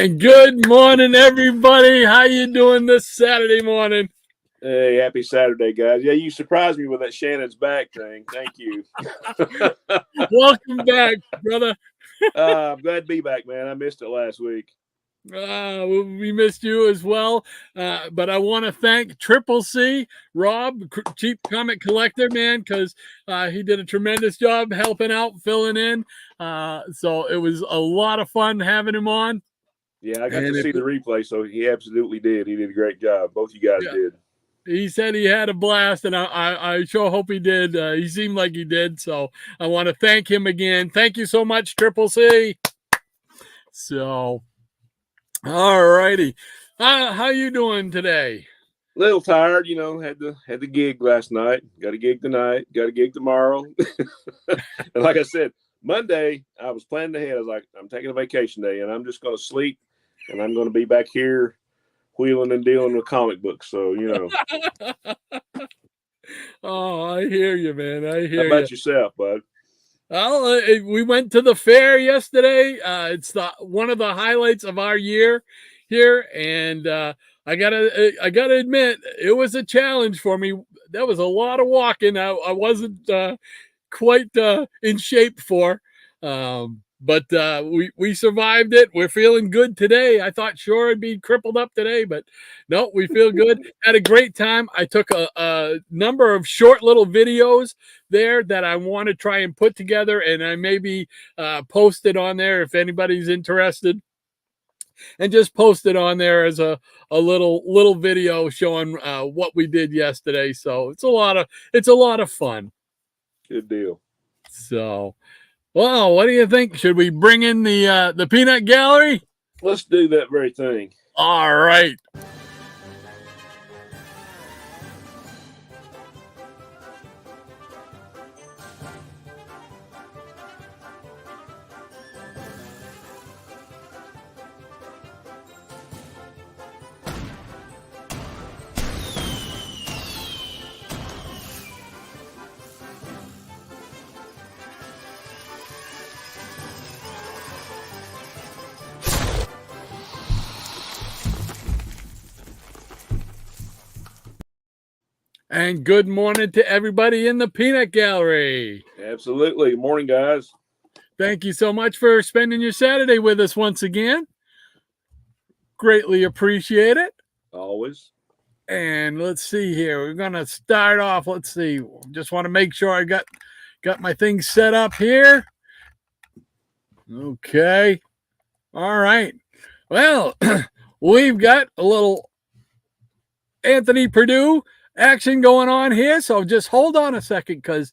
And good morning, everybody. How you doing this Saturday morning? Hey, happy Saturday, guys. Yeah, you surprised me with that Shannon's back thing. Thank you. Welcome back, brother. I'm glad to be back, man. I missed it last week. We missed you as well. But I want to thank Triple C, Rob, Cheap Comic Collector, man, because he did a tremendous job helping out, filling in. So it was a lot of fun having him on. Yeah, I got to see the replay, so he absolutely did. He did a great job. Both you guys did. He said he had a blast, and I sure hope he did. He seemed like he did, so I want to thank him again. Thank you so much, Triple C. So, all righty. How you doing today? A little tired, you know. Had the gig last night. Got a gig tonight. Got a gig tomorrow. And like I said, Monday I was planning ahead. I was like, I'm taking a vacation day, and I'm just going to sleep, and I'm going to be back here wheeling and dealing with comic books. So, you know. Oh, I hear you, man. I hear you. How about yourself, bud? Well, we went to the fair yesterday. It's one of the highlights of our year here, and I gotta admit, it was a challenge for me. That was a lot of walking. I wasn't quite in shape for. But we survived it. We're feeling good today. I thought sure I'd be crippled up today, but no, we feel good. Had a great time. I took a number of short little videos there that I want to try and put together, and I maybe post it on there if anybody's interested. And just post it on there as a little video showing what we did yesterday. So it's a lot of fun. Good deal. So. Well, what do you think? Should we bring in the peanut gallery? Let's do that very thing. All right. And good morning to everybody in the peanut gallery. Absolutely. Morning, guys. Thank you so much for spending your Saturday with us once again. Greatly appreciate it. Always. And let's see here. We're going to start off. Let's see. Just want to make sure I got my things set up here. Okay. All right. Well, we've got a little Anthony Perdue action going on here, so just hold on a second, because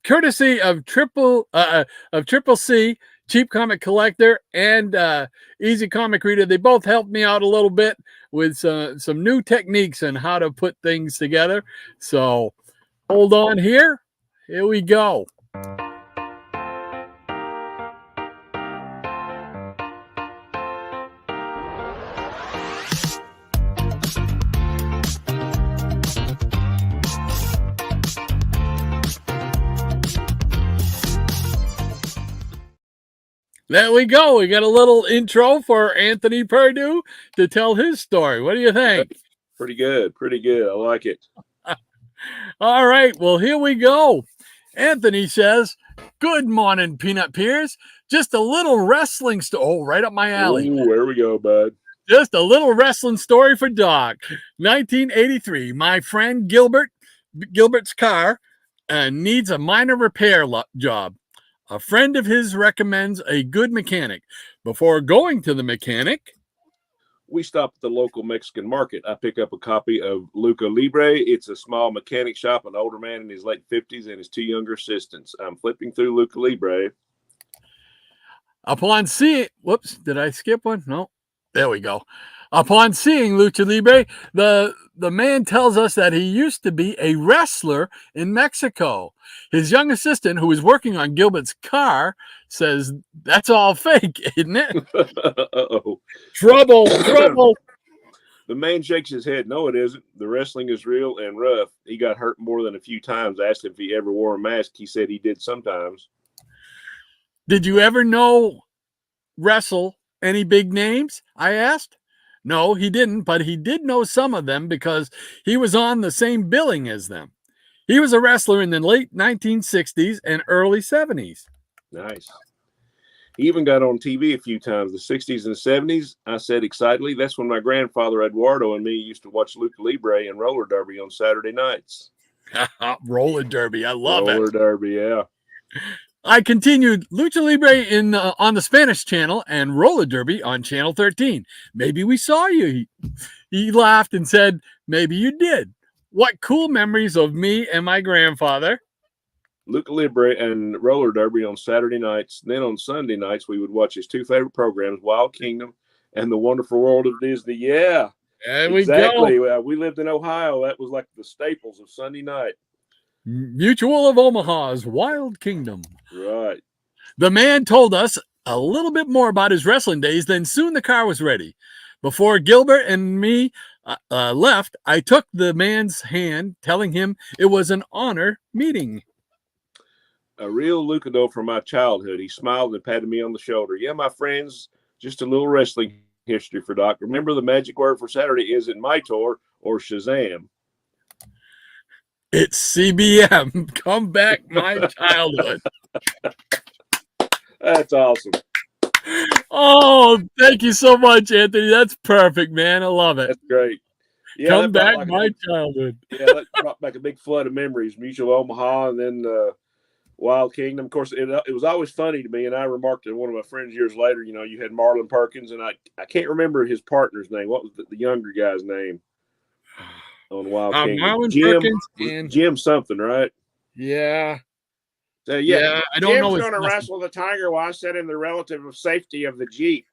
courtesy of Triple C, Cheap Comic Collector, and Easy Comic Reader, they both helped me out a little bit with some new techniques on how to put things together. So hold on here. Here we go. There we go. We got a little intro for Anthony Perdue to tell his story. What do you think? Pretty good. Pretty good. I like it. All right. Well, here we go. Anthony says, "Good morning, Peanut Peers. Just a little wrestling story." Oh, right up my alley. Ooh, there we go, bud. Just a little wrestling story for Doc. 1983. My friend Gilbert's car needs a minor repair job. A friend of his recommends a good mechanic. Before going to the mechanic, we stop at the local Mexican market. I pick up a copy of Lucha Libre. It's a small mechanic shop, an older man in his late 50s and his two younger assistants. I'm flipping through Lucha Libre. Upon seeing, whoops, did I skip one? No, there we go. Upon seeing Lucha Libre, the man tells us that he used to be a wrestler in Mexico. His young assistant, who is working on Gilbert's car, says, "That's all fake, isn't it?" Uh-oh. Trouble. The man shakes his head. No, it isn't. The wrestling is real and rough. He got hurt more than a few times. I asked him if he ever wore a mask. He said he did sometimes. Did you ever wrestle Any big names? I asked. No, he didn't, but he did know some of them because he was on the same billing as them. He was a wrestler in the late 1960s and early 70s. Nice. He even got on TV a few times, the 60s and 70s. I said excitedly, that's when my grandfather Eduardo and me used to watch Lucha Libre and roller derby on Saturday nights. Roller derby. I love roller it. derby, yeah. I continued Lucha Libre on the Spanish channel and roller derby on channel 13. Maybe we saw you. He laughed and said, maybe you did. What cool memories of me and my grandfather. Lucha Libre and roller derby on Saturday nights. Then on Sunday nights, we would watch his two favorite programs, Wild Kingdom and The Wonderful World of Disney. Yeah, there exactly. We go. We lived in Ohio. That was like the staples of Sunday night. Mutual of Omaha's Wild Kingdom. Right. The man told us a little bit more about his wrestling days, then soon the car was ready. Before Gilbert and me left, I took the man's hand, telling him it was an honor meeting. A real lucador from my childhood. He smiled and patted me on the shoulder. Yeah, my friends, just a little wrestling history for Doc. Remember, the magic word for Saturday isn't Mytor or Shazam. It's CBM. Come back, my childhood. That's awesome. Oh, thank you so much, Anthony. That's perfect, man. I love it. That's great. Yeah, Come back, like my childhood. Yeah, that brought back a big flood of memories. Mutual Omaha, and then Wild Kingdom. Of course, it was always funny to me, and I remarked to one of my friends years later, you had Marlon Perkins, and I can't remember his partner's name. What was the younger guy's name on Wild Kingdom? Marlon Perkins and Jim something, right? Yeah. Yeah, I don't know. Jim's going to wrestle the Tiger while I sit in the relative safety of the Jeep.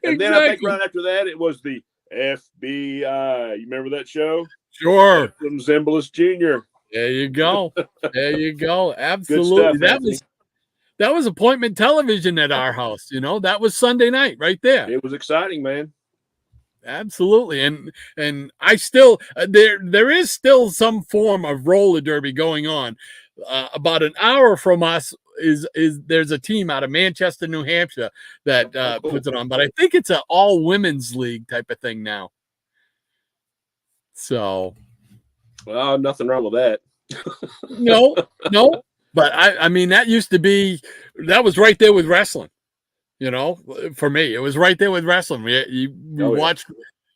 And then I think right after that, it was the FBI. You remember that show? Sure. From Zimbalist Jr. There you go. There you go. Absolutely. That was appointment television at our house. That was Sunday night right there. It was exciting, man. Absolutely. And I still there is still some form of roller derby going on. About an hour from us is there's a team out of Manchester, New Hampshire that puts it on, but I think it's an all women's league type of thing now. So, well, nothing wrong with that. No, but I mean that was right there with wrestling. For me, it was right there with wrestling. We watched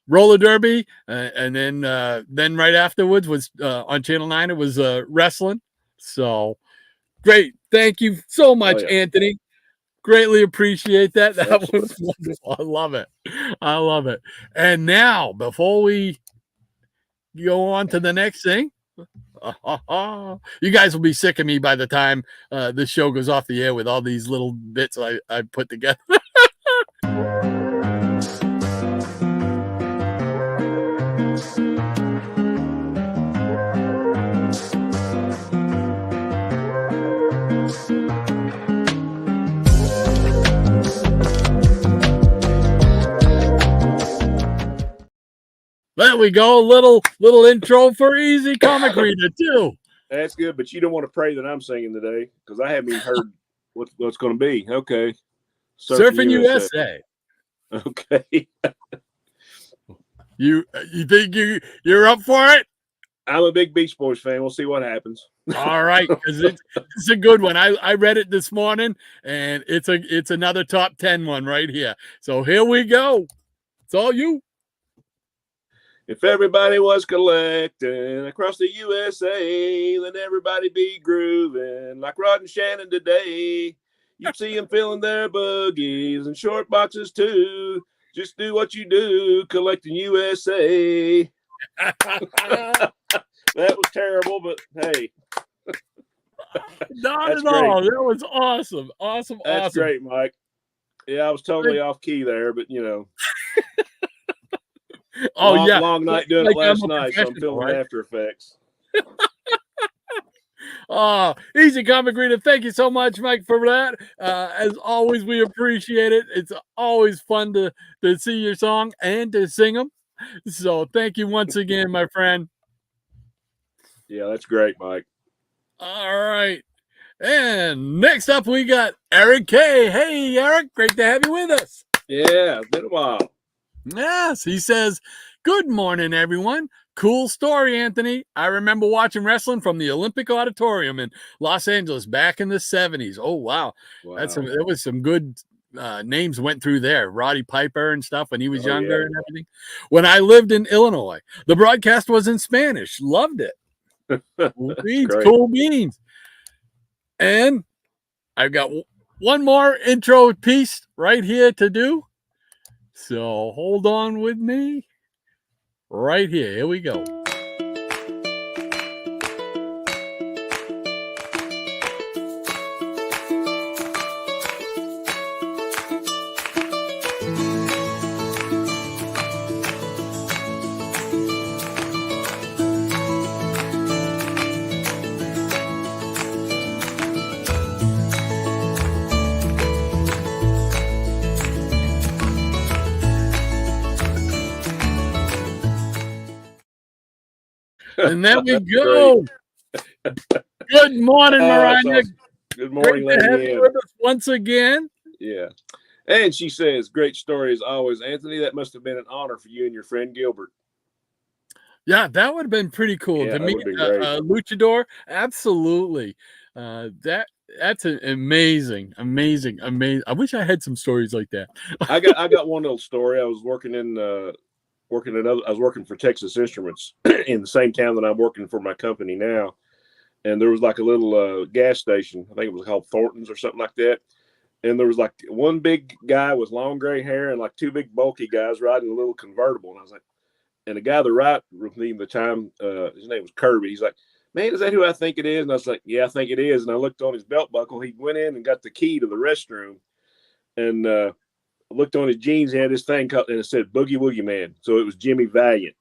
roller derby, and then right afterwards was on Channel 9. It was wrestling. So great, thank you so much, Anthony. Greatly appreciate that. That was wonderful. I love it. And now, before we go on to the next thing, you guys will be sick of me by the time this show goes off the air with all these little bits I put together. There we go. Little intro for Easy Comic Reader too. That's good, but you don't want to pray that I'm singing today because I haven't even heard what's going to be. Okay. Surfing USA. Okay. You think you're up for it? I'm a big Beach Boys fan. We'll see what happens. All right, because it's a good one. I read it this morning, and it's another top 10 one right here. So here we go. It's all you. If everybody was collecting across the USA, then everybody be grooving like Rod and Shannon today. You'd see them filling their boogies and short boxes too. Just do what you do, collecting USA. That was terrible, but hey. Not at all. That was awesome. That's great, Mike. Yeah, I was totally off key there, but long night doing it last night, so I'm feeling after effects. Easy Comic Reader, thank you so much, Mike, for that. As always, we appreciate it. It's always fun to see your song and to sing them. So thank you once again, my friend. Yeah, that's great, Mike. All right. And next up, we got Eric K. Hey, Eric, great to have you with us. Yeah, it's been a while. Yes, he says, good morning, everyone. Cool story, Anthony. I remember watching wrestling from the Olympic Auditorium in Los Angeles back in the 70s. Oh, wow. There was some good names went through there. Roddy Piper and stuff when he was younger and everything. When I lived in Illinois, the broadcast was in Spanish. Loved it. Cool beans. And I've got one more intro piece right here to do. So hold on with me. Right here. Here we go. And there we go. Good morning, Mariah. Awesome. Good morning, great to have you with us once again. Yeah. And she says, great story as always. Anthony, that must have been an honor for you and your friend Gilbert. Yeah, that would have been pretty cool to meet a luchador. Absolutely. That's an amazing. I wish I had some stories like that. I got one little story. I was working for Texas Instruments in the same town that I'm working for my company now. And there was like a little gas station. I think it was called Thornton's or something like that. And there was like one big guy with long gray hair and like two big bulky guys riding a little convertible. And I was like, and the guy that ride with me at the time, his name was Kirby. He's like, man, is that who I think it is? And I was like, yeah, I think it is. And I looked on his belt buckle. He went in and got the key to the restroom. And I looked on his jeans. He had this thing cut, and it said Boogie Woogie Man. So it was Jimmy Valiant.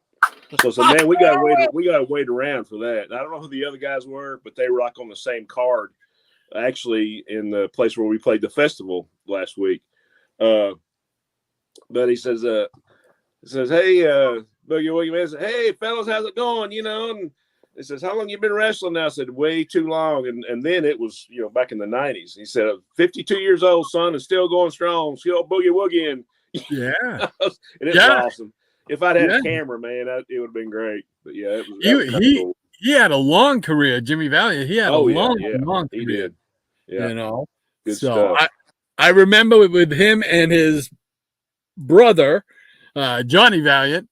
So I said, man, we got to wait around for that. And I don't know who the other guys were, but they were like on the same card, actually, in the place where we played the festival last week. But he says, hey, Boogie Woogie Man said, hey, fellas, how's it going? You know, and he says, how long you been wrestling now? I said, way too long. And then it was, back in the 90s. He said, 52 years old, son, and still going strong. Still Boogie Woogie. And yeah. And it was awesome. If I'd had a camera, man, it would have been great. But yeah, it was cool. He had a long career, Jimmy Valiant. He had a long career. He did. Yeah. Good stuff. I remember with him and his brother, Johnny Valiant,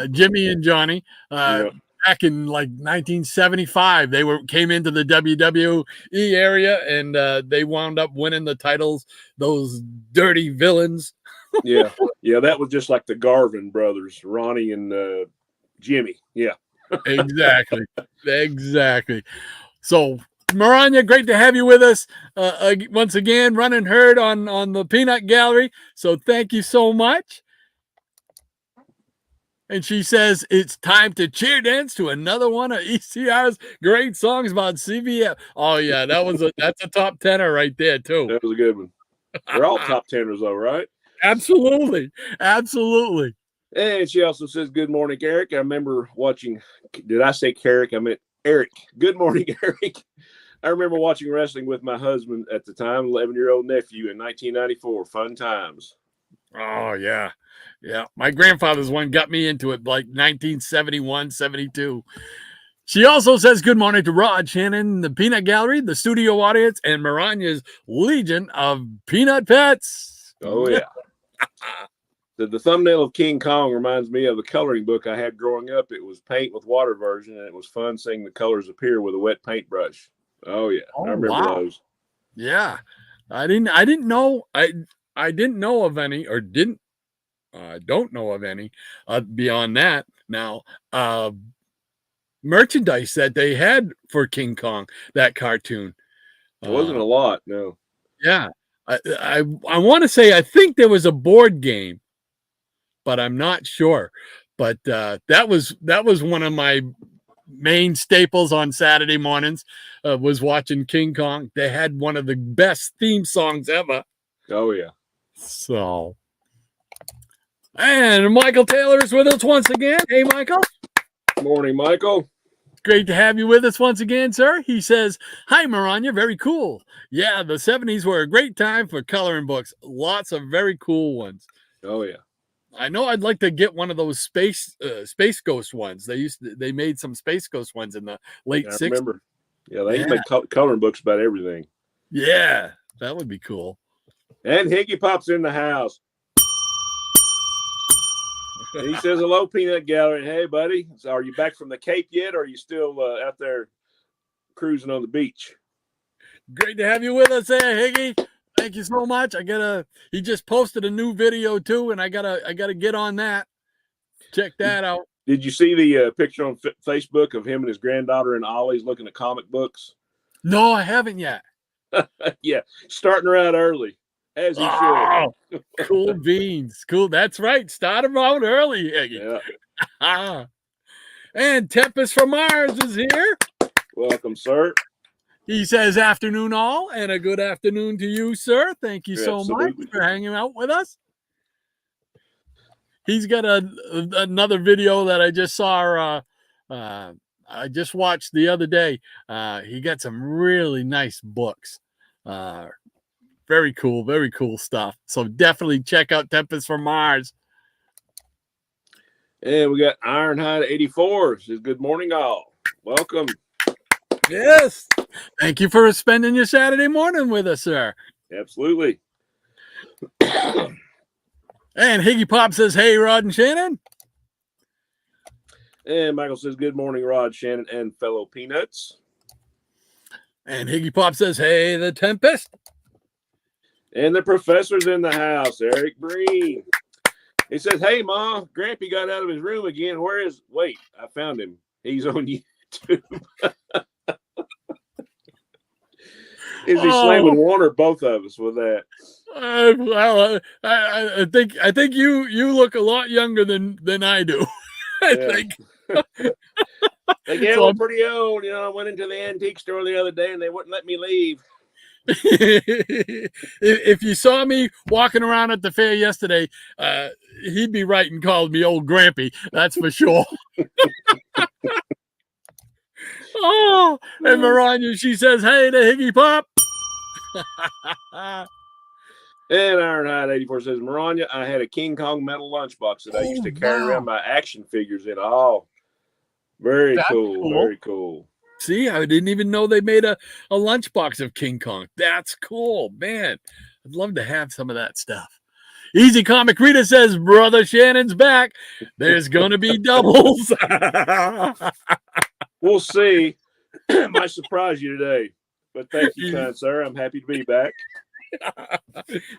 Jimmy and Johnny, back in like 1975, they came into the WWE area and they wound up winning the titles. Those dirty villains. Yeah, that was just like the Garvin brothers, Ronnie and Jimmy. Yeah, exactly. So, Maranya, great to have you with us once again, running herd on the Peanut Gallery. So, thank you so much. And she says it's time to cheer dance to another one of ECR's great songs about CBM. Oh yeah, that's a top tenor right there too. That was a good one. They're all top tenors though, right? Absolutely. And she also says, good morning, Eric. I remember watching, did I say Carrick? I meant Eric. Good morning, Eric. I remember watching wrestling with my husband at the time, 11-year-old nephew in 1994. Fun times. Oh, yeah. Yeah. My grandfather's one got me into it like 1971, 72. She also says good morning to Rod Shannon, the Peanut Gallery, the studio audience, and Maranya's legion of peanut pets. Oh, yeah. The thumbnail of King Kong reminds me of the coloring book I had growing up. It was paint with water version, and it was fun seeing the colors appear with a wet paintbrush. Oh yeah, I remember those. Yeah, I didn't know of any, or don't know of any beyond that. Now, merchandise that they had for King Kong, that cartoon, it wasn't a lot, no. Yeah, I want to say I think there was a board game, but I'm not sure. But that was one of my main staples on Saturday mornings, was watching King Kong. They had one of the best theme songs ever. Oh yeah. So, and Michael Taylor is with us once again. Hey, Michael. Morning, Michael. Great to have you with us once again, sir. He says, hi, Maranya. Very cool. Yeah, the 70s were a great time for coloring books. Lots of very cool ones. Oh, yeah. I know I'd like to get one of those space ghost ones. They made some space ghost ones in the late I 60s. remember. Yeah, they make coloring books about everything. Yeah, that would be cool. And Higgy Pop's in the house. He says, hello, Peanut Gallery. Hey, buddy. So are you back from the Cape yet, or are you still out there cruising on the beach? Great to have you with us there, Higgy. Thank you so much. He just posted a new video too, and I gotta get on that. Check that out. Did you see the picture on Facebook of him and his granddaughter and Ollie's looking at comic books? No, I haven't yet. Yeah, starting her out early, as he should. Cool beans. Cool. That's right. Start them out early, Higgy. Yeah. And Tempest from Mars is here. Welcome, sir. He says, afternoon all, and a good afternoon to you, sir. Thank you so much for hanging out with us. He's got another video that I just saw. I just watched the other day. He got some really nice books. Very cool stuff. So definitely check out Tempest from Mars. And we got Ironhide 84. Says, good morning, all. Welcome. Yes. Thank you for spending your Saturday morning with us, sir. Absolutely. And Higgy Pop says, hey, Rod and Shannon. And Michael says, good morning, Rod, Shannon, and fellow Peanuts. And Higgy Pop says, hey, the Tempest. And the professor's in the house, Eric Breen. He says, hey, Ma, Grampy got out of his room again. Wait, I found him. He's on YouTube. Is he slamming one or both of us with that? Well, I think you look a lot younger than I do. I think. They get so pretty old. I went into the antique store the other day and they wouldn't let me leave. If you saw me walking around at the fair yesterday, he'd be right and called me old Grampy. That's for sure. Oh, and Maranya, she says, hey to Higgy Pop. And Ironhide 84 says, Maranya, I had a King Kong metal lunchbox that I used to carry around my action figures in. Oh, very cool. Very cool. See, I didn't even know they made a lunchbox of King Kong. That's cool, man. I'd love to have some of that stuff. Easy Comic Rita says, Brother Shannon's back. There's going to be doubles. We'll see. Might surprise you today. But thank you, kind sir. I'm happy to be back.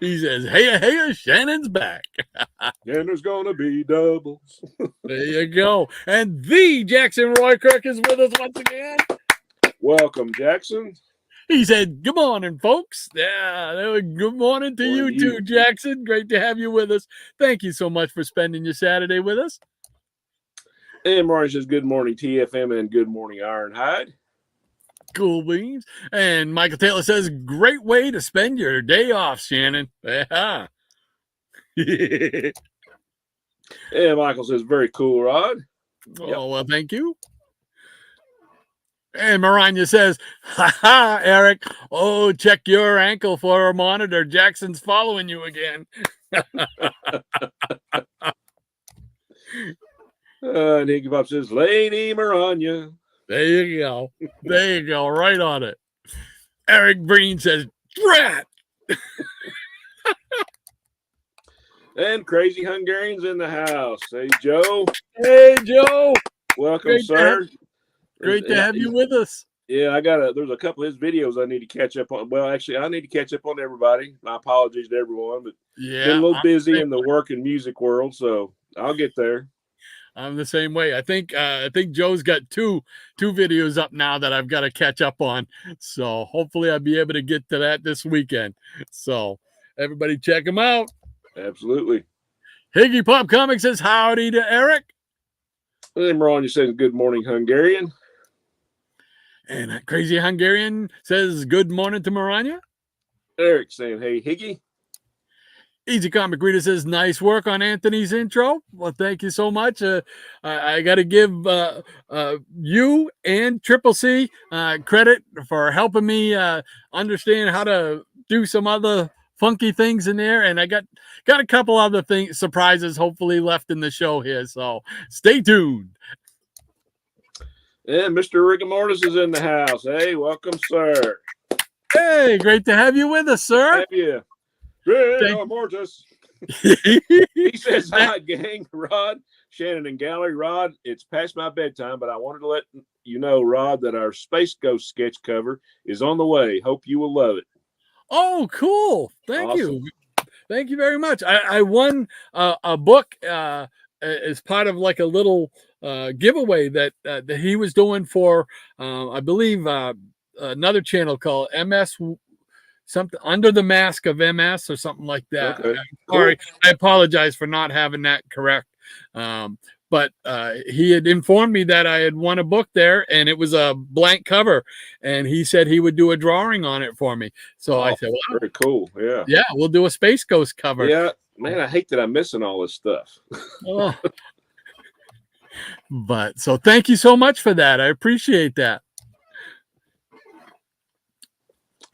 He says, hey, Shannon's back. And there's going to be doubles. There you go. And the Jackson Roy Kirk is with us once again. Welcome, Jackson. He said, good morning, folks. Yeah, good morning to you too, Jackson. Great to have you with us. Thank you so much for spending your Saturday with us. And Mariah says, good morning, TFM, and good morning, Ironhide. Cool beans. And Michael Taylor says, great way to spend your day off, Shannon. Yeah. And Michael says, very cool, Rod. Oh, well, thank you. And Maranya says, ha, Eric. Oh, check your ankle for a monitor. Jackson's following you again. And Higgy Pop says, Lady Maranya. There you go. There you go. Right on it. Eric Breen says, drat. And Crazy Hungarian's in the house. Hey, Joe. Hey, Joe. Welcome, sir. Great to have you with us. Yeah, there's a couple of his videos I need to catch up on. Well, actually, I need to catch up on everybody. My apologies to everyone, but been a little busy in the work and music world, so I'll get there. I'm the same way. I think Joe's got two videos up now that I've got to catch up on. So hopefully I'll be able to get to that this weekend. So everybody check him out. Absolutely. Higgy Pop Comics says howdy to Eric. And Ron, you said good morning, Hungarian. And Crazy Hungarian says good morning to Maranya. Eric saying, hey, Higgy. Easy Comic Reader says, nice work on Anthony's intro. Well, thank you so much. I got to give you and Triple C credit for helping me understand how to do some other funky things in there. And I got a couple other things, surprises, hopefully left in the show here. So stay tuned. And Mr. Rigor Mortis is in the house. Hey, welcome, sir. Hey, great to have you with us, sir. Have you? Rigor Mortis. He says, hi, gang. Rod, Shannon, and Gallery. Rod, it's past my bedtime, but I wanted to let you know, Rod, that our Space Ghost sketch cover is on the way. Hope you will love it. Oh, cool. Thank you. Thank you very much. I won a book as part of like a little giveaway that he was doing for, I believe, another channel called MS, something Under the Mask of MS or something like that. Okay, sorry, cool. I apologize for not having that correct. But he had informed me that I had won a book there, and it was a blank cover, and he said he would do a drawing on it for me. So I said, well, very cool. Yeah, we'll do a Space Ghost cover. Yeah, man, I hate that I'm missing all this stuff. Oh. But so thank you so much for that. I appreciate that.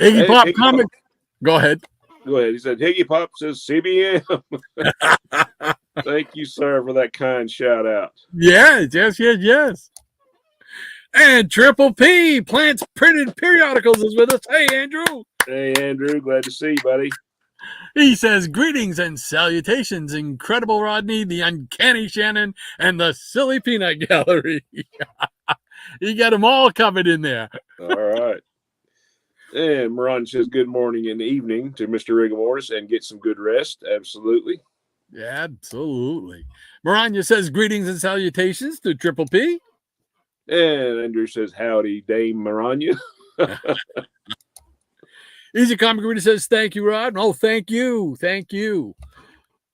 Iggy Pop Comic. Go ahead. Go ahead. He said, Higgy Pop says CBM. Thank you, sir, for that kind shout out. Yes. And Triple P, Plants Printed Periodicals, is with us. Hey, Andrew. Hey, Andrew. Glad to see you, buddy. He says, greetings and salutations, Incredible Rodney, the Uncanny Shannon, and the Silly Peanut Gallery. You got them all covered in there. All right. And Moran says, good morning and evening to Mr. Rigor Mortis, and get some good rest. Absolutely. Yeah, absolutely. Maranya says, greetings and salutations to Triple P. And Andrew says, howdy, Dame Maranya. Easy Comic Reader says, thank you, Rod. Oh, thank you.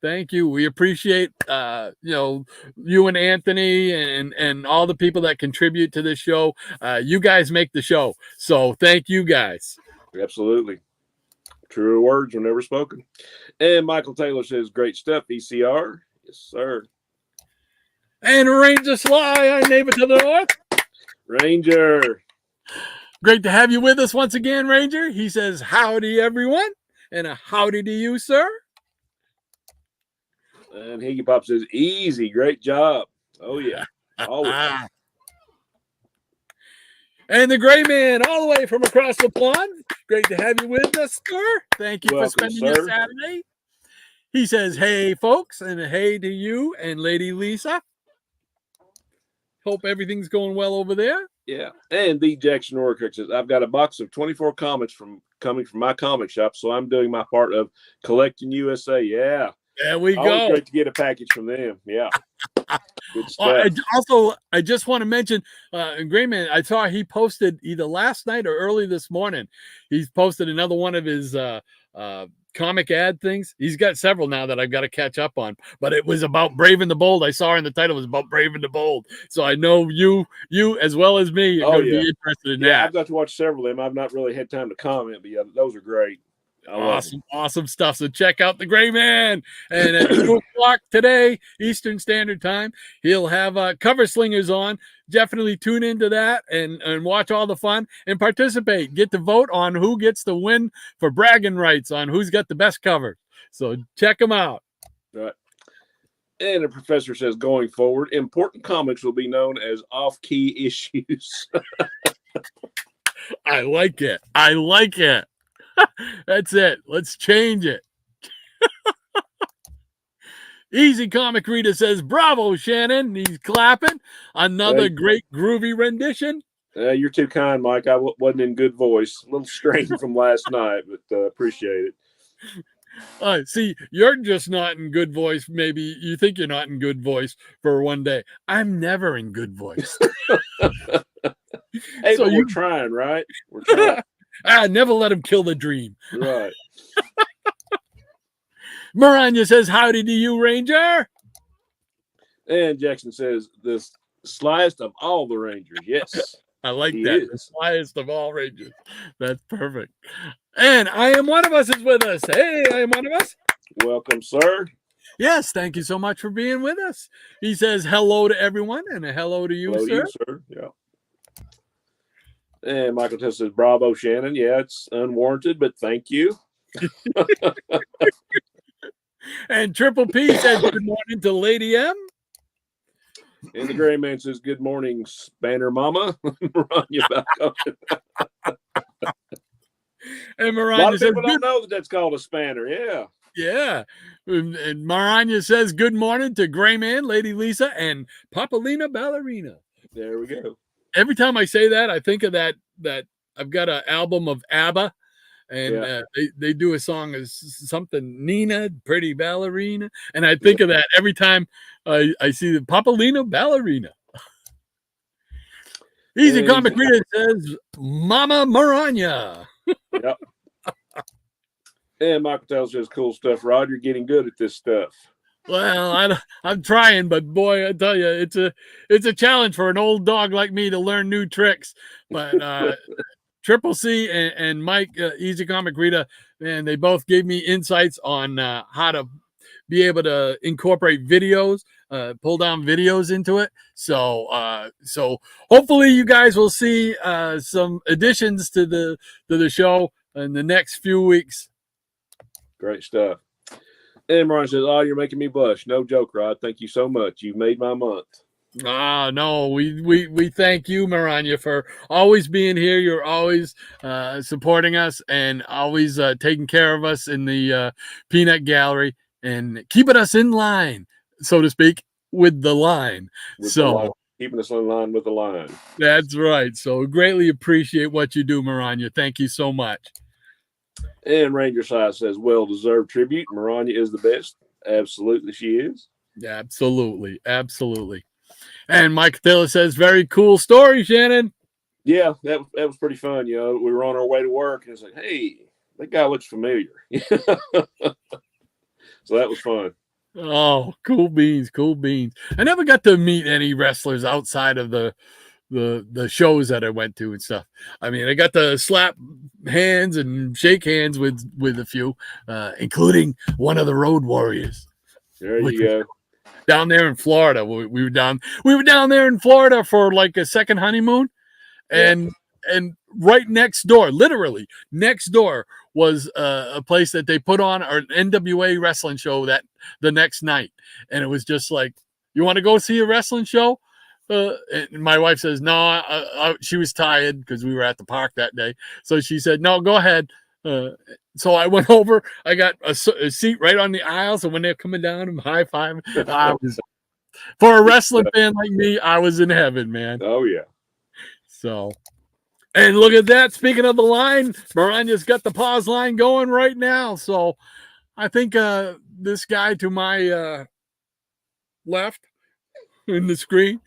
We appreciate you and Anthony and all the people that contribute to this show. You guys make the show, so thank you guys. Absolutely. Truer words were never spoken. And Michael Taylor says, great stuff, ECR. Yes, sir. And Ranger Sly, our neighbor to the north. Ranger. Great to have you with us once again, Ranger. He says, howdy, everyone. And a howdy to you, sir. And Higgy Pop says, easy, great job. Oh, yeah. Always. And the Gray Man, all the way from across the pond. Great to have you with us, sir. Thank you for spending your Saturday. He says, hey, folks, and a hey to you and Lady Lisa. Hope everything's going well over there. Yeah. And the Jackson Orrick says, I've got a box of 24 comics coming from my comic shop, so I'm doing my part of Collecting USA. Yeah. There we Always go. great to get a package from them. Yeah. Good stuff. I just want to mention, Gray Man, I saw he posted either last night or early this morning. He's posted another one of his comic ad things. He's got several now that I've got to catch up on, but it was about Brave and the Bold. I saw in the title was about Brave and the Bold. So I know you as well as me are going to be interested in that. I've got to watch several of them. I've not really had time to comment, but yeah, those are great. Awesome stuff. So check out the Gray Man. And at 2:00 today, Eastern Standard Time, he'll have Cover Slingers on. Definitely tune into that and watch all the fun and participate. Get to vote on who gets the win for bragging rights on who's got the best cover. So check them out. Right. And the professor says, going forward, important comics will be known as off-key issues. I like it. That's it. Let's change it. Easy Comic Reader says, bravo, Shannon. He's clapping. Another great groovy rendition. You're too kind, Mike. I wasn't in good voice. A little strained from last night, but appreciate it. See, you're just not in good voice. Maybe you think you're not in good voice for one day. I'm never in good voice. Hey, so we're trying, right? We're trying. Never let him kill the dream. Right. Maranya says, howdy to you, Ranger. And Jackson says, the slyest of all the Rangers. Yes. I like that. The slyest of all Rangers. That's perfect. And I Am One of Us is with us. Hey, I Am One of Us. Welcome, sir. Yes, thank you so much for being with us. He says hello to everyone and a hello to you, Hello, sir. you, sir. Yeah. And Michael Tess says, bravo, Shannon. Yeah, it's unwarranted, but thank you. And Triple P says good morning to Lady M. And the gray man says, good morning, Spanner Mama. Maranya back up. And A lot Maranya of says, people don't know that that's called a spanner. Yeah. yeah. And Maranya says good morning to Gray Man, Lady Lisa, and Papalina Ballerina. There we go. Every time I say that, I think of that I've got an album of ABBA, and they do a song as something Nina, pretty ballerina, and I think of that every time I see the Papalina Ballerina. Easy Comic Reader says Mama Maranya. Yep. And Michael tells us cool stuff. Rod, you're getting good at this stuff. Well, I'm trying, but boy, I tell you, it's a challenge for an old dog like me to learn new tricks. But Triple C and Mike, Easy Comic Reader, man, they both gave me insights on how to be able to incorporate videos, pull down videos into it. So hopefully you guys will see some additions to the show in the next few weeks. Great stuff. And Ron says, oh, you're making me blush. No joke, Rod. Thank you so much. You made my month. No, we thank you, Maranya, for always being here. You're always supporting us and always taking care of us in the peanut gallery and keeping us in line, so to speak, with the line. Keeping us in line with the line. That's right. So greatly appreciate what you do, Maranya. Thank you so much. And Ranger Size says, well-deserved tribute. Maranya is the best. Absolutely, she is. Absolutely. And Mike Taylor says, very cool story, Shannon. Yeah, that was pretty fun. You know, we were on our way to work, and it's like, hey, that guy looks familiar. So that was fun. Oh, cool beans. I never got to meet any wrestlers outside of the shows that I went to and stuff. I mean, I got to slap hands and shake hands with a few, including one of the Road Warriors. There you go. Down there in Florida, we were down there in Florida for like a second honeymoon, and right next door, literally next door, was a place that they put on an NWA wrestling show that the next night, and it was just like, you want to go see a wrestling show? And my wife says no. She was tired because we were at the park that day, so she said no, go ahead. So I went over. I got a seat right on the aisle. So when they're coming down and high five, for a wrestling fan like me, I was in heaven, man. Oh yeah. So, and look at that. Speaking of the line, Maranya's got the pause line going right now. So I think this guy to my left in the screen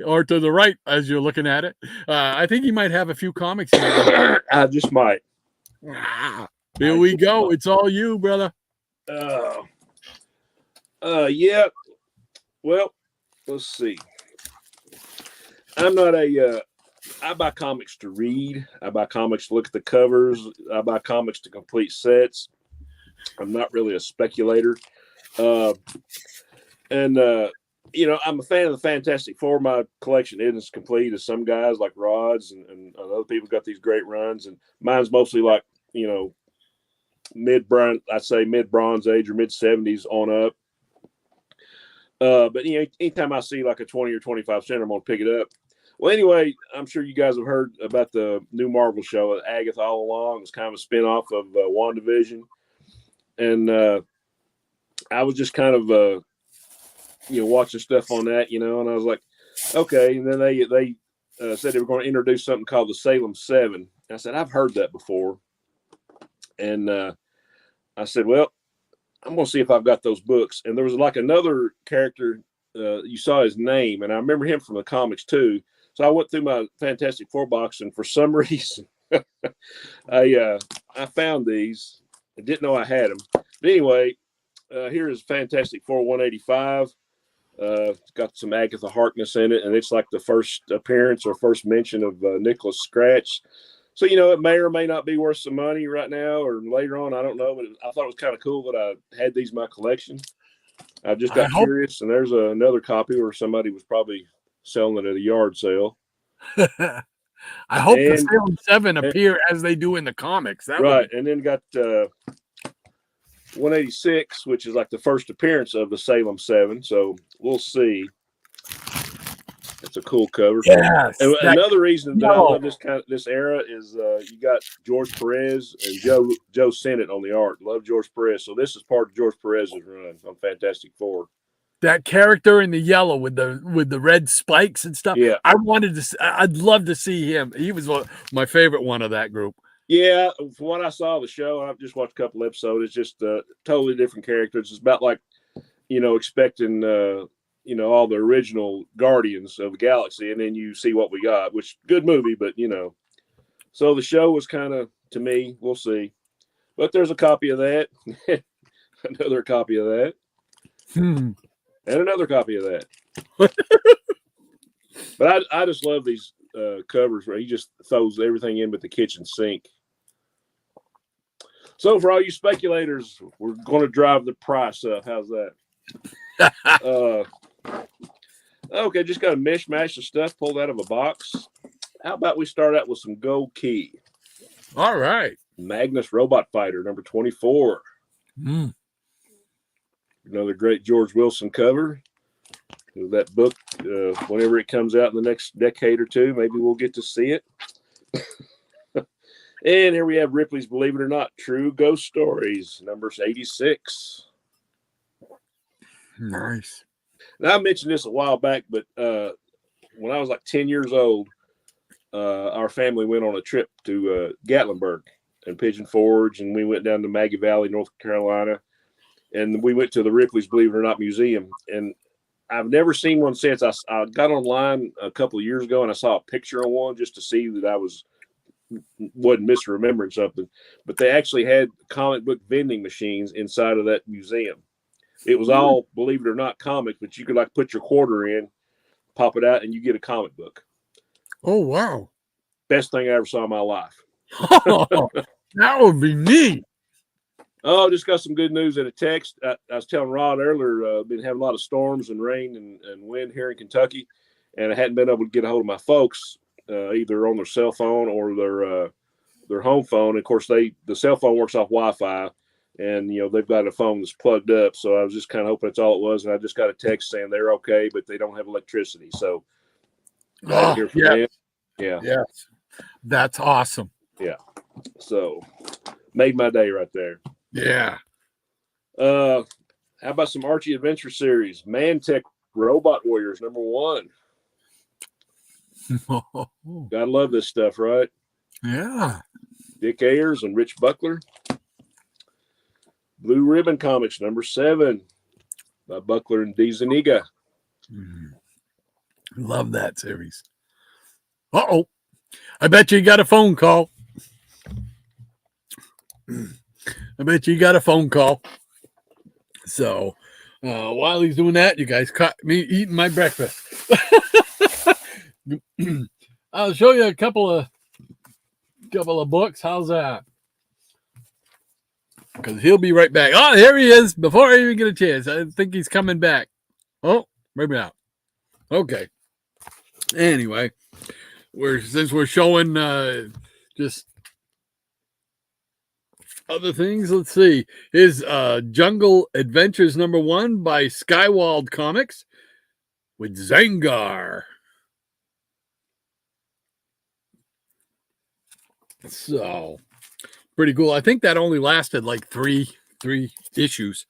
or to the right as you're looking at it, I think he might have a few comics. I just might. Here we go. It's all you, brother. Yeah. Well, let's see. I'm not I buy comics to read. I buy comics to look at the covers. I buy comics to complete sets. I'm not really a speculator. You know, I'm a fan of the Fantastic Four. My collection isn't as complete as some guys like Rod's and other people got these great runs. And mine's mostly like, you know, I'd say mid Bronze Age or mid 70s on up. But you know, anytime I see like a 20 or 25 cent, I'm gonna pick it up. Well, anyway, I'm sure you guys have heard about the new Marvel show, Agatha All Along. It's kind of a spinoff of WandaVision, and I was just kind of watching stuff on that, and I was like, okay. And then they said they were going to introduce something called the Salem 7. And I said, I've heard that before, and I said, well, I'm going to see if I've got those books. And there was like another character, you saw his name, and I remember him from the comics too. So I went through my Fantastic Four box, and for some reason, I found these. I didn't know I had them. But anyway, here is Fantastic Four 185. It's got some Agatha Harkness in it, and it's like the first appearance or first mention of Nicholas Scratch. So, it may or may not be worth some money right now or later on. I don't know, but I thought it was kind of cool that I had these in my collection. I just got curious, and there's another copy where somebody was probably selling it at a yard sale. I hope the Salem 7 appear as they do in the comics. That right, would be... and then got 186, which is like the first appearance of the Salem 7. So we'll see. It's a cool cover. Yes. And another reason that I love this era is you got George Perez and Joe Sennett on the art. Love George Perez. So this is part of George Perez's run on Fantastic Four. That character in the yellow with the red spikes and stuff. Yeah, I'd love to see him. He was my favorite one of that group. Yeah, from what I saw of the show, I've just watched a couple episodes. It's just totally different characters. It's about like, expecting all the original Guardians of the Galaxy, and then you see what we got, which good movie, but so the show was kind of, to me, we'll see. But there's a copy of that, another copy of that, and another copy of that. But I just love these covers where he just throws everything in with the kitchen sink. So for all you speculators, we're going to drive the price up. How's that? Okay, just got a mishmash of stuff pulled out of a box. How about we start out with some Gold Key? All right. Magnus Robot Fighter, number 24. Another great George Wilson cover. That book, whenever it comes out in the next decade or two, maybe we'll get to see it. And here we have Ripley's Believe It or Not, True Ghost Stories, number 86. Nice. Now, I mentioned this a while back, but when I was like 10 years old, our family went on a trip to Gatlinburg and Pigeon Forge, and we went down to Maggie Valley, North Carolina, and we went to the Ripley's Believe It or Not Museum. And I've never seen one since. I got online a couple of years ago, and I saw a picture of one just to see that I wasn't misremembering something. But they actually had comic book vending machines inside of that museum. It was all, believe it or not, comics, but you could like put your quarter in, pop it out, and you get a comic book. Oh, wow. Best thing I ever saw in my life. Oh, that would be neat. Oh, just got some good news in a text. I was telling Rod earlier, been having a lot of storms and rain and wind here in Kentucky, and I hadn't been able to get a hold of my folks, either on their cell phone or their home phone. Of course, the cell phone works off Wi-Fi, and they've got a phone that's plugged up. So I was just kind of hoping that's all it was, and I just got a text saying they're okay, but they don't have electricity. So glad to hear from them. Yeah, yes, that's awesome. Yeah, so made my day right there. Yeah. How about some Archie Adventure Series? Man-Tech Robot Warriors, number 1. Gotta love this stuff, right? Yeah. Dick Ayers and Rich Buckler. Blue Ribbon Comics, number 7, by Buckler and D. Zuniga. Love that series. Uh-oh. I bet you got a phone call. So while he's doing that, you guys caught me eating my breakfast. I'll show you a couple of books. How's that? Because he'll be right back. Oh, here he is. Before I even get a chance, I think he's coming back. Oh, maybe not. Okay. Anyway, since we're showing just other things, let's see. His Jungle Adventures number 1 by Skywald Comics with Zangar. So pretty cool. I think that only lasted like three issues.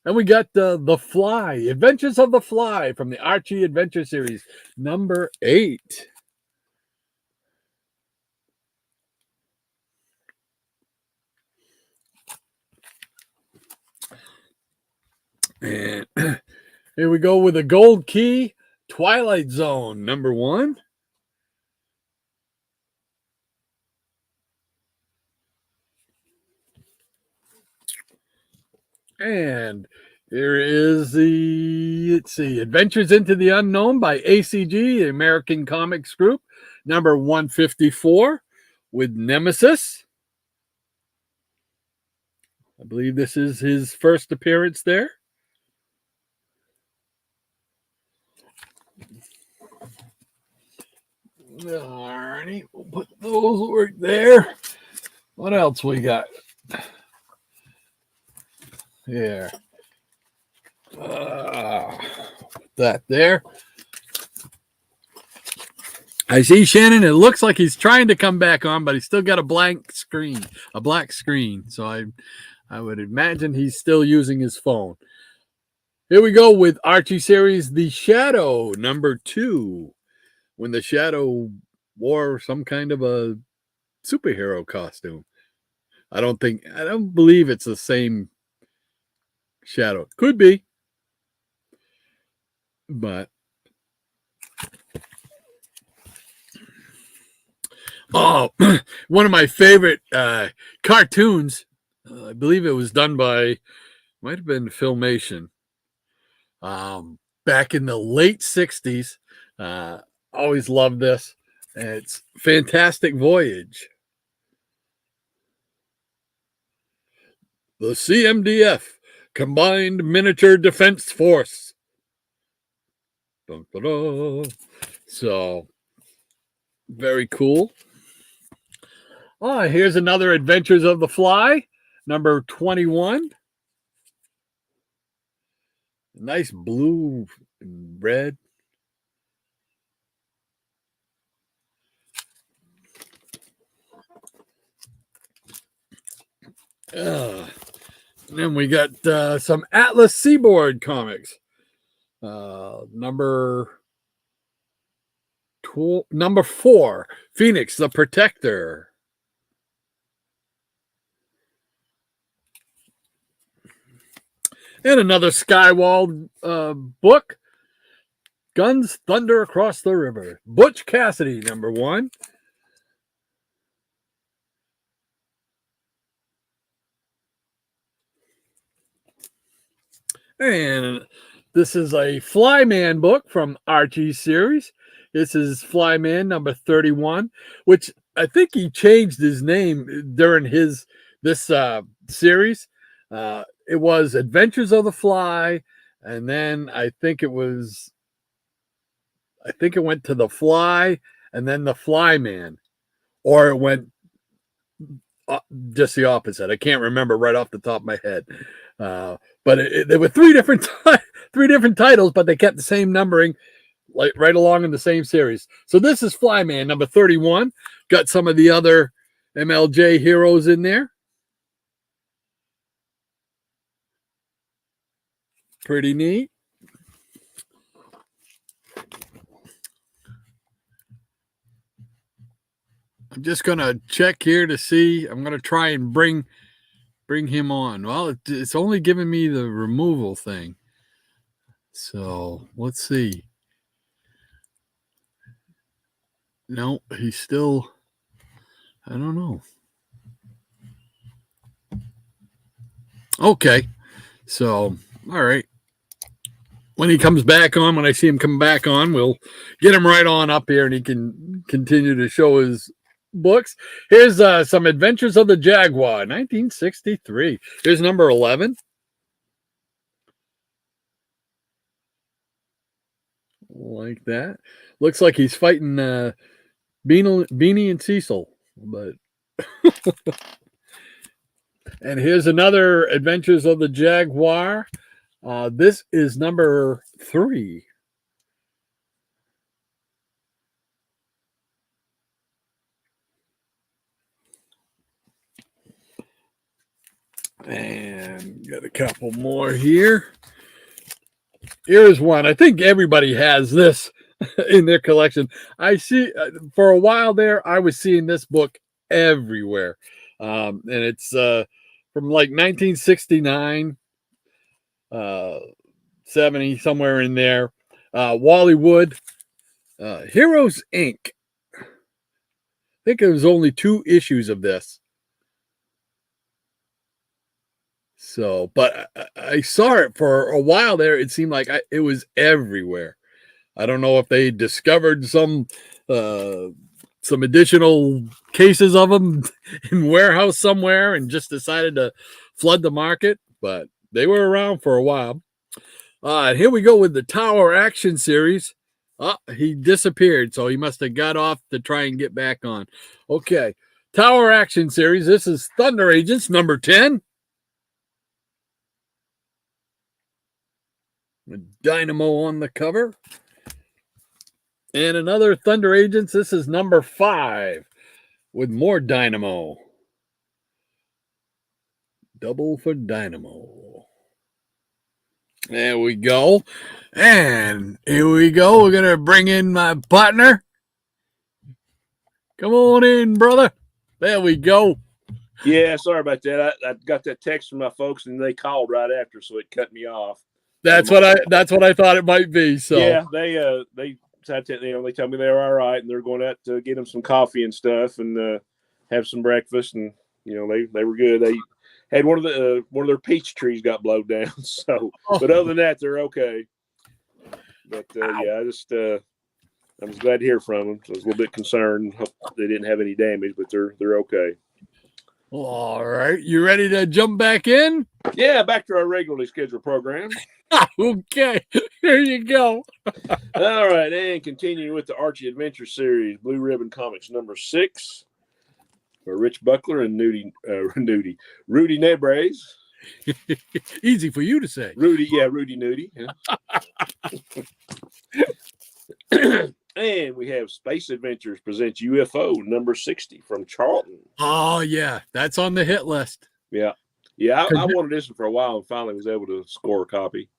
And we got The Fly, Adventures of the Fly from the Archie Adventure Series, number 8. And here we go with a Gold Key, Twilight Zone, number 1. And here is Adventures into the Unknown by ACG, the American Comics Group, number 154. with Nemesis. I believe this is his first appearance there. Alrighty, we'll put those right there. What else we got? Here. That there. I see Shannon. It looks like he's trying to come back on, but he's still got a black screen. So I would imagine he's still using his phone. Here we go with Archie series, The Shadow, number 2. When the Shadow wore some kind of a superhero costume. I don't believe it's the same Shadow. Could be. But one of my favorite cartoons, I believe it was done by, might have been Filmation, back in the late 60s. Always loved this. It's Fantastic Voyage. The CMDF, Combined Miniature Defense Force. Dun, dun, dun. So, very cool. Here's another Adventures of the Fly, number 21. Nice blue and red. Then we got some Atlas Seaboard comics. Number 4, Phoenix the Protector. And another Skywald book, Guns Thunder Across the River. Butch Cassidy, number 1. And this is a Flyman book from Archie series. This is Flyman number 31, which I think he changed his name during this series. It was Adventures of the Fly, and then I think it went to the Fly, and then the Flyman, or it went just the opposite. I can't remember right off the top of my head. But there were three different titles, but they kept the same numbering, like right along in the same series. So this is Flyman number 31. Got some of the other MLJ heroes in there. Pretty neat. I'm just gonna check here to see. I'm gonna try and bring him on. Well, it's only giving me the removal thing. So let's see. No, he's still, I don't know. Okay. So, all right. When he comes back on, when I see him come back on, we'll get him right on up here and he can continue to show his books. Here's some Adventures of the Jaguar, 1963. Here's number 11. Like that. Looks like he's fighting Beanie and Cecil, but and here's another Adventures of the Jaguar. This is number 3. And got a couple more here. Here's one. I think everybody has this in their collection. I see for a while there, I was seeing this book everywhere. And it's from like 1969, 70, somewhere in there. Wally Wood, Heroes Inc. I think it was only 2 issues of this. So, but I saw it for a while there. It seemed like it was everywhere. I don't know if they discovered some some additional cases of them in warehouse somewhere and just decided to flood the market, but they were around for a while. Here we go with the Tower Action Series. He disappeared, so he must have got off to try and get back on. Okay, Tower Action Series. This is Thunder Agents number 10. A Dynamo on the cover. And another Thunder Agents. This is number 5 with more Dynamo. Double for Dynamo. There we go. And here we go. We're going to bring in my partner. Come on in, brother. There we go. Yeah, sorry about that. I got that text from my folks, and they called right after, so it cut me off. That's what I thought it might be. So yeah, they they tell me they're all right, and they're going out to get them some coffee and stuff, and have some breakfast, and they were good. They had one of their peach trees got blown down, so but other than that, they're okay. But yeah, I was glad to hear from them. So I was a little bit concerned. Hope they didn't have any damage, but they're okay. All right, you ready to jump back in? Yeah, back to our regularly scheduled program. Okay, here you go. All right, and continuing with the Archie Adventure Series, Blue Ribbon Comics number 6 for Rich Buckler and Rudy Nebres. Easy for you to say. Rudy Nudie. Yeah. And we have Space Adventures presents UFO number 60 from Charlton. Oh, yeah. That's on the hit list. Yeah. Yeah, I wanted this one for a while and finally was able to score a copy.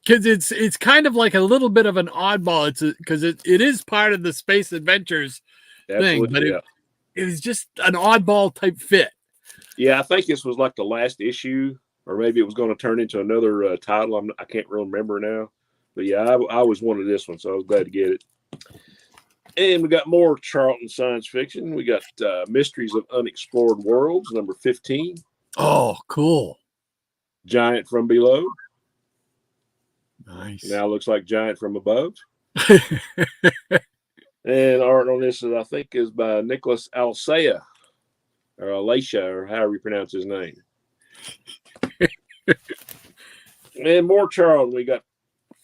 Because it's kind of like a little bit of an oddball. It's because it is part of the Space Adventures thing, but it was just an oddball type fit. Yeah, I think this was like the last issue, or maybe it was going to turn into another title. I can't really remember now. But yeah, I always wanted this one, so I was glad to get it. And we got more Charlton science fiction. We got Mysteries of Unexplored Worlds, number 15. Oh, cool. Giant from Below. Nice. Now looks like Giant from Above. And art on this, I think, is by Nicholas Alsea, or Alacia, or however you pronounce his name. And more Charlton. We got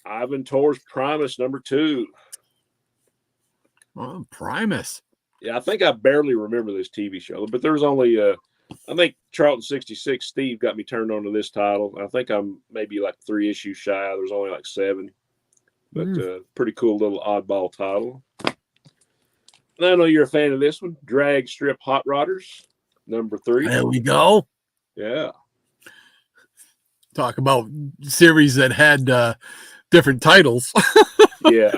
Ivan Tor's Primus, number 2. Oh, Primus. Yeah, I think I barely remember this TV show, but there's only, I think Charlton 66, Steve got me turned on to this title. I think I'm maybe like 3 issues shy. There's only like 7, but pretty cool little oddball title. And I know you're a fan of this one, Drag Strip Hot Rodders, number 3. There we go. Yeah. Talk about series that had different titles. Yeah.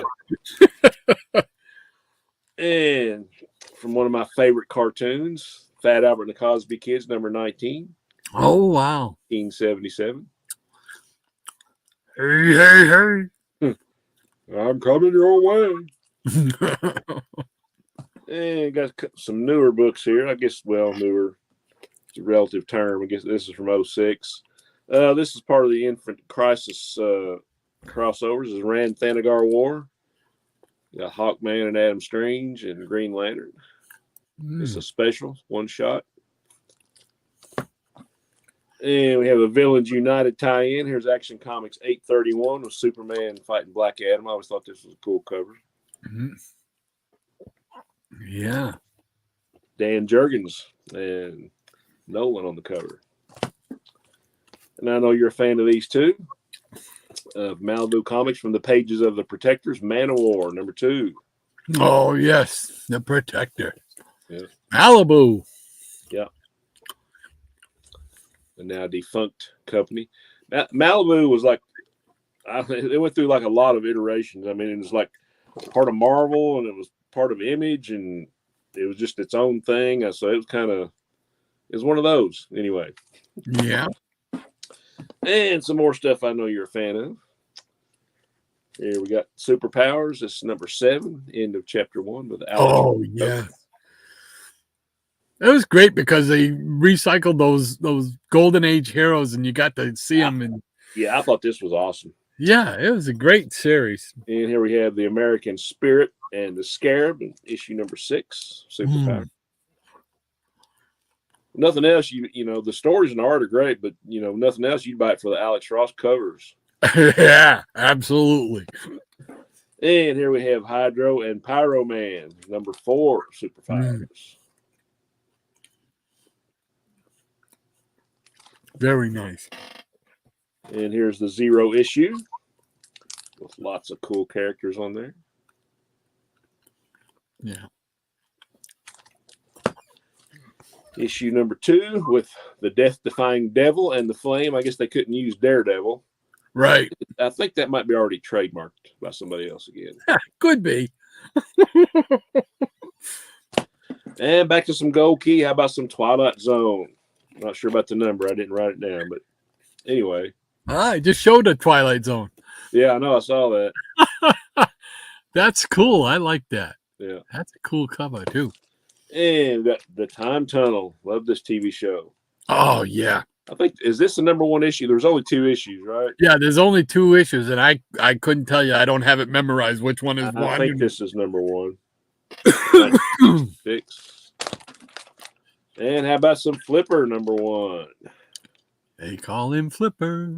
And from one of my favorite cartoons, Fat Albert and the Cosby Kids, number 19. Oh, wow. 1977. Hey. I'm coming your way. And got some newer books here. I guess, newer. It's a relative term. I guess this is from 06. This is part of the Infant Crisis crossovers. This is Rand Thanagar War. Got Hawkman and Adam Strange and Green Lantern. It's a special one shot. And we have a Villains United tie-in. Here's Action Comics 831 with Superman fighting Black Adam. I always thought this was a cool cover. Mm-hmm. Yeah. Dan Jurgens and Nolan on the cover. And I know you're a fan of these too. Malibu Comics from the pages of The Protectors, Man of War, number 2. Oh, yes. The Protector. Yeah. Malibu. Yeah. A now defunct company. Malibu was like, it went through like a lot of iterations. I mean, it was like part of Marvel and it was part of Image and it was just its own thing. So it was one of those anyway. Yeah. And some more stuff I know you're a fan of. Here we got Superpowers. This is number 7, end of chapter 1 with Alex. Oh, yeah. It was great because they recycled those Golden Age heroes and you got to see them. And yeah, I thought this was awesome. Yeah, it was a great series. And here we have the American Spirit and the Scarab, issue number 6, Superpower. Nothing else, you know, the stories and art are great, but you know, nothing else, you'd buy it for the Alex Ross covers. Yeah, absolutely. And here we have Hydro and Pyro Man, number 4, Superpowers. Very nice. And here's the 0 issue with lots of cool characters on there. Yeah. Issue number 2 with the death-defying Devil and the Flame. I guess they couldn't use Daredevil. Right. I think that might be already trademarked by somebody else again. Could be. And back to some Gold Key. How about some Twilight Zone? Not sure about the number. I didn't write it down, but anyway. I just showed a Twilight Zone. Yeah, I know. I saw that. That's cool. I like that. Yeah. That's a cool cover, too. And got the Time Tunnel. Love this TV show. Oh, yeah. I think, is this the number 1 issue? There's only 2 issues, right? Yeah, there's only 2 issues, and I couldn't tell you. I don't have it memorized which one is one. I think this is number 1. 6. And how about some Flipper, number 1? They call him Flipper.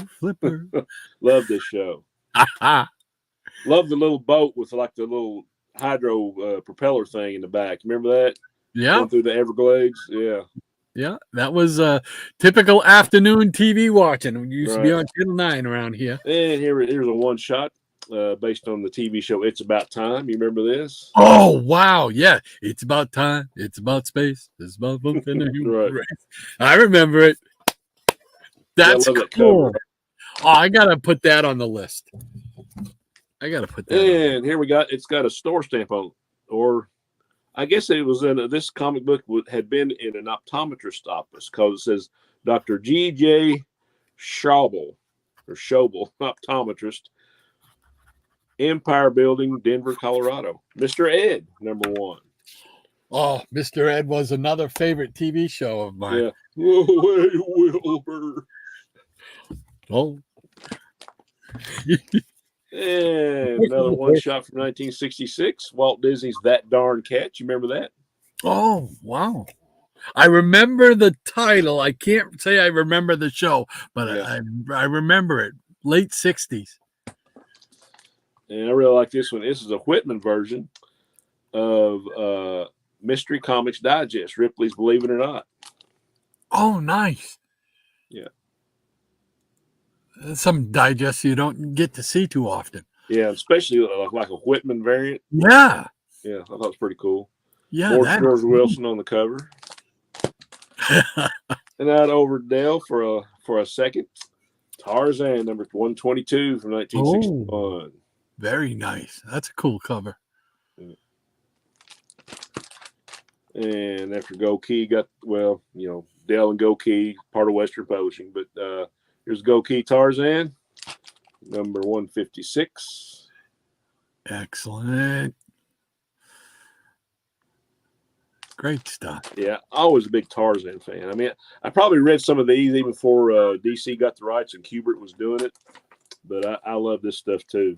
Love this show. Love the little boat with like the little hydro propeller thing in the back. Remember that? Yeah. Going through the Everglades. Yeah. Yeah, that was a typical afternoon TV watching. We used to be on Channel 9 around here. And here's a one-shot based on the TV show It's About Time. You remember this? Oh, wow. Yeah. It's about time. It's about space. It's about both in the human race. I remember it. That's cool. Oh, I got to put that on the list. I got to put that And here we got, it's got a store stamp on, or I guess it was in this comic book had been in an optometrist office because it says Dr. G.J. Schauble, optometrist, Empire Building, Denver, Colorado. Mr. Ed, number 1. Oh, Mr. Ed was another favorite TV show of mine. Yeah. Hey, Wilbur. Oh. And another one shot from 1966, Walt Disney's That Darn Cat. You remember that? Oh, wow. I remember the title. I can't say I remember the show, but I remember it. Late 60s. And I really like this one. This is a Whitman version of Mystery Comics Digest, Ripley's Believe It or Not. Oh, nice. Yeah. Some digests you don't get to see too often. Yeah, especially like a Whitman variant. Yeah. Yeah, I thought it was pretty cool. Yeah. More George Wilson on the cover. And out over Dell for a second. Tarzan, number 122 from 1961. Oh, very nice. That's a cool cover. And after Gold Key got, well, you know, Dell and Gold Key, part of Western Publishing. But here's Gold Key Tarzan, number 156. Excellent. Great stuff. Yeah, always a big Tarzan fan. I mean, I probably read some of these even before DC got the rights and Kubert was doing it. But I love this stuff too,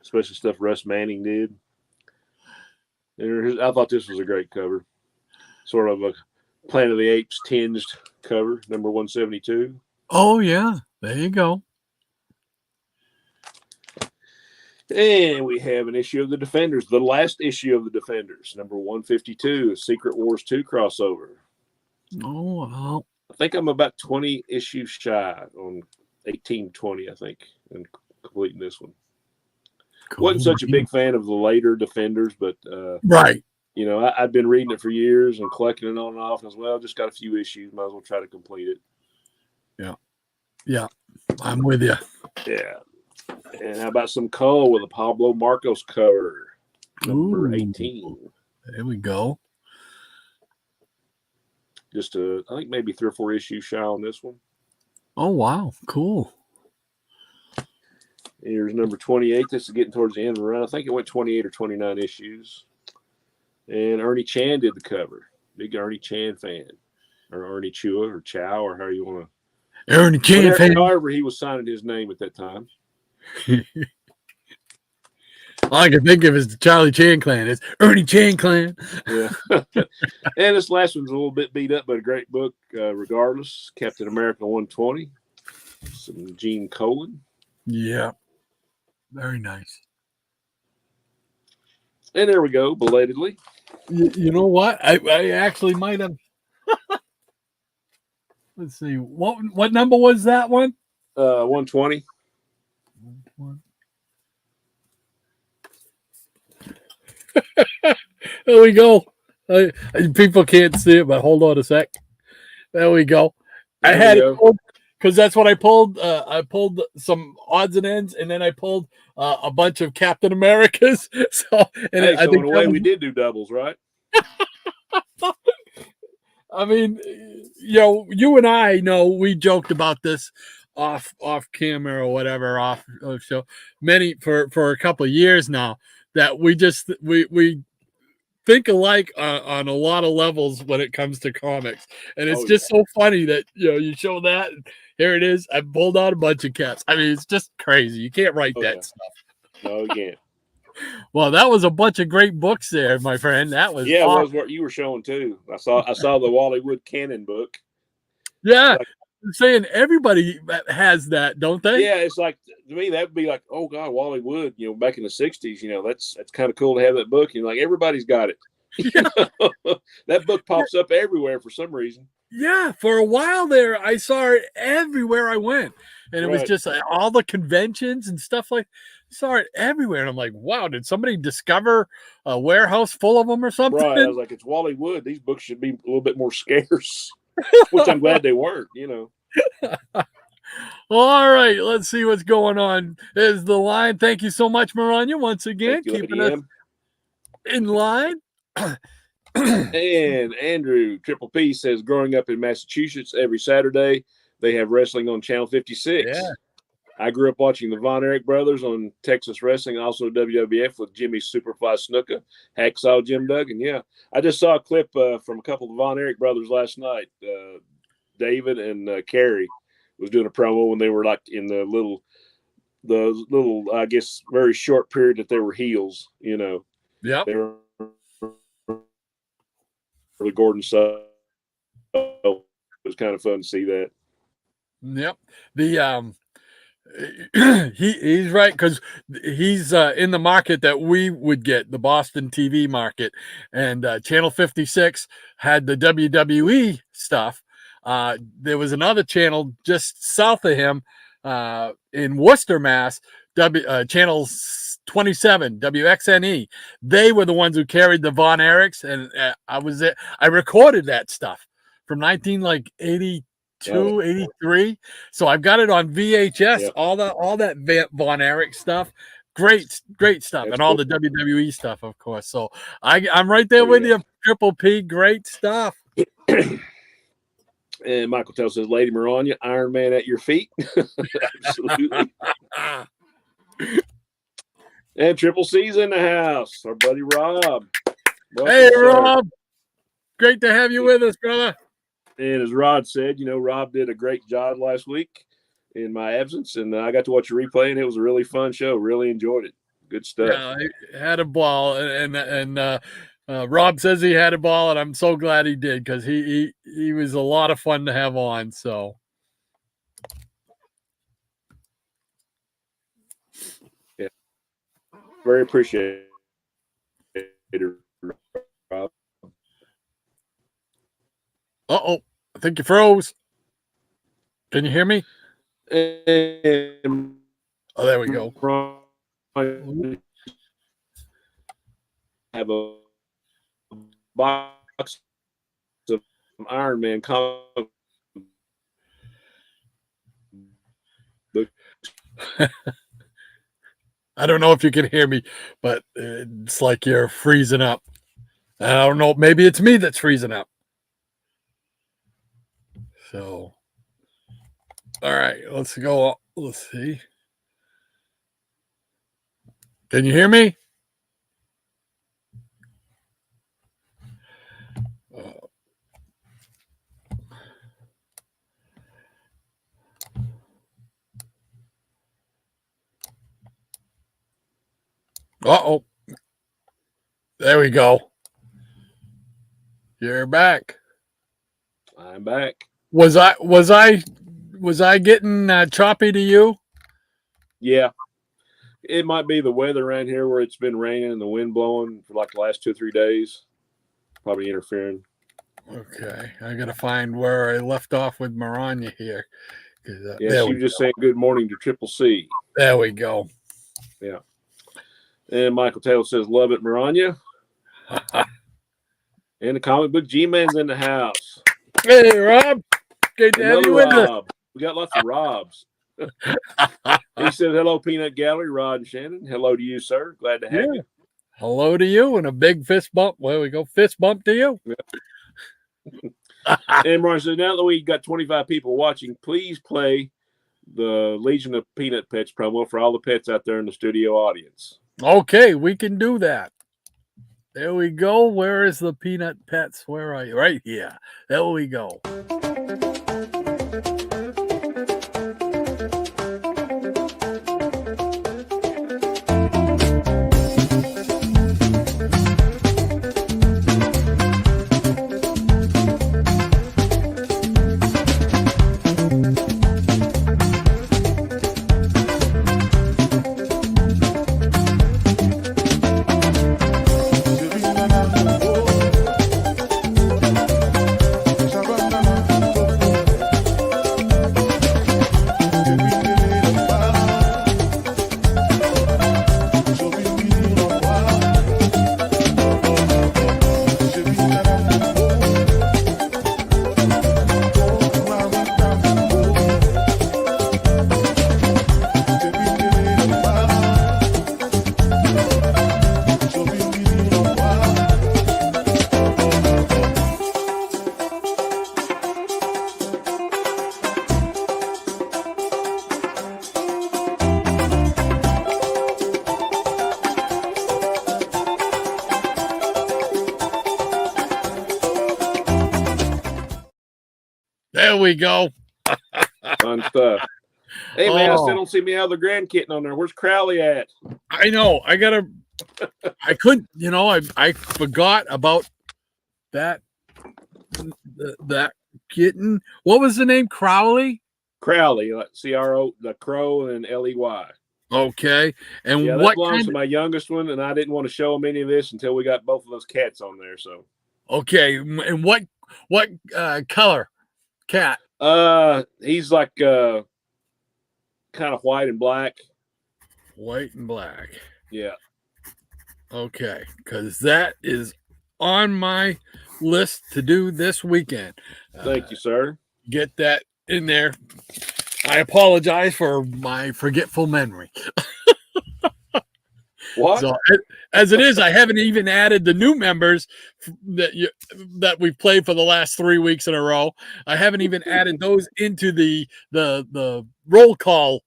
especially stuff Russ Manning did. And I thought this was a great cover. Sort of a Planet of the Apes tinged cover, number 172. Oh, yeah. There you go. And we have an issue of the Defenders, the last issue of the Defenders, number 152, Secret Wars 2 crossover. Oh, wow. I think I'm about 20 issues shy on 1820, I think, and completing this one. Cool. Wasn't such a big fan of the later Defenders, but right. You know, I'd been reading it for years and collecting it on and off. And as well, just got a few issues. Might as well try to complete it. Yeah. Yeah. I'm with you. Yeah. And how about some Cull with a Pablo Marcos cover? Number 18. There we go. Just I think maybe 3 or 4 issues shy on this one. Oh, wow. Cool. Here's number 28. This is getting towards the end of the run. I think it went 28 or 29 issues. And Ernie Chan did the cover. Big Ernie Chan fan. Or Ernie Chua or Chow or however you want to. Ernie Chan fan. However, he was signing his name at that time. All I can think of is the Charlie Chan clan. It's Ernie Chan clan. Yeah. And this last one's a little bit beat up, but a great book, regardless. Captain America 120. Some Gene Colan. Yeah. Very nice. And there we go, belatedly. You know what? I actually might have. Let's see. What number was that one? 120. There we go. People can't see it, but hold on a sec. There we go. I had it because that's what I pulled. I pulled some odds and ends, and then I pulled a bunch of Captain Americas. So, and hey, I so think in a way, we did do doubles, right? I mean, you and I know we joked about this off camera or whatever, off show for a couple of years now, that we think alike on a lot of levels when it comes to comics, and it's just so funny that you show that, and here it is. I pulled out a bunch of cats. I mean, it's just crazy. You can't write that stuff. No, you can't. Well, that was a bunch of great books there, my friend. That was it was what you were showing too. I saw the Wally Wood Cannon book. Yeah, I'm saying everybody has that, don't they? Yeah, it's like, to me that'd be like, oh God, Wally Wood. Back in the '60s, that's kind of cool to have that book. Like everybody's got it. Yeah. That book pops up everywhere for some reason. Yeah, for a while there, I saw it everywhere I went, and it was just all the conventions and stuff like. I saw it everywhere, and I'm like, wow, did somebody discover a warehouse full of them or something? Right. I was like, it's Wally Wood. These books should be a little bit more scarce, which I'm glad they weren't. All right, let's see what's going on. There's the line. Thank you so much, Maranya, once again, keeping us in line. And Andrew Triple P says, growing up in Massachusetts, every Saturday they have wrestling on Channel 56. Yeah. I grew up watching the Von Erich brothers on Texas Wrestling, also WWF with Jimmy Superfly Snuka, Hacksaw Jim Duggan. Yeah, I just saw a clip from a couple of the Von Erich brothers last night. David and Carrie was doing a promo when they were like in the little, I guess, very short period that they were heels. Yeah, they were the Gordon side. It was kind of fun to see that. Yep. The he's right, because he's in the market that we would get, the Boston TV market, and Channel 56 had the WWE stuff. There was another channel just south of him in Worcester, Mass, Channel 27, WXNE. They were the ones who carried the Von Erichs, and I was there. I recorded that stuff from 1980. 83. So I've got it on VHS. Yep. All that Von Erich stuff. Great stuff. That's and all the WWE stuff, of course. So I'm right there with you, Triple P. Great stuff. And Michael tells us, Lady Maranya, Iron Man at your feet. Absolutely. And Triple C's in the house. Our buddy Rob. Hey, Rob. Great to have you with us, brother. And as Rod said, Rob did a great job last week in my absence, and I got to watch a replay, and it was a really fun show. Really enjoyed it. Good stuff. Yeah, I had a ball, and Rob says he had a ball, and I'm so glad he did, because he was a lot of fun to have on. So. Yeah. Very appreciated, Rob. Uh-oh. I think you froze. Can you hear me? Oh, there we go. Have a box of Iron Man comic books. I don't know if you can hear me, but it's like you're freezing up. I don't know. Maybe it's me that's freezing up. So, all right, let's go. Let's see. Can you hear me? Uh-oh. There we go. You're back. I'm back. Was I getting choppy to you? Yeah. It might be the weather around here where it's been raining and the wind blowing for like the last 2 or 3 days. Probably interfering. Okay. I got to find where I left off with Maranya here. Yeah, she was just saying good morning to Triple C. There we go. Yeah. And Michael Taylor says, love it, Maranya. And the comic book G-Man's in the house. Hey, Rob. Good to have you with us. Rob. We got lots of Robs. He says, hello, Peanut Gallery, Rod and Shannon. Hello to you, sir. Glad to have you. Hello to you and a big fist bump. There we go. Fist bump to you. And Marcia says, now that we got 25 people watching, please play the Legion of Peanut Pets promo for all the pets out there in the studio audience. Okay, we can do that. There we go. Where is the Peanut Pets? Where are you? Right here. There we go. There we go. Fun stuff. Hey, man, I still don't see Meow the Grand Kitten on there. Where's Crowley at? I know. I couldn't, I forgot about that kitten. What was the name? Crowley? Crowley, like C-R-O, the Crow, and L-E-Y. Okay. And yeah, what that belongs to my youngest one, and I didn't want to show him any of this until we got both of those cats on there. So. Okay. And what color cat? He's like kind of white and black. White and black. Yeah. Okay, because that is on my list to do this weekend. Thank you, sir. Get that in there. I apologize for my forgetful memory. What? So, as it is, I haven't even added the new members that we've played for the last 3 weeks in a row. I haven't even added those into the roll call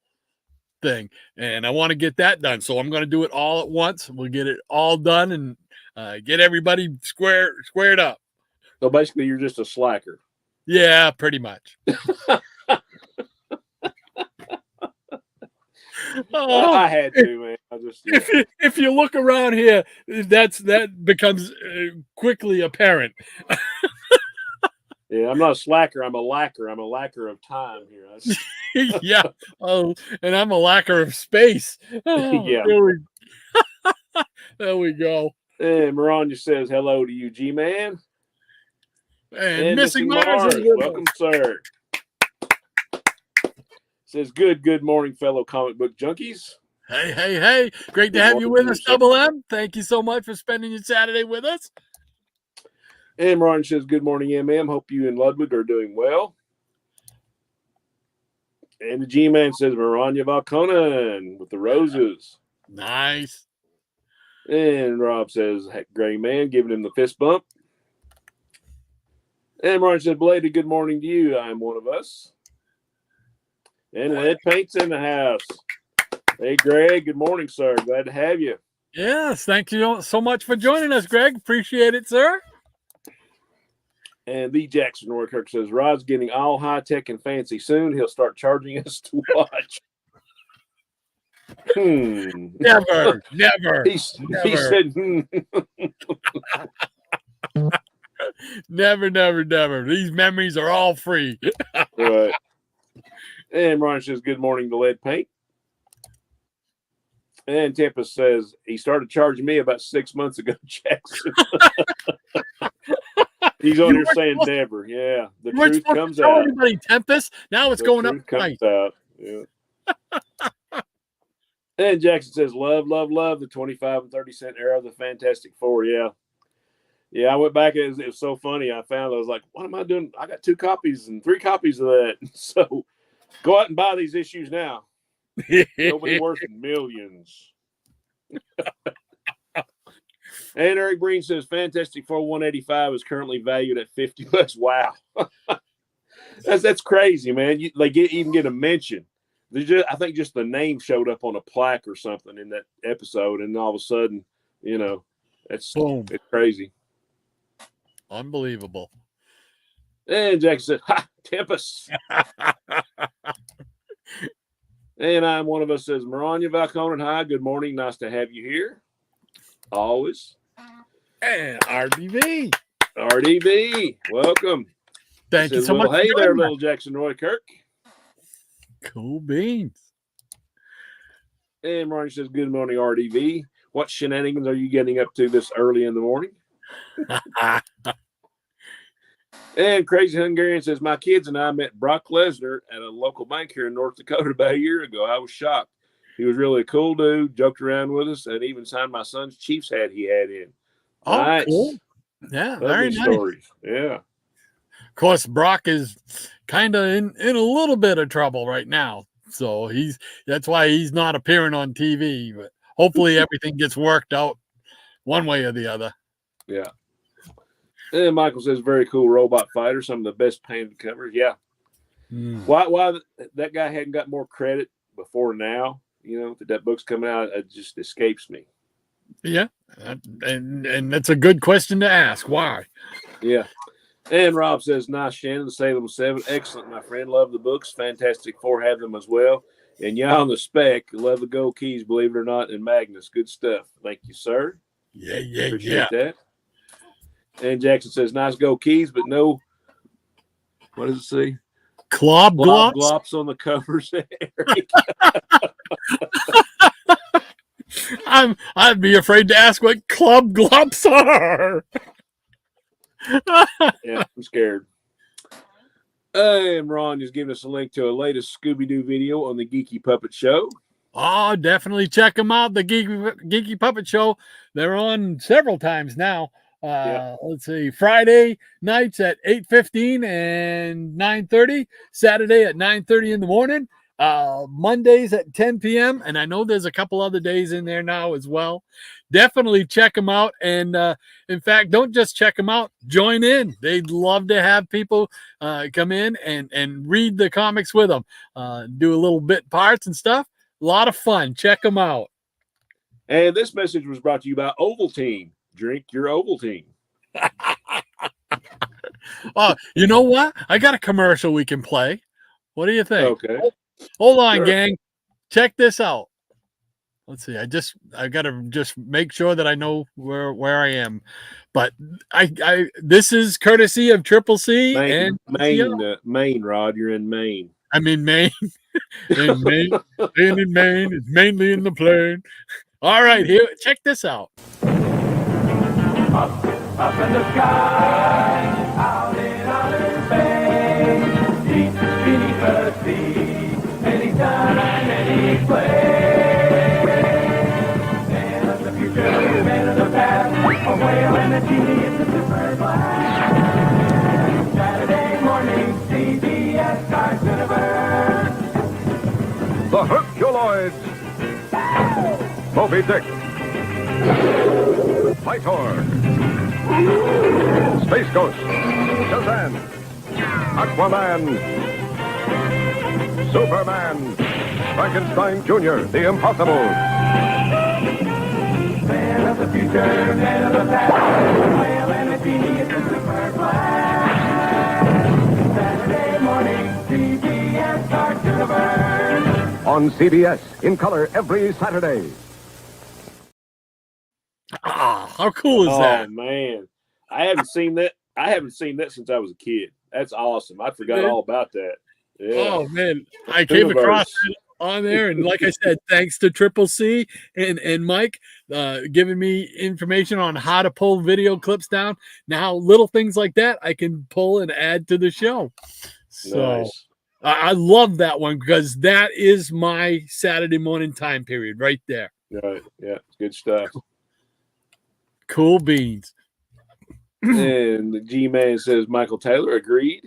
thing, and I want to get that done. So I'm going to do it all at once. We'll get it all done and get everybody squared up. So basically, you're just a slacker. Yeah, pretty much. I had to, man. If you look around here, that becomes quickly apparent. Yeah, I'm not a slacker. I'm a lacker. I'm a lacker of time here. Yeah. Oh, and I'm a lacker of space. Oh, yeah. There we go. And Maranya says hello to you, G-Man. And Missing Mars. Welcome, sir. Says good morning, fellow comic book junkies. Hey. Great to have you with us, Double M. Thank you so much for spending your Saturday with us. And Martin says, good morning, MM. Hope you and Ludwig are doing well. And the G-Man says, Maranya Valkonen with the roses. Nice. And Rob says, Gray Man, giving him the fist bump. And Martin says, belated good morning to you. I'm one of us. And Lead Paint's in the house. Hey, Greg. Good morning, sir. Glad to have you. Yes. Thank you so much for joining us, Greg. Appreciate it, sir. And the Jackson Roykirk says, Rod's getting all high-tech and fancy soon. He'll start charging us to watch. Never, never, He never, said, never, never, never. These memories are all free. Right. And Ron says, good morning to Lead Paint. And Tempest says, he started charging me about 6 months ago, Jackson. He's on here saying never. Yeah. The truth comes out. Everybody, Tempest. Now it's going up twice. Out. Yeah. And Jackson says, love, love, love the 25 and 30 cent era of the Fantastic Four. Yeah. Yeah, I went back. It was so funny. I was like, what am I doing? I got 2 copies and 3 copies of that. So go out and buy these issues now. They'll be worth millions. And Eric Breen says Fantastic Four 185 is currently valued at $50. Wow. That's crazy, man. They even get a mention. I think just the name showed up on a plaque or something in that episode, and all of a sudden, it's crazy. Unbelievable. And Jack said, ha, Tempest. And I'm one of us says, Maranya Valconen, hi, good morning. Nice to have you here. Always. And RDV. RDV, welcome. Thank you so much. Hey there, little Jackson Roy Kirk. Cool beans. And Marty says, good morning, RDV. What shenanigans are you getting up to this early in the morning? And Crazy Hungarian says, my kids and I met Brock Lesnar at a local bank here in North Dakota about a year ago. I was shocked. He was really a cool dude, joked around with us, and even signed my son's Chiefs hat he had in. Oh, nice. Cool. Yeah, lovely very stories. Nice. Yeah. Of course, Brock is kind of in a little bit of trouble right now. So that's why he's not appearing on TV. But hopefully everything gets worked out one way or the other. Yeah. And Michael says, very cool robot fighter. Some of the best painted covers. Yeah. Why that guy hadn't got more credit before now, that book's coming out, it just escapes me. Yeah. And that's a good question to ask. Why? Yeah. And Rob says, nice, Shannon, the Salem 7. Excellent, my friend. Love the books. Fantastic Four have them as well. And y'all on the spec. Love the gold keys, believe it or not, and Magnus. Good stuff. Thank you, sir. Yeah. Appreciate that. And Jackson says, nice gold keys, but no, what does it say? Glops on the covers. I'd be afraid to ask what club glops are. Yeah, I'm scared. And Ron just giving us a link to a latest Scooby-Doo video on the Geeky Puppet Show. Oh, definitely check them out. The Geeky Puppet Show. They're on several times now. Let's see, Friday nights at 8:15 and 9:30. Saturday at 9:30 in the morning. Mondays at 10 p.m. And I know there's a couple other days in there now as well. Definitely check them out. And in fact, don't just check them out. Join in. They'd love to have people come in and read the comics with them. Do a little bit parts and stuff. A lot of fun. Check them out. And this message was brought to you by Ovaltine. Drink your Ovaltine. Oh, you know what? I got a commercial we can play. What do you think? Okay. Hold on, gang. Check this out. Let's see. I gotta just make sure that I know where I am. But this is courtesy of Triple C and Maine, Rod. You're in Maine. I'm in Maine. In Maine. Being in Maine. It's mainly in the plane. All right, here. Check this out. Up in the sky, out in outer space, deep beneath the sea, anytime, any place. Man of the future, man of the past, a whale and a genie, it's a super blast. Saturday morning, CBS Cartoon Universe. The Herculoids. Moby Dick. Pytor. Space Ghost. Shazam. Aquaman. Superman. Frankenstein Jr., The Impossible. Man of the future, man of the past, whale and a genie, it's a super blast. Saturday morning, CBS Cartoon Universe. on CBS in color every Saturday. Ah, how cool is that? Oh man, I haven't seen that. I haven't seen that since I was a kid. That's awesome. I forgot all about that. Yeah. Oh man, I came across Universe. it on there, and like I said, thanks to Triple C and Mike giving me information on how to pull video clips down. Now, little things like that I can pull and add to the show. So Nice. I love that one because that is my Saturday morning time period right there. Right. Yeah. Good stuff. Cool beans. And the G-Man says Michael Taylor agreed.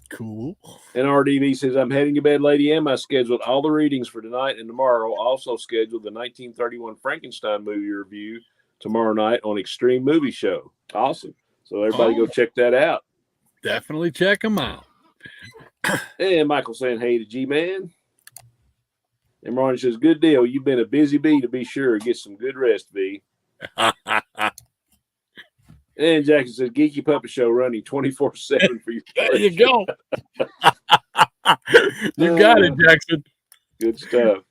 Cool. And RDV says, I'm heading to bed, Lady M. I scheduled all the readings for tonight and tomorrow. Also scheduled the 1931 Frankenstein movie review tomorrow night on Extreme Movie Show. Awesome. So everybody go check that out. Definitely check them out. And Michael saying, hey to G-Man. And Ronnie says, good deal. You've been a busy bee to be sure. Get some good rest, V. And Jackson says, Geeky Puppet Show running 24/7 for you. There you go. You got it, Jackson. Good stuff.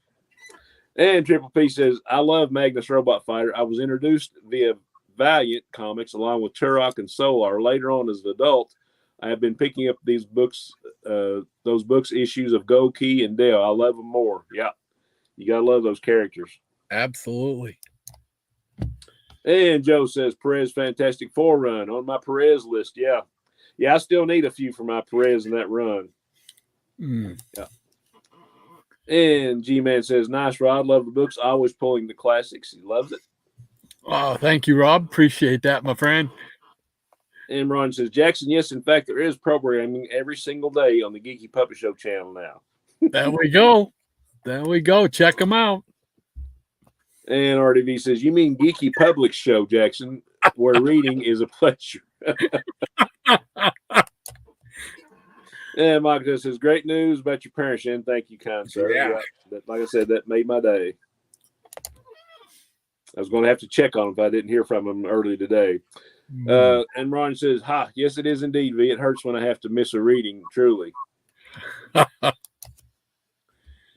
And Triple P says, I love Magnus Robot Fighter. I was introduced via Valiant Comics along with Turok and Solar. Later on as an adult, I have been picking up these books, those books issues of Goki and Dale. I love them more. Yeah. You got to love those characters. Absolutely. And Joe says, Perez Fantastic Four run on my Perez list. Yeah. Yeah, I still need a few for my Perez in that run. Yeah. And G-Man says, nice, Rod. Love the books. Always pulling the classics. He loves it. Oh, thank you, Rob. Appreciate that, my friend. And Ron says, Jackson, yes, in fact, there is programming every single day on the Geeky Puppet Show channel now. There we go. There we go. Check them out. And RDV says, you mean Geeky Public Show, Jackson, where reading is a pleasure. And Michael says, great news about your parents, Shen. Thank you, kind sir. Yeah. Like I said, that made my day. I was going to have to check on him if I didn't hear from him early today. And Ron says, yes, it is indeed, V. It hurts when I have to miss a reading, truly.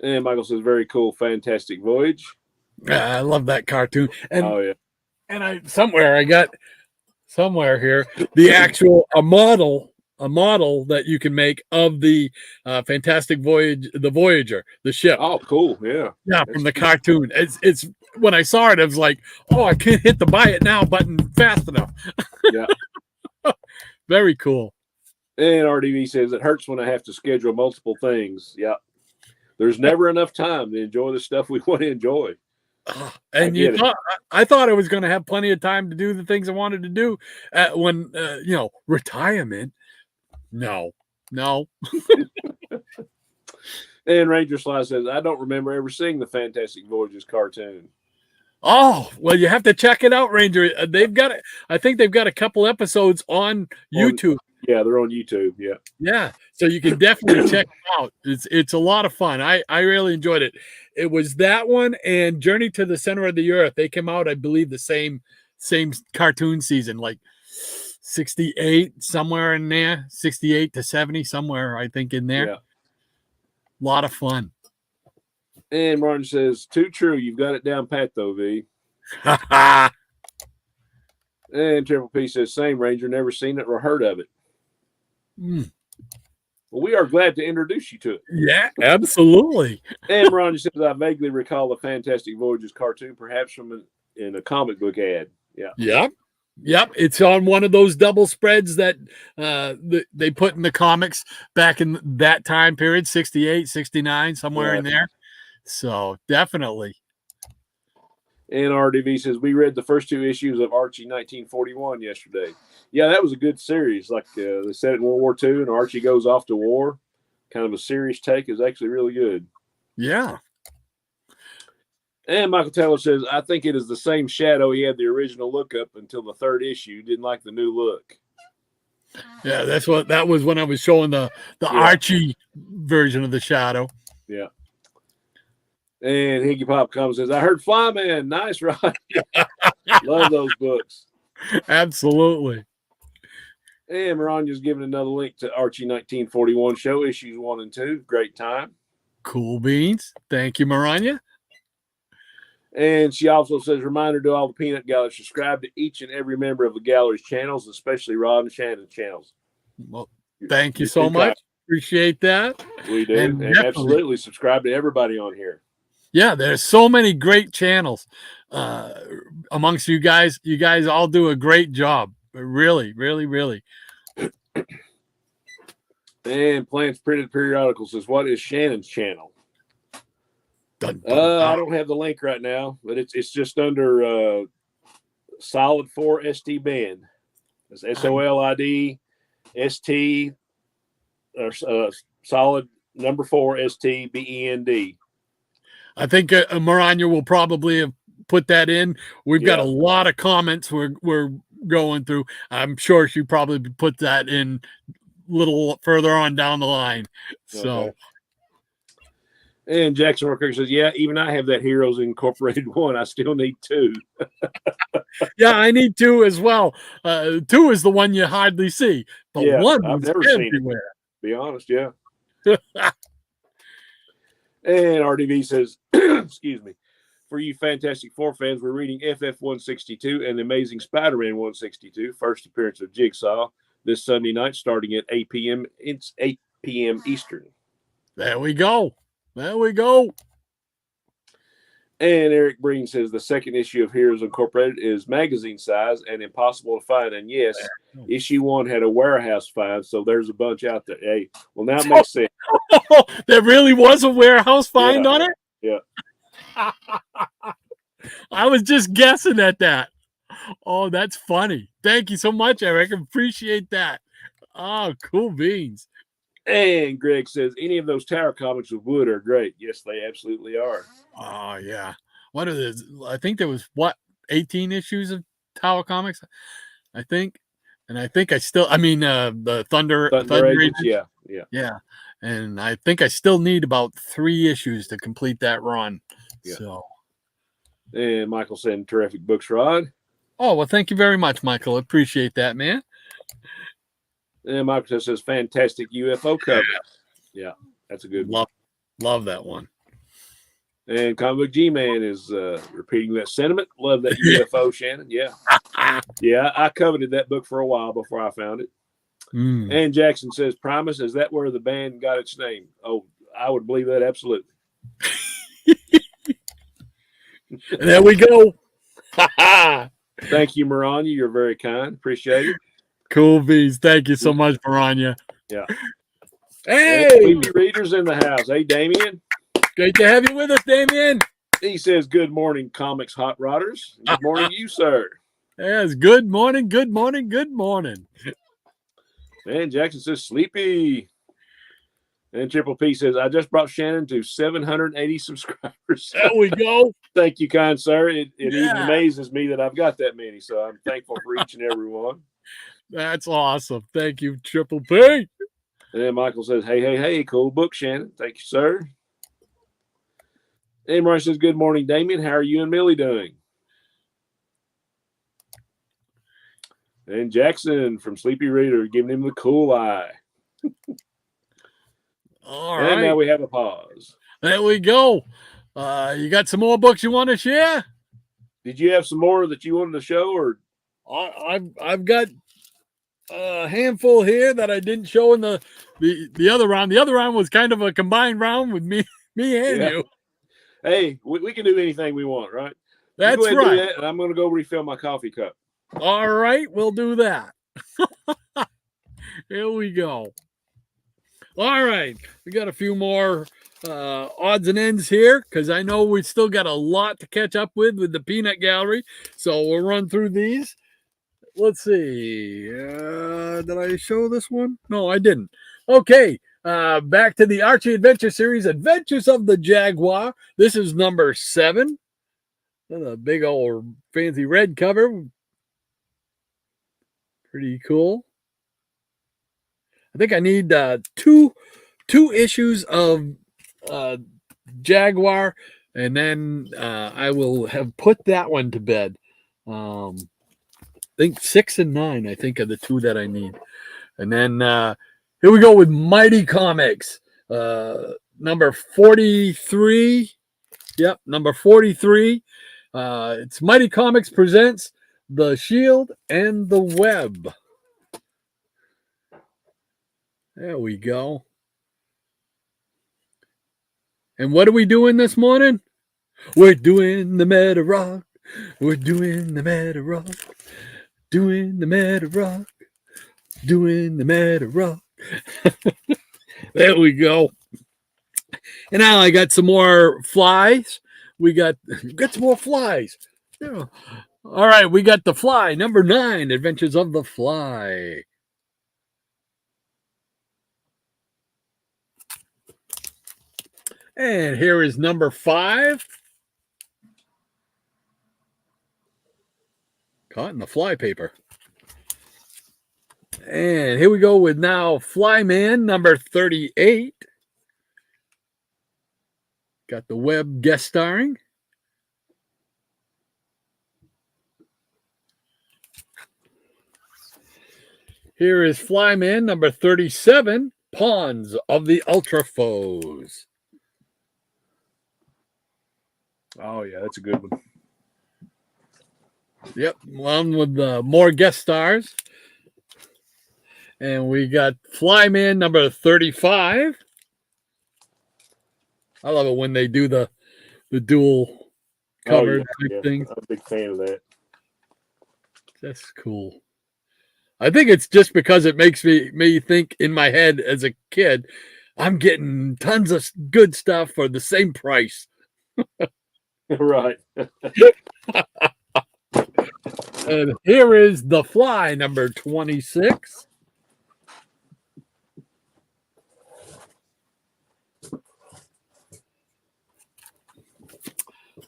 And Michael says, very cool, fantastic voyage. I love that cartoon. And, oh, yeah. And I got somewhere here the actual a model that you can make of the Fantastic Voyage, the Voyager, the ship. Oh, cool. Yeah. Yeah, from the cartoon. It's when I saw it, I was like, oh, I can't hit the buy it now button fast enough. Yeah. Very cool. And RDV says, it hurts when I have to schedule multiple things. Yeah. There's never enough time to enjoy the stuff we want to enjoy. And I thought I was going to have plenty of time to do the things I wanted to do when, retirement. No. And Ranger Sly says, I don't remember ever seeing the Fantastic Voyages cartoon. Oh, well, you have to check it out, Ranger. They've got it. I think they've got a couple episodes on YouTube. Yeah, they're on YouTube. Yeah. Yeah. So you can definitely check it out. It's a lot of fun. I really enjoyed it. It was that one and Journey to the Center of the Earth. They came out, I believe, the same cartoon season, like 68, somewhere in there, 68 to 70, somewhere, I think, in there. Yeah. A lot of fun. And Martin says, too true. You've got it down pat, though, V. And Triple P says, same, Ranger. Never seen it or heard of it. Well, we are glad to introduce you to it. Yeah, absolutely. And Ron says, I vaguely recall the Fantastic Voyages cartoon, perhaps from in a comic book ad. Yeah. Yep. It's on one of those double spreads that they put in the comics back in that time period, 68, 69, somewhere in there. So definitely. And RDV says, we read the first two issues of Archie 1941 yesterday. Yeah, that was a good series. Like they said it in World War II and Archie goes off to war. Kind of a serious take. Is actually really good. Yeah. And Michael Taylor says, I think it is the same shadow he had the original look up until the third issue. Didn't like the new look. Yeah, that was when I was showing the Archie version of the shadow. Yeah. And Higgy Pop comes and says, I heard Flyman. Nice, Rod. Love those books. Absolutely. And Miranya's giving another link to Archie 1941 show, issues 1 and 2. Great time. Cool beans. Thank you, Maranya. And she also says, reminder to all the Peanut Gallery, subscribe to each and every member of the gallery's channels, especially Rod and Shannon's channels. Well, thank you You're so too much. kind. Appreciate that. We do. And And definitely- absolutely subscribe to everybody on here. Yeah, there's so many great channels amongst you guys. You guys all do a great job. Really, really, really. And Plants Printed Periodical says, what is Shannon's channel? Dun, dun, dun. I don't have the link right now, but it's just under Solid 4 ST Band. It's SOLID ST Solid number 4 ST BEND. I think Maranya will probably have put that in. We've got a lot of comments we're going through. I'm sure she probably put that in a little further on down the line. So. Okay. And Jackson Worker says, yeah, even I have that Heroes Incorporated one. I still need 2. Yeah, I need 2 as well. 2 is the one you hardly see, but Yeah, 1 I've was never seen it. everywhere. Be honest, yeah. And RDV says, excuse me, for you Fantastic Four fans, we're reading FF 162 and the Amazing Spider-Man 162, first appearance of Jigsaw, this Sunday night starting at 8 p.m. It's 8 p.m. Eastern. There we go. There we go. And Eric Breen says the second issue of Heroes Incorporated is magazine size and impossible to find. And yes, issue 1 had a warehouse find, so there's a bunch out there. Hey, well, now it makes sense. There really was a warehouse find on it? Yeah. I was just guessing at that. Oh, that's funny. Thank you so much, Eric. Appreciate that. Oh, cool beans. And Greg says any of those Tower comics with wood are great. Yes, they absolutely are. Oh, yeah. What are those? I think there was, 18 issues of Tower Comics, I think. And I think the Thunder Agents, Agents. Yeah. And I think I still need about 3 issues to complete that run. Yeah. So. And Michael said terrific books, Rod. Oh, well, thank you very much, Michael. Appreciate that, man. And Michael says fantastic UFO cover. Yeah, that's a good one. Love that one. And Comic Book G-Man is repeating that sentiment. Love that UFO, Shannon. Yeah. Yeah, I coveted that book for a while before I found it. And Jackson says, Primus, is that where the band got its name? Oh, I would believe that absolutely. There we go. Thank you, Maranya. You're very kind. Appreciate it. Cool beans. Thank you so much, Maranya. Yeah. Hey, Sleepy Readers in the house. Hey, Damien. Great to have you with us, Damien. He says, good morning, comics hot rodders. Good morning to you, sir. Yes, good morning, good morning, good morning. And Jackson says, sleepy. And Triple P says, I just brought Shannon to 780 subscribers. There we go. Thank you, kind sir. It even amazes me that I've got that many. So I'm thankful for each and every one. That's awesome. Thank you, Triple P. And then Michael says, hey, cool book, Shannon. Thank you, sir. And Mariah says, good morning, Damien. How are you and Millie doing? And Jackson from Sleepy Reader giving him the cool eye. All and right. now we have a pause. There we go. You got some more books you want to share? Did you have some more that you wanted to show, or I've got a handful here that I didn't show in the other round. The other round was kind of a combined round with me and you. Hey, we can do anything we want, right? That's go ahead right. And do that, and I'm going to go refill my coffee cup. All right, we'll do that. Here we go. All right, we got a few more odds and ends here because I know we still got a lot to catch up with the Peanut Gallery. So we'll run through these. Let's see. Did I show this one? No, I didn't. Okay. Back to the Archie Adventure Series, Adventures of the Jaguar. This is number 7. A big old fancy red cover. Pretty cool. I think I need two issues of Jaguar, and then I will have put that one to bed. I think 6 and 9, I think, are the 2 that I need. And then here we go with Mighty Comics. number 43. Yep, number 43. It's Mighty Comics presents The Shield and the Web. There we go. And what are we doing this morning? We're doing the meta rock. We're doing the meta rock. Doing the meta rock. Doing the meta rock. There we go. And now I got some more flies. We got some more flies. Yeah. All right, we got The Fly, number 9, Adventures of the Fly. And here is number 5. Caught in the fly paper. And here we go with now Flyman, number 38. Got the web guest starring. Here is Flyman, number 37, Pawns of the Ultra Foes. Oh, yeah, that's a good one. Yep, one with more guest stars. And we got Flyman, number 35. I love it when they do the dual cover type thing. I'm a big fan of that. That's cool. I think it's just because it makes me think in my head as a kid, I'm getting tons of good stuff for the same price. Right. And here is The Fly, number 26.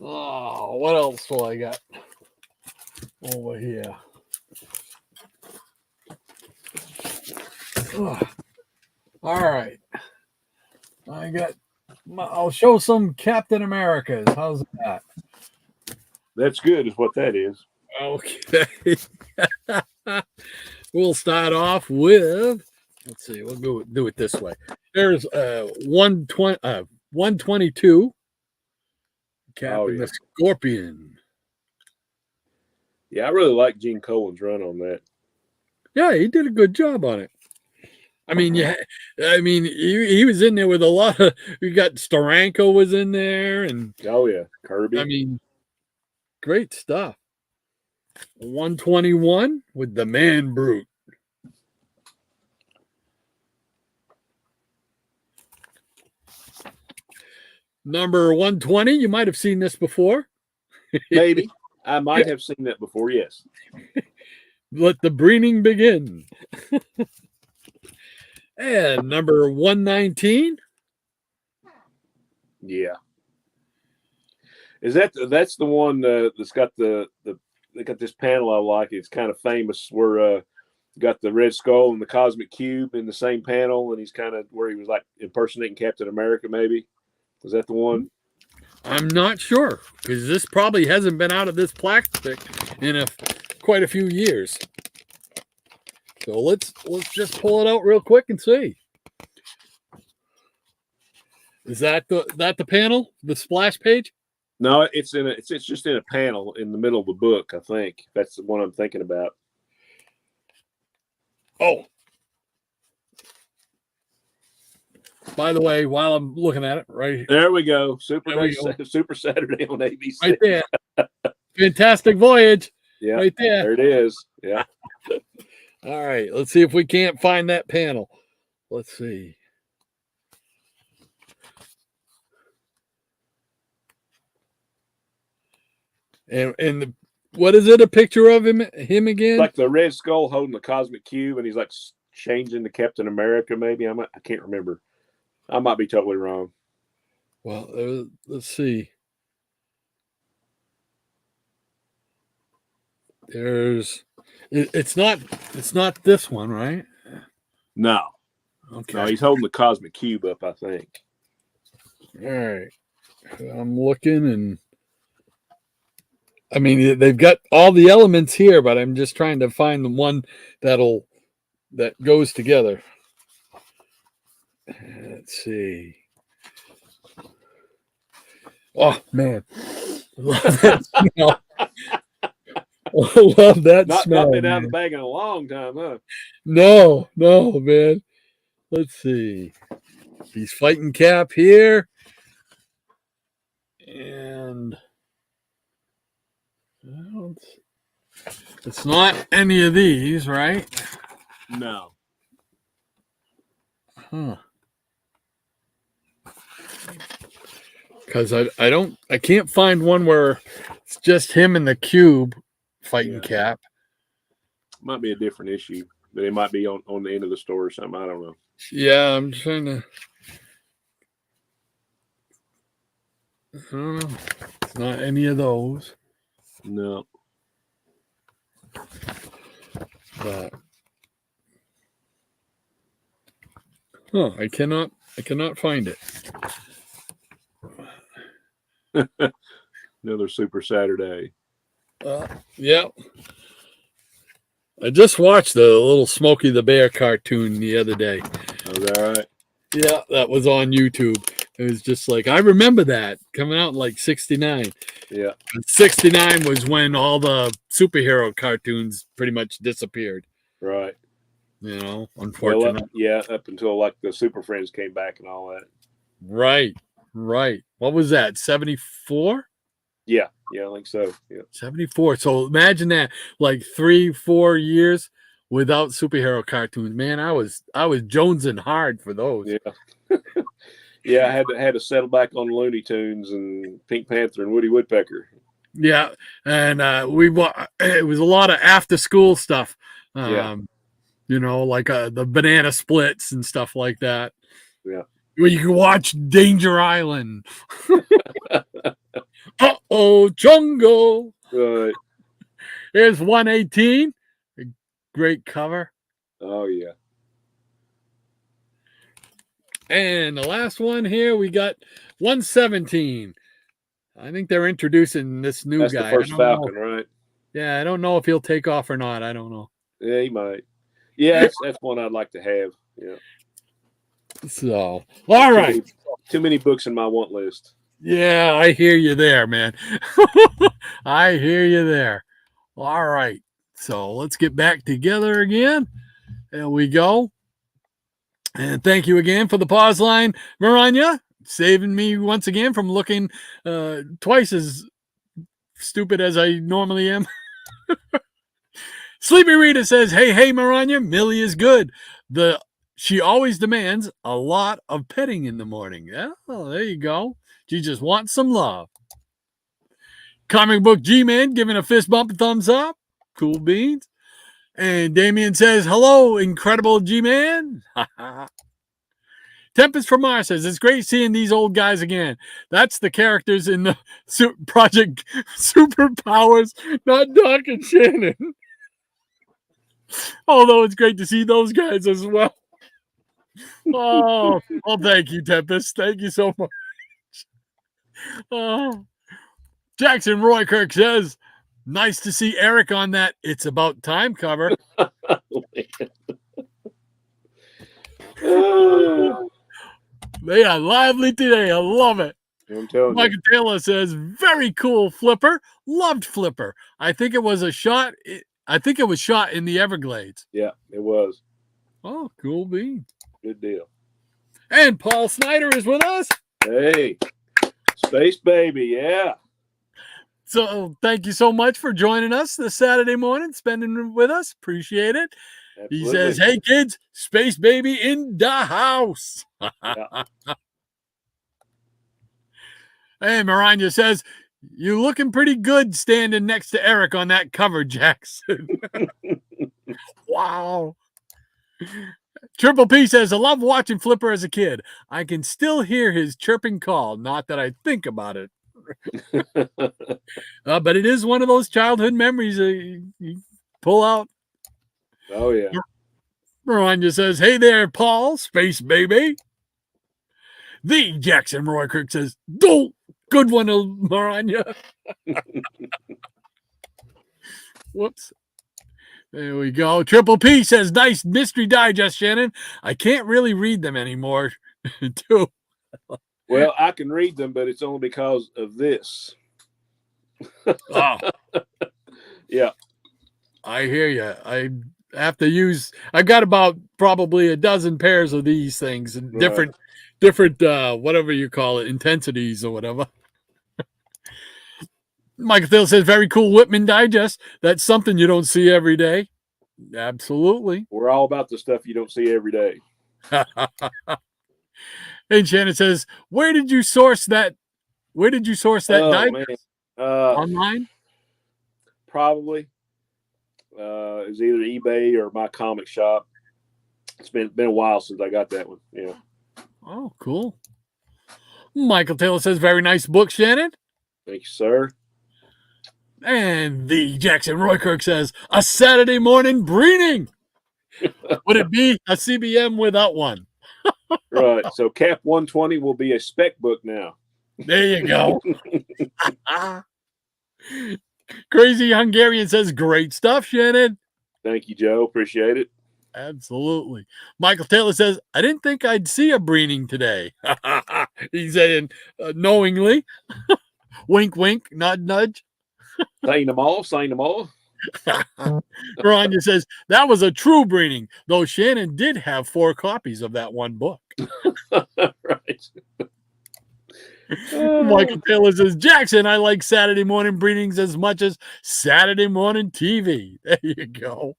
Oh, what else will I got over here? Oh, all right. I'll show some Captain Americas. How's that? That's good, is what that is. Okay. We'll start off with, let's see, we'll do it this way. There's 122. Captain the Scorpion. Yeah, I really like Gene Colan's run on that. Yeah, he did a good job on it. I mean, he was in there with a lot of. We got Steranko was in there, and Kirby. I mean, great stuff. 121 with the Man Brute. Number 120. You might have seen this before. Maybe I might have seen that before. Yes. Let the breeding begin. And number 119. Yeah. That's the one that's got they got this panel I like. It's kind of famous where got the Red Skull and the Cosmic Cube in the same panel, and he's kind of where he was like impersonating Captain America. Maybe was that the one? I'm not sure because this probably hasn't been out of this plastic in quite a few years. So let's just pull it out real quick and see. Is that the panel, the splash page? No, it's just in a panel in the middle of the book. I think that's the one I'm thinking about. Oh, by the way, while I'm looking at it, right there we go. Super Saturday on ABC. Right there. Fantastic Voyage. Yeah, right there. There it is. Yeah. All right, let's see if we can't find that panel. Let's see. And what is it? A picture of him again? Like the Red Skull holding the Cosmic Cube, and he's like changing to Captain America. Maybe I can't remember. I might be totally wrong. Well, let's see. It's not this one, right? No. Okay. No, he's holding the Cosmic Cube up, I think. All right. I'm looking, and I mean they've got all the elements here, but I'm just trying to find the one that goes together. Let's see. Oh man, love that smell. Love that smell. Not been out of Man. the bag in a long time, huh? No, man. Let's see. He's fighting Cap here, and well, it's not any of these, right? No. Huh. Because I can't find one where it's just him and the cube fighting Cap. Might be a different issue, but it might be on the end of the store or something. I don't know. Yeah, I'm trying to. I don't know. It's not any of those. No. But I cannot find it. Another Super Saturday. Yeah. I just watched the little Smokey the Bear cartoon the other day. Oh, is that right? Yeah, that was on YouTube. It was just like, I remember that coming out in like 69. Yeah. And 69 was when all the superhero cartoons pretty much disappeared. Right. You know, unfortunately. Well, up until like the Super Friends came back and all that. Right. What was that, 74? Yeah, I think so. Yeah. 74. So imagine that, like 3-4 years without superhero cartoons. Man, I was jonesing hard for those. Yeah. Yeah, I had to settle back on Looney Tunes and Pink Panther and Woody Woodpecker. Yeah, and it was a lot of after school stuff. You know, like the banana splits and stuff like that. Yeah. Where you can watch Danger Island. Chungo. Right. Here's 118. A great cover. Oh, yeah. And the last one here, we got 117. I think they're introducing this new That's guy. That's the first Falcon, right? Yeah, I don't know if he'll take off or not. I don't know. Yeah, he might. Yeah, that's one I'd like to have. Yeah. So, all right. Too many books in my want list. Yeah, I hear you there, man. I hear you there. All right. So let's get back together again. There we go. And thank you again for the pause line, Maranya, saving me once again from looking twice as stupid as I normally am. Sleepy Rita says, hey, Maranya, Millie is good. She always demands a lot of petting in the morning. Yeah, well, there you go. She just wants some love. Comic Book G-Man giving a fist bump and thumbs up. Cool beans. And Damien says, hello, incredible G-Man. Tempest from Mars says, it's great seeing these old guys again. That's the characters in the Project Superpowers, not Doc and Shannon. Although it's great to see those guys as well. Oh, well, thank you, Tempest. Thank you so much. Jackson Roykirk says, nice to see Eric on that It's About Time cover. They are lively today. I love it. Michael Taylor says, very cool Flipper. Loved Flipper. I think it was shot in the Everglades. Yeah, it was. Oh, cool bean. Good deal. And Paul Snyder is with us. Hey, Space Baby, yeah. So thank you so much for joining us this Saturday morning, spending with us. Appreciate it. Absolutely. He says, hey, kids, Space Baby in the house. Yeah. Hey, Maranya says, you looking pretty good standing next to Eric on that cover, Jackson. Wow. Triple P says, I love watching Flipper as a kid. I can still hear his chirping call. Not that I think about it. But it is one of those childhood memories you pull out. Oh, yeah. Maranya says, hey there, Paul, Space Baby. The Jackson Roykirk says, don't. Good one, Maranya. Whoops. There we go. Triple P says, nice mystery digest, Shannon. I can't really read them anymore, too. Well, I can read them, but it's only because of this. Oh, Yeah. I hear you. I have to use. I got about probably a dozen pairs of these things and Right. different whatever you call it, intensities or whatever. Michael Thiel says, very cool Whitman Digest. That's something you don't see every day. Absolutely. We're all about the stuff you don't see every day. And Shannon says, where did you source that? Where did you source that Oh, digest? man. Online? Probably. It was either eBay or my comic shop. It's been a while since I got that one. Yeah. Oh, cool. Michael Taylor says, very nice book, Shannon. Thank you, sir. And the Jackson Roykirk says, a Saturday morning breeding. Would it be a CBM without one? Right. So Cap 120 will be a spec book now. There you go. Crazy Hungarian says, great stuff, Shannon. Thank you, Joe. Appreciate it. Absolutely. Michael Taylor says, I didn't think I'd see a breeding today. He's saying knowingly. Wink, wink, nudge, nudge. Saying them all. Saying them all. Rania says, that was a true breeding, though Shannon did have 4 copies of that one book. Right. Michael Taylor says, Jackson, I like Saturday morning breedings as much as Saturday morning TV. There you go.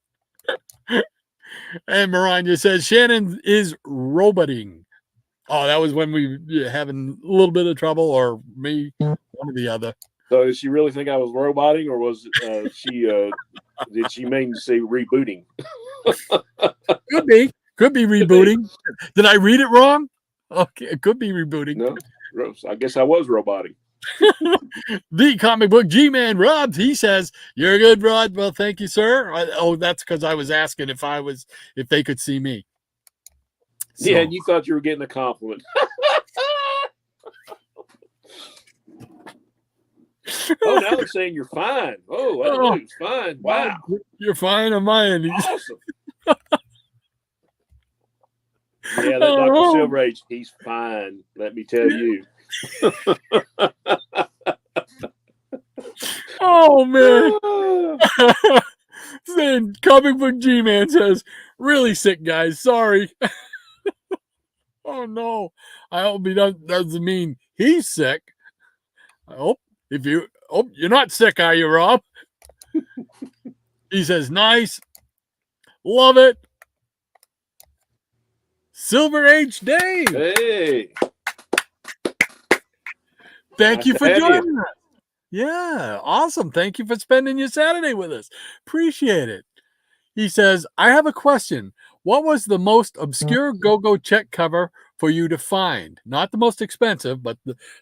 And Maranya says, Shannon is roboting. Oh, that was when we were having a little bit of trouble, or me, one or the other. So did she really think I was roboting, or was she? Did she mean to say rebooting? Could be rebooting. Did I read it wrong? Okay, it could be rebooting. No, I guess I was roboting. The comic book G-Man Rob, he says, you're good, Rod. Well, thank you, sir. That's because I was asking if they could see me. So. Yeah, and you thought you were getting a compliment. Oh, now they're saying you're fine. Oh, I didn't know he was fine. Wow. You're fine on my end. Awesome. Yeah, that Dr. Silver Age, he's fine. Let me tell you. Oh, man. Saying comic book G-Man says, really sick, guys. Sorry. Oh, no. I hope he doesn't mean he's sick. I hope you're not sick, are you, Rob? He says, nice. Love it. Silver Age Dave. Hey. Thank Nice you to for have joining us. Yeah, awesome. Thank you for spending your Saturday with us. Appreciate it. He says, I have a question. What was the most obscure go-go check cover for you to find? Not the most expensive, but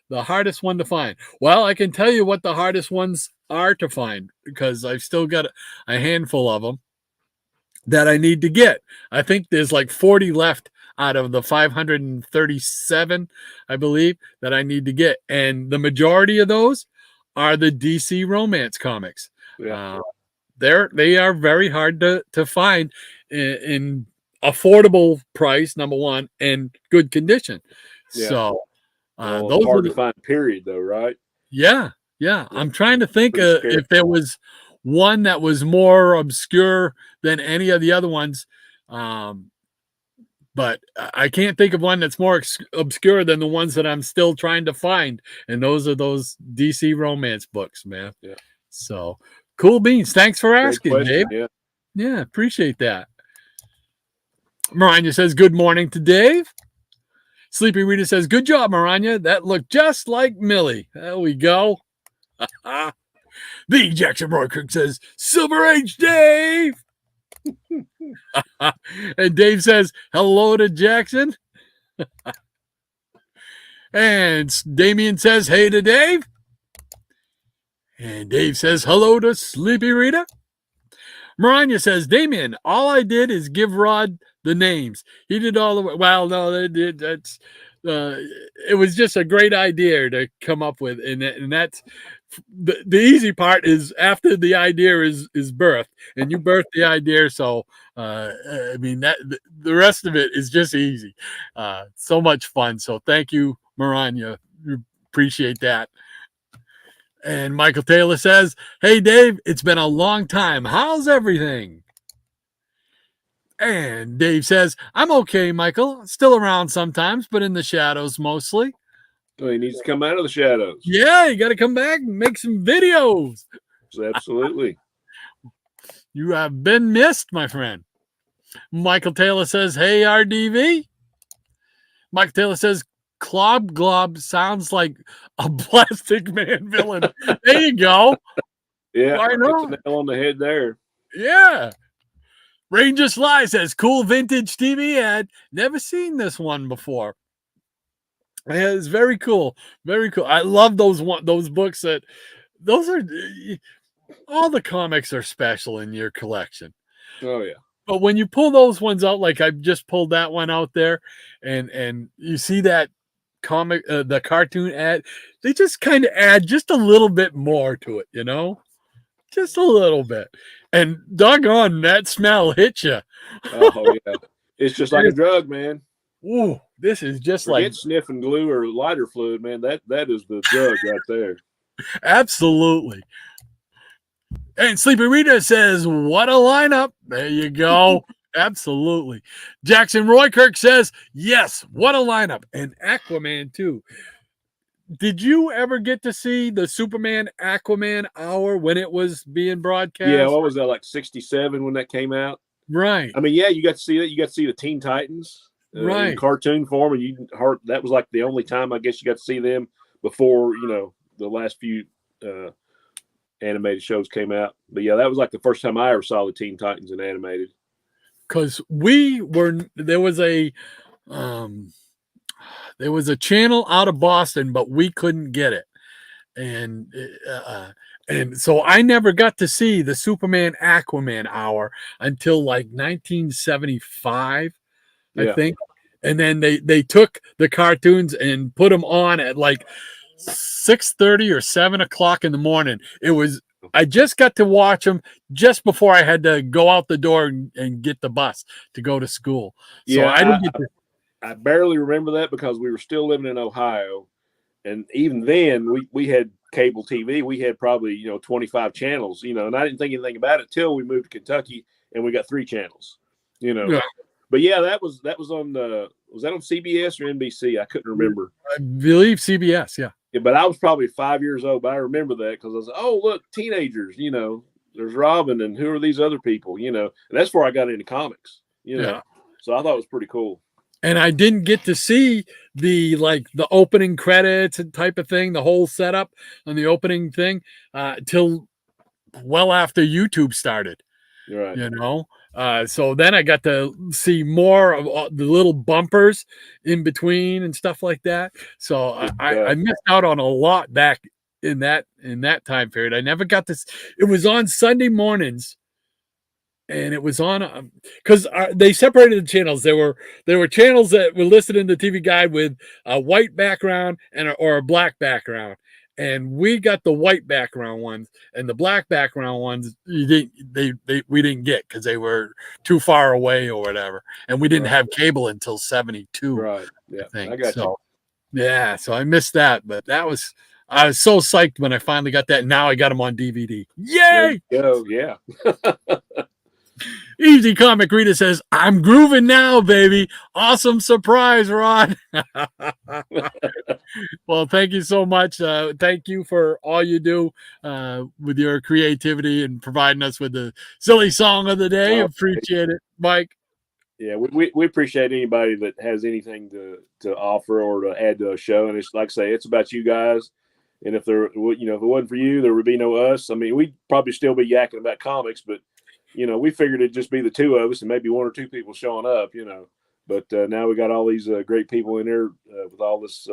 the hardest one to find. Well, I can tell you what the hardest ones are to find, because I've still got a handful of them that I need to get. I think there's like 40 left out of the 537, I believe, that I need to get. And the majority of those are the DC romance comics. Yeah. They are very hard to find in affordable price, number one, and good condition. Yeah. So those hard to find, period, though, right? Yeah. I'm trying to think if there was one that was more obscure than any of the other ones. But I can't think of one that's more obscure than the ones that I'm still trying to find. And those are those DC romance books, man. Yeah. So cool beans. Thanks for asking, Dave. Yeah, appreciate that. Maranya says, good morning to Dave. Sleepy Rita says, good job, Maranya. That looked just like Millie. There we go. The Jackson Roykirk says, Silver Age Dave. And Dave says, hello to Jackson. And Damien says, hey to Dave. And Dave says, hello to Sleepy Rita. Maranya says, Damien, all I did is give Rod the names. He did all the way. Well, no, that's it was just a great idea to come up with. And that's the easy part is after the idea is birthed, and you birthed the idea. So, I mean, that the rest of it is just easy. So much fun. So thank you Maranya. Appreciate that. And Michael Taylor says, "Hey Dave, it's been a long time. How's everything?" And Dave says, "I'm okay, Michael. Still around sometimes, but in the shadows mostly." So he needs to come out of the shadows. Yeah, you got to come back and make some videos. Absolutely. You have been missed, my friend. Michael Taylor says, "Hey, RDV." Michael Taylor says, "Clob Glob sounds like a Plastic Man villain." There you go. Yeah, I know. hit the nail on the head there. Yeah. Ranger Sly says, "Cool vintage TV ad. Never seen this one before." Yeah, it's very cool. Very cool. I love those books those are all the comics are special in your collection. Oh yeah. But when you pull those ones out, like I just pulled that one out there, and you see that comic, the cartoon ad, they just kind of add just a little bit more to it, just a little bit. And doggone, that smell hits you. Oh yeah. It's just like a drug, man. Ooh, this is just Forget like sniffing glue or lighter fluid, man. That is the drug right there. absolutely. And Sleepy Rita says, "What a lineup." There you go. Absolutely. Jackson Roykirk says, "Yes, what a lineup." And Aquaman, too. Did you ever get to see the Superman Aquaman hour when it was being broadcast? Yeah, what was that, like 67 when that came out? Right. I mean, yeah, you got to see that. You got to see the Teen Titans Right. in cartoon form, and that was like the only time I guess you got to see them before the last few animated shows came out. But yeah, that was like the first time I ever saw the Teen Titans in animated. Because there was a channel out of Boston, but we couldn't get it, and so I never got to see the Superman Aquaman hour until like 1975, I think. And then they took the cartoons and put them on at like 6:30 or 7 o'clock in the morning. I just got to watch them just before I had to go out the door and get the bus to go to school. So Yeah, I didn't get to. I barely remember that because we were still living in Ohio, and even then we had cable TV. We had probably 25 channels, and I didn't think anything about it till we moved to Kentucky and we got 3 channels, Yeah. But yeah, that was on was that on CBS or NBC? I couldn't remember. I believe CBS, yeah. Yeah, but I was probably 5 years old. But I remember that because I was like, oh look, teenagers, there's Robin and who are these other people, and that's where I got into comics, Yeah. So I thought it was pretty cool. And I didn't get to see the opening credits and type of thing, the whole setup on the opening thing, till well after YouTube started. Right. So then I got to see more of the little bumpers in between and stuff like that. So I missed out on a lot back in that time period. I never got this. It was on Sunday mornings, and it was on because they separated the channels. There were channels that were listed in the TV guide with a white background or a black background. And we got the white background ones, and the black background ones we didn't get because they were too far away or whatever, and we didn't have cable until 72. Right. Yeah, I think. I got you. Yeah, so I missed that, but I was so psyched when I finally got that. Now I got them on DVD. Yay! There you go. Yeah. Easy Comic Reader says, "I'm grooving now, baby. Awesome surprise, Rod." Well, thank you so much. Thank you for all you do with your creativity and providing us with the silly song of the day. Appreciate it, Mike. Yeah, we appreciate anybody that has anything to offer or to add to a show. And it's like I say, it's about you guys. And if if it wasn't for you, there would be no us. I mean, we'd probably still be yakking about comics, but we figured it'd just be the two of us and maybe 1 or 2 people showing up, But now we got all these great people in there with all this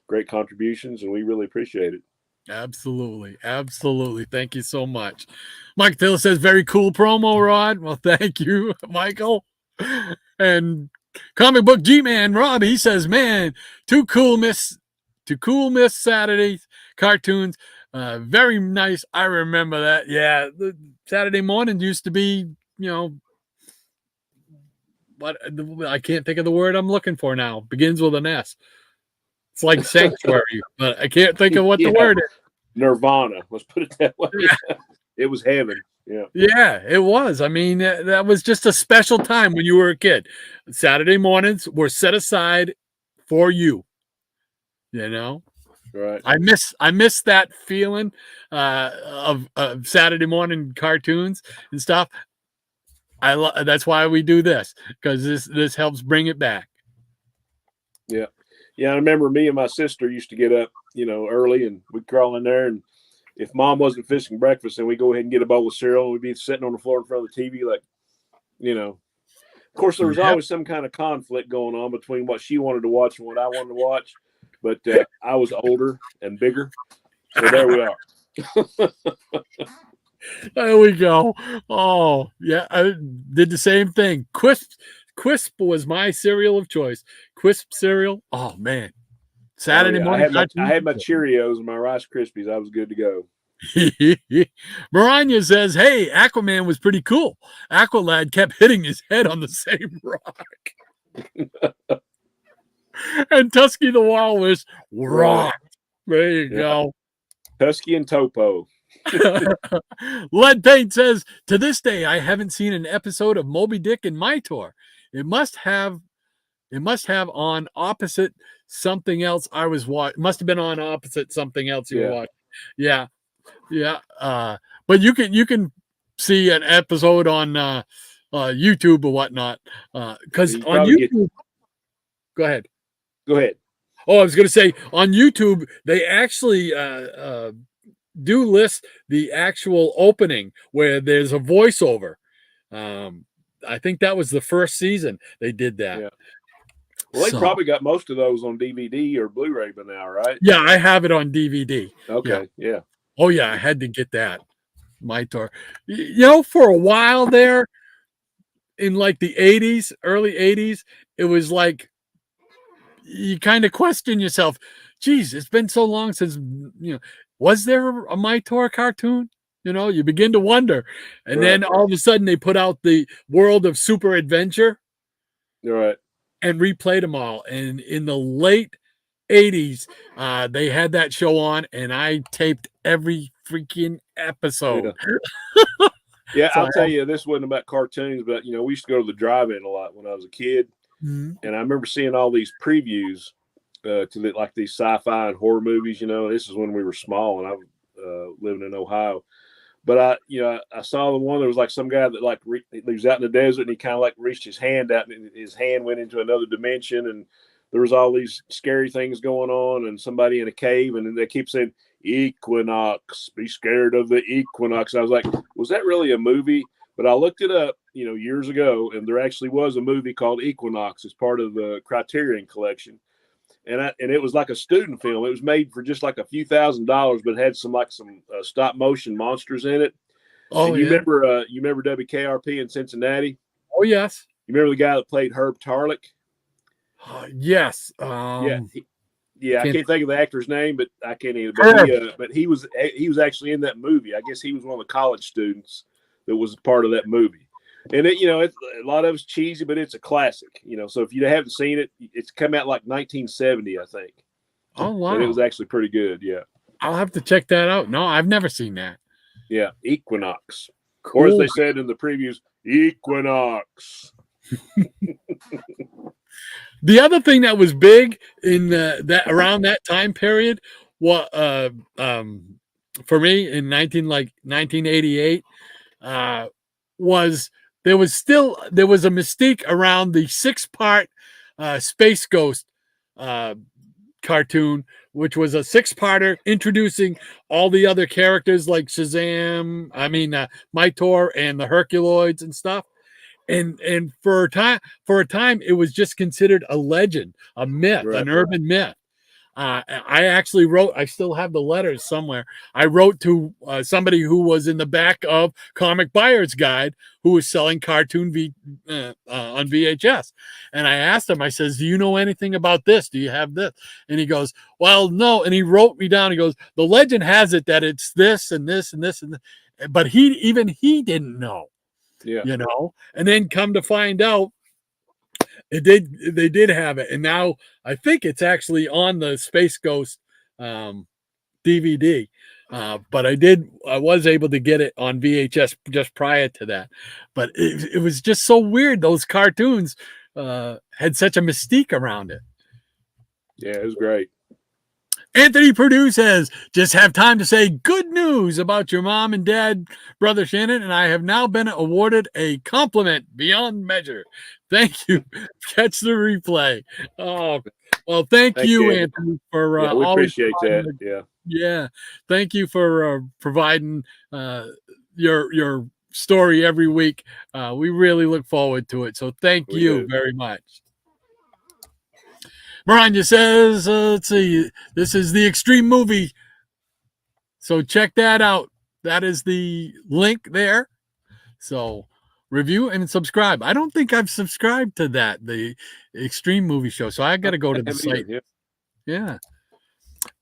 great contributions, and we really appreciate it. Absolutely. Absolutely. Thank you so much. Mike Taylor says, "Very cool promo, Rod." Well, thank you, Michael. And Comic Book G-Man Rob, he says, "Man, too cool, Miss Saturdays cartoons. Very nice. I remember that. Yeah, the Saturday morning used to be, but I can't think of the word I'm looking for now. Begins with an S. It's like sanctuary, but I can't think of what the Yeah. word is. Nirvana. Let's put it that way. Yeah. It was heaven. Yeah. Yeah, it was. I mean, that was just a special time when you were a kid. Saturday mornings were set aside for you. You know, Right. I miss that feeling of Saturday morning cartoons and stuff. That's why we do this, because this helps bring it back. Yeah. Yeah. I remember me and my sister used to get up, early, and we'd crawl in there, and if mom wasn't fixing breakfast, then we'd go ahead and get a bowl of cereal, and we'd be sitting on the floor in front of the TV, like, of course, there was always some kind of conflict going on between what she wanted to watch and what I wanted to watch. But I was older and bigger. So there we are. There we go. Oh, yeah. I did the same thing. Quisp was my cereal of choice. Quisp cereal. Oh, man. Saturday morning. I had my Cheerios and my Rice Krispies. I was good to go. Maranya says, hey, Aquaman was pretty cool. Aqualad kept hitting his head on the same rock. And Tusky the Walrus rocked. There you go. Tusky and Topo. Lead Paint says, to this day, I haven't seen an episode of Moby Dick in my tour. It must have on opposite something else I was watching. Must have been on opposite something else you were watching. Yeah. Yeah. But you can see an episode on YouTube or whatnot. Because on YouTube, go ahead. Go ahead. Oh, I was going to say, on YouTube, they actually do list the actual opening where there's a voiceover. I think that was the first season they did that. Yeah. Well, they probably got most of those on DVD or Blu-ray by now, right? Yeah, I have it on DVD. Okay, yeah. Oh, yeah, I had to get that. My tour. For a while there, in like the 80s, early 80s, it was like, you kind of question yourself, geez, it's been so long since, was there a My Tour cartoon? You begin to wonder. And then all of a sudden they put out the World of Super Adventure. Right. And replayed them all. And in the late 80s, they had that show on, and I taped every freaking episode. Yeah, I'll tell you, this wasn't about cartoons, but, we used to go to the drive-in a lot when I was a kid. Mm-hmm. And I remember seeing all these previews to these sci-fi and horror movies. This is when we were small, and I was living in Ohio. But I saw the one that was like some guy that he was out in the desert, and he kind of reached his hand out, and his hand went into another dimension, and there was all these scary things going on, and somebody in a cave, and then they keep saying equinox, be scared of the equinox. I was like, was that really a movie? But I looked it up, years ago, and there actually was a movie called Equinox as part of the Criterion collection. And it was like a student film. It was made for just like a few $1,000s, but it had some stop motion monsters in it. Oh, and you remember WKRP in Cincinnati? Oh, yes. You remember the guy that played Herb Tarlick? Yes. I can't think of the actor's name, but I can't either. But he was actually in that movie. I guess he was one of the college students that was part of that movie. And it's a lot of it's cheesy, but it's a classic. So if you haven't seen it, it's come out like 1970, I think. Oh wow! And it was actually pretty good. Yeah, I'll have to check that out. No, I've never seen that. Yeah, Equinox, cool. Or as they said in the previews, Equinox. The other thing that was big in that around that time period, for me in 1988, was there was a mystique around the 6-part Space Ghost cartoon, which was a 6-parter introducing all the other characters like Shazam, Mytor and the Herculoids and stuff. And for a time, it was just considered a legend, a myth, an urban myth. I actually wrote, I still have the letters somewhere. I wrote to somebody who was in the back of Comic Buyer's Guide, who was selling cartoon on VHS. And I asked him, I says, do you know anything about this? Do you have this? And he goes, well, no. And he wrote me down. He goes, the legend has it that it's this and this and this and this. But he didn't know. Yeah. And then come to find out, They did have it, and now I think it's actually on the Space Ghost DVD. But I was able to get it on VHS just prior to that. But it was just so weird. Those cartoons had such a mystique around it. Yeah, it was great. Anthony Purdue says, just have time to say good news about your mom and dad, Brother Shannon, and I have now been awarded a compliment beyond measure. Thank you. Catch the replay. Oh, well, thank you, Anthony, for we always appreciate that. Yeah. Thank you for providing your story every week. We really look forward to it. So thank you very much. Miranda says, let's see, this is the Extreme movie. So check that out. That is the link there. So review and subscribe. I don't think I've subscribed to that, the Extreme Movie Show. So I got to go to the site. Yeah.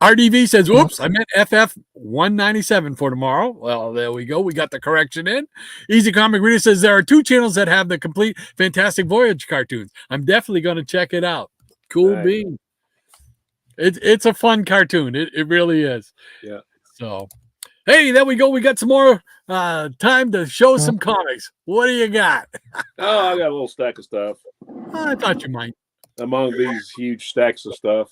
RDV says, whoops, I meant FF 197 for tomorrow. Well, there we go. We got the correction in. Easy Comic Reader says, there are 2 channels that have the complete Fantastic Voyage cartoons. I'm definitely going to check it out. Cool bean. It's a fun cartoon. It really is. Yeah. So, hey, there we go. We got some more time to show some comics. What do you got? Oh, I got a little stack of stuff. I thought you might. Among these huge stacks of stuff.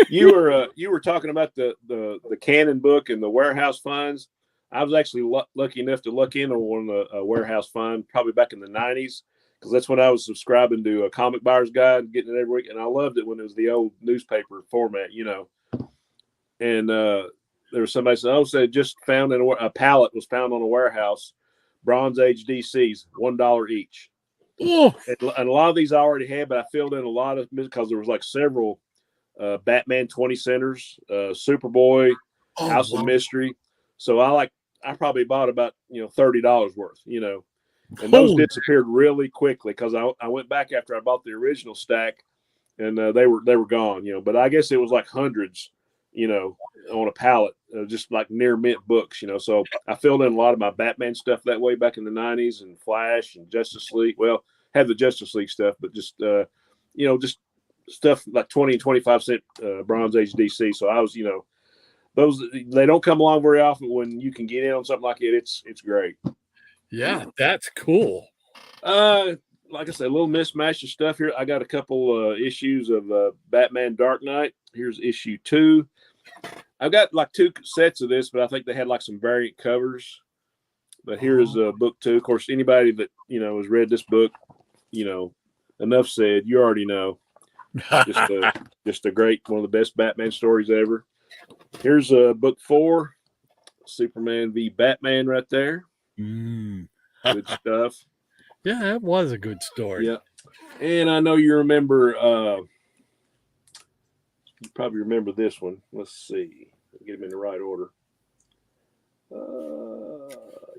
You were talking about the Canon book and the warehouse finds. I was actually lucky enough to look in on one of the warehouse find probably back in the 90s, because that's when I was subscribing to a Comic Buyer's Guide, getting it every week, and I loved it when it was the old newspaper format, And there was somebody said, so just found a pallet was found on a warehouse, Bronze Age DCs, $1 each. Oh. And a lot of these I already had, but I filled in a lot of because there was like several Batman 20 centers, Superboy, House of Mystery. So I probably bought about $30 worth, and those disappeared really quickly because I went back after I bought the original stack, and they were gone, But I guess it was like hundreds, on a pallet, just like near mint books, So I filled in a lot of my Batman stuff that way back in the 90s, and Flash and Justice League. Well, had the Justice League stuff, but just just stuff like 20 and 25 cent Bronze Age DC. So I was, those, they don't come along very often. When you can get in on something like it, it's great. Yeah, that's cool. Like I said, a little mismatch of stuff here. I got a couple issues of Batman Dark Knight. Here's issue 2. I've got like 2 sets of this, but I think they had like some variant covers. But here's book 2. Of course, anybody that has read this book, enough said. You already know. Just a great, one of the best Batman stories ever. Here's book 4, Superman v Batman, right there. Good stuff. Yeah, that was a good story. Yeah, and I know you remember. You probably remember this one. Let's see. Get them in the right order.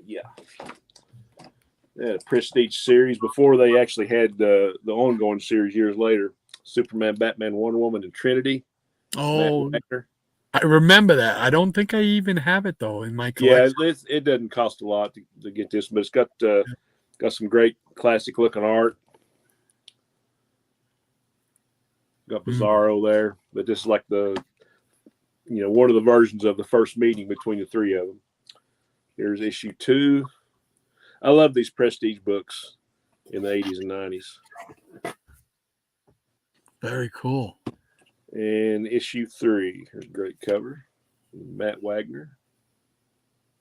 Yeah, Prestige series before they actually had the ongoing series years later. Superman, Batman, Wonder Woman, and Trinity. Oh, I remember that. I don't think I even have it though in my collection. Yeah, it doesn't cost a lot to get this, but it's got some great classic looking art. Got Bizarro there, but this is like the one of the versions of the first meeting between the 3 of them. Here's issue 2. I love these Prestige books in the 80s and 90s. Very cool. And issue 3. Here's a great cover. Matt Wagner.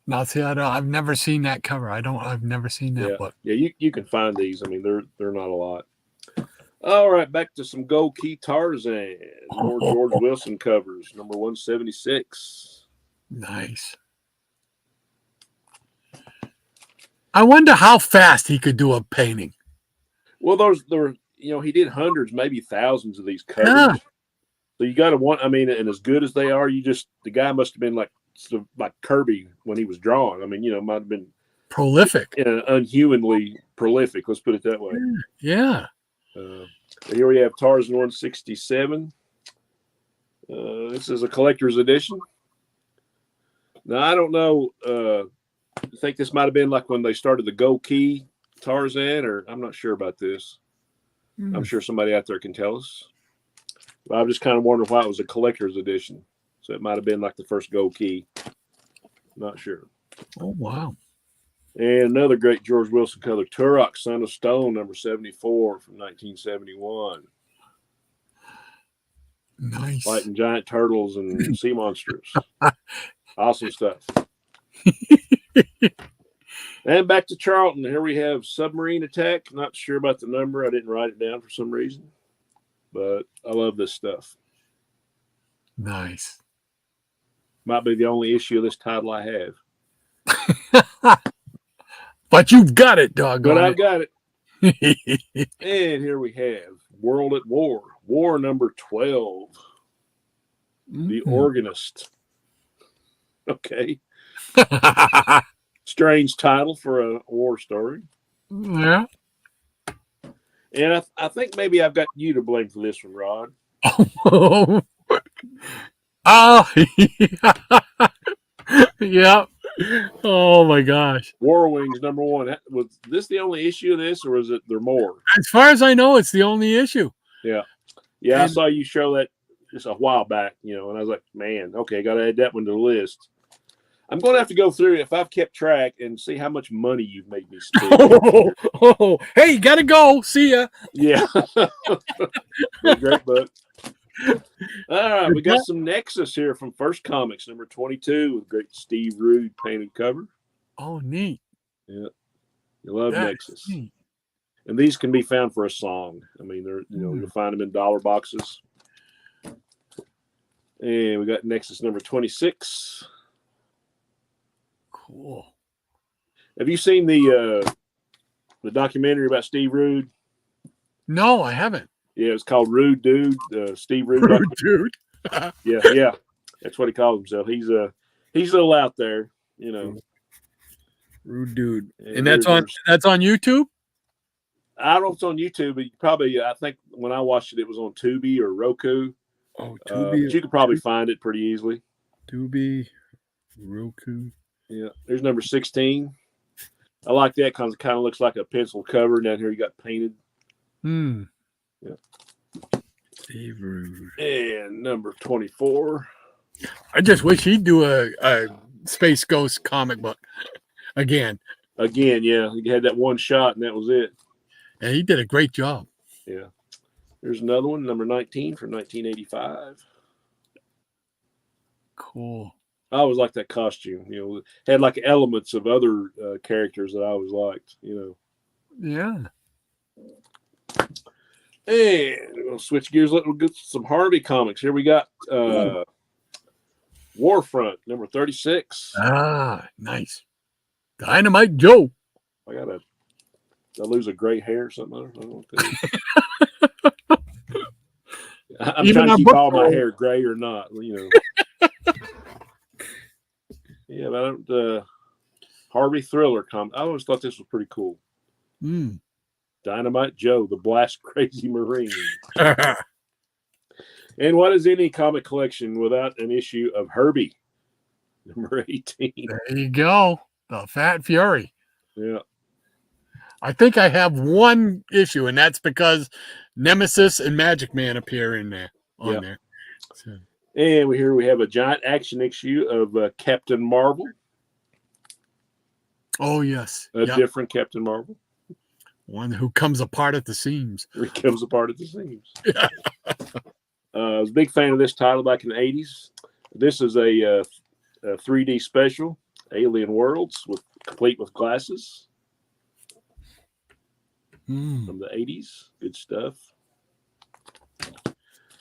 Now, see, I've never seen that cover. I've never seen that book. Yeah, you can find these. I mean, they're not a lot. All right, back to some Gold Key Tarzan. More George Wilson covers, number 176. Nice. I wonder how fast he could do a painting. Well, he did hundreds, maybe thousands of these covers. Yeah. So you got to want, and as good as they are, the guy must have been like Kirby when he was drawing. I mean, might have been prolific. Unhumanly prolific, let's put it that way. Yeah. Here we have Tarzan 167. This is a collector's edition. Now, I don't know. I think this might have been like when they started the Gold Key Tarzan, or I'm not sure about this. I'm sure somebody out there can tell us. But I'm just kind of wondering why it was a collector's edition. So it might have been like the first gold key. Not sure. Oh, wow. And another great George Wilson color, Turok, Son of Stone, number 74 from 1971. Nice. Fighting giant turtles and sea monsters. Awesome stuff. And back to Charlton. Here we have Submarine Attack. Not sure about the number. I didn't write it down for some reason. But I love this stuff. Nice. Might be the only issue of this title I have. But you've got it, doggone But it. I've got it. And here we have World at War. War number 12. The Organist. Okay. Strange title for a war story. Yeah. And I think maybe I've got you to blame for this one, Rod. Oh, yeah. Oh my gosh. War Wings number 1. Was this the only issue of this, or is it there more? As far as I know, it's the only issue. Yeah. Yeah, I saw you show that just a while back, and I was like, man, okay, got to add that one to the list. I'm going to have to go through if I've kept track and see how much money you've made me spend. Hey, gotta go. See ya. Yeah. Great book. All right, we got some Nexus here from First Comics, number 22, with great Steve Rude painted cover. Oh, neat. Yeah. You love That Nexus. is neat. And these can be found for a song. I mean, they're you'll find them in dollar boxes. And we got Nexus number 26. Cool. Have you seen the documentary about Steve Rude? No, I haven't. Yeah, it's called Rude Dude. Steve Rude. Rude Dude. Yeah. That's what he calls himself. He's a little out there, Rude Dude. Yeah, And that's on YouTube? I don't know if it's on YouTube, but I think when I watched it, it was on Tubi or Roku. Oh, But Tubi. you could probably find it pretty easily. Tubi, Roku. Yeah, there's number 16. I like that because it kind of looks like a pencil cover. Down here, you got painted. Yeah. Steve Rude. And number 24. I just wish he'd do a Space Ghost comic book again. Again, yeah, he had that one shot, and that was it. And he did a great job. Yeah. There's another one, number 19 from 1985. Cool. I always liked that costume. Had like elements of other characters that I always liked. Yeah. And we'll switch gears. We'll get some Harvey comics. Here we got Warfront, number 36. Ah, nice. Dynamite Joe. Did I lose a gray hair or something? I don't know what that is. I'm Even trying to our keep book all my roll. hair gray or not. Yeah, but I don't. Harvey Thriller comic. I always thought this was pretty cool. Dynamite Joe, the Blast Crazy Marine. And what is any comic collection without an issue of Herbie, number 18? There you go. The Fat Fury. Yeah. I think I have one issue, and that's because Nemesis and Magic Man appear in there. There. So. And here we have a giant action issue of Captain Marvel. Oh, yes. A different Captain Marvel. One who comes apart at the seams. He comes apart at the seams. I was a big fan of this title back in the 80s. This is a 3D special, Alien Worlds, complete with glasses. From the 80s. Good stuff.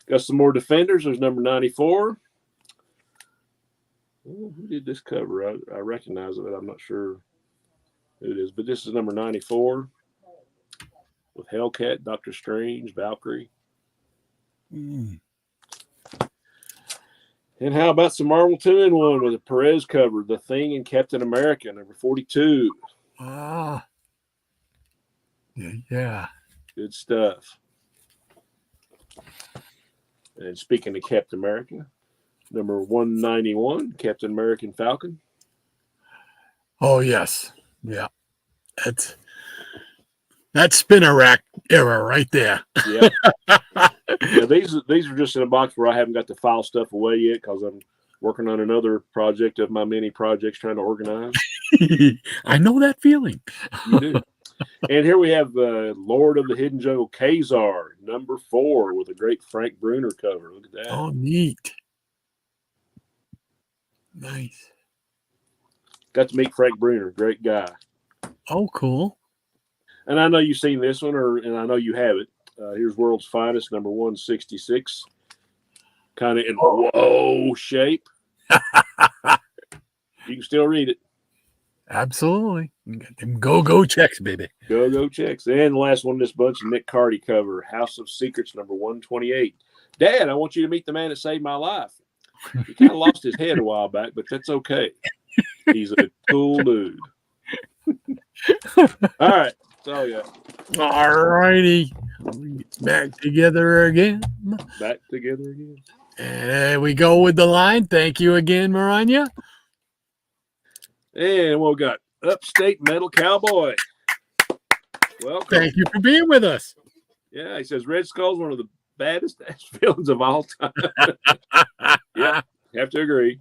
Got some more Defenders. There's number 94. Oh, who did this cover? I recognize it. I'm not sure who it is. But this is number 94 with Hellcat, Doctor Strange, Valkyrie. And how about some Marvel 2-in-1 with a Perez cover, The Thing and Captain America, number 42. Yeah. Good stuff. And speaking of Captain America, number 191, Captain American Falcon. Oh, yes. Yeah. That spinner rack era right there. Yeah. Yeah, these are just in a box where I haven't got the file stuff away yet because I'm working on another project of my many projects trying to organize. I know that feeling. You do. And here we have Lord of the Hidden Jungle, Kazar, number 4, with a great Frank Bruner cover. Look at that. Oh, neat. Nice. Got to meet Frank Bruner, great guy. Oh, cool. And I know you've seen this one, and I know you have it. Here's World's Finest, number 166. Kind of in whoa shape. You can still read it. Absolutely. Got them go checks, baby. Go checks. And the last one in this bunch, Nick Carty cover, House of Secrets, number 128. Dad, I want you to meet the man that saved my life. He kind of lost his head a while back, but that's okay. He's a cool dude. All right. So, yeah. All righty. Back together again. Back together again. And there we go with the line. Thank you again, Maranya. And we've got Upstate Metal Cowboy. Welcome. Thank you for being with us. Yeah, he says Red Skull's one of the baddest ass villains of all time. Yeah, have to agree.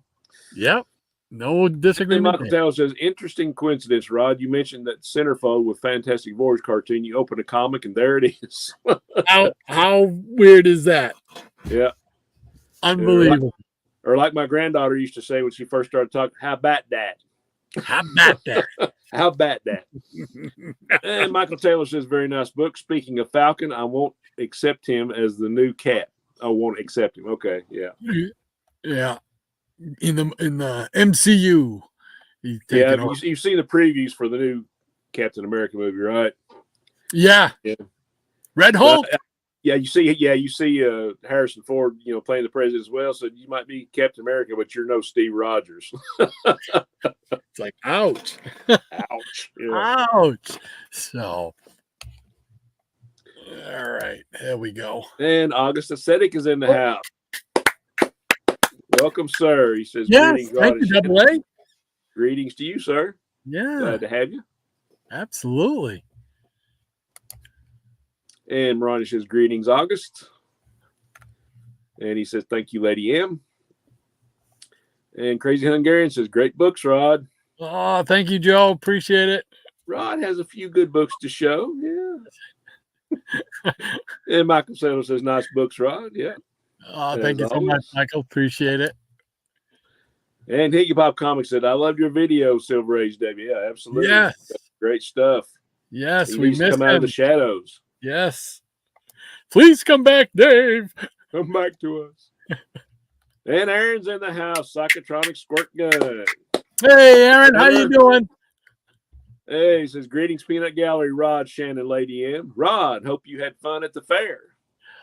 Yep. No And disagreement. Michael Taylor says, interesting coincidence, Rod. You mentioned that centerfold with Fantastic Voyage cartoon. You open a comic and there it is. How weird is that? Yeah. Unbelievable. Or like my granddaughter used to say when she first started talking, how about that? How about that? How about that? And Michael Taylor says, very nice book. Speaking of Falcon, I won't accept him as the new Cap. I won't accept him. Okay, yeah. Yeah. In the MCU. He's Yeah, taking over. you've seen the previews for the new Captain America movie, right? Yeah. Yeah. Red Hulk. You see Harrison Ford, playing the president as well. So you might be Captain America, but you're no Steve Rogers. It's like, ouch. Ouch. Yeah. Ouch. So, all right. There we go. And August Ascetic is in the house. Welcome, sir. He says, Yes. greetings, Thank Rod you, and Double A. Shannon. Greetings to you, sir. Yeah. Glad to have you. Absolutely. And Ronnie says, greetings, August. And he says, thank you, Lady M. And Crazy Hungarian says, great books, Rod. Oh, thank you, Joe. Appreciate it. Rod has a few good books to show. Yeah. And Michael Saylor says, nice books, Rod. Yeah. Oh, thank you so much, Michael. Appreciate it. And Higgy Pop Comics said, I love your video, Silver Age Debbie. Yeah, absolutely. Yes. That's great stuff. Yes, He we needs to missed come out of him. the shadows. Yes. Please come back, Dave. Come back to us. And Aaron's in the house. Psychotronic Squirt Gun. Hey, Aaron, how you doing? Hey, he says, greetings, Peanut Gallery, Rod, Shannon, Lady M. Rod, hope you had fun at the fair.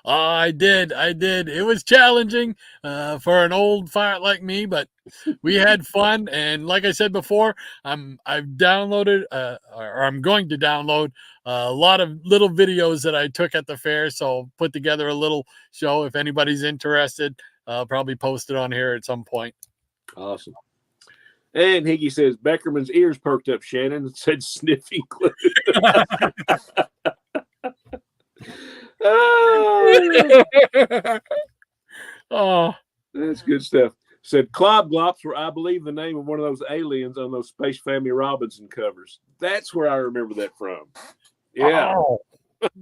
Oh, I did. It was challenging for an old fart like me, but we had fun. And like I said before, I've downloaded, or I'm going to download a lot of little videos that I took at the fair. So put together a little show. If anybody's interested, I'll probably post it on here at some point. Awesome. And Higgy says, Beckerman's ears perked up, Shannon, and said sniffing glue. Oh, that's good stuff. Said Clobglops were, I believe, the name of one of those aliens on those Space Family Robinson covers. That's where I remember that from. Yeah. Oh,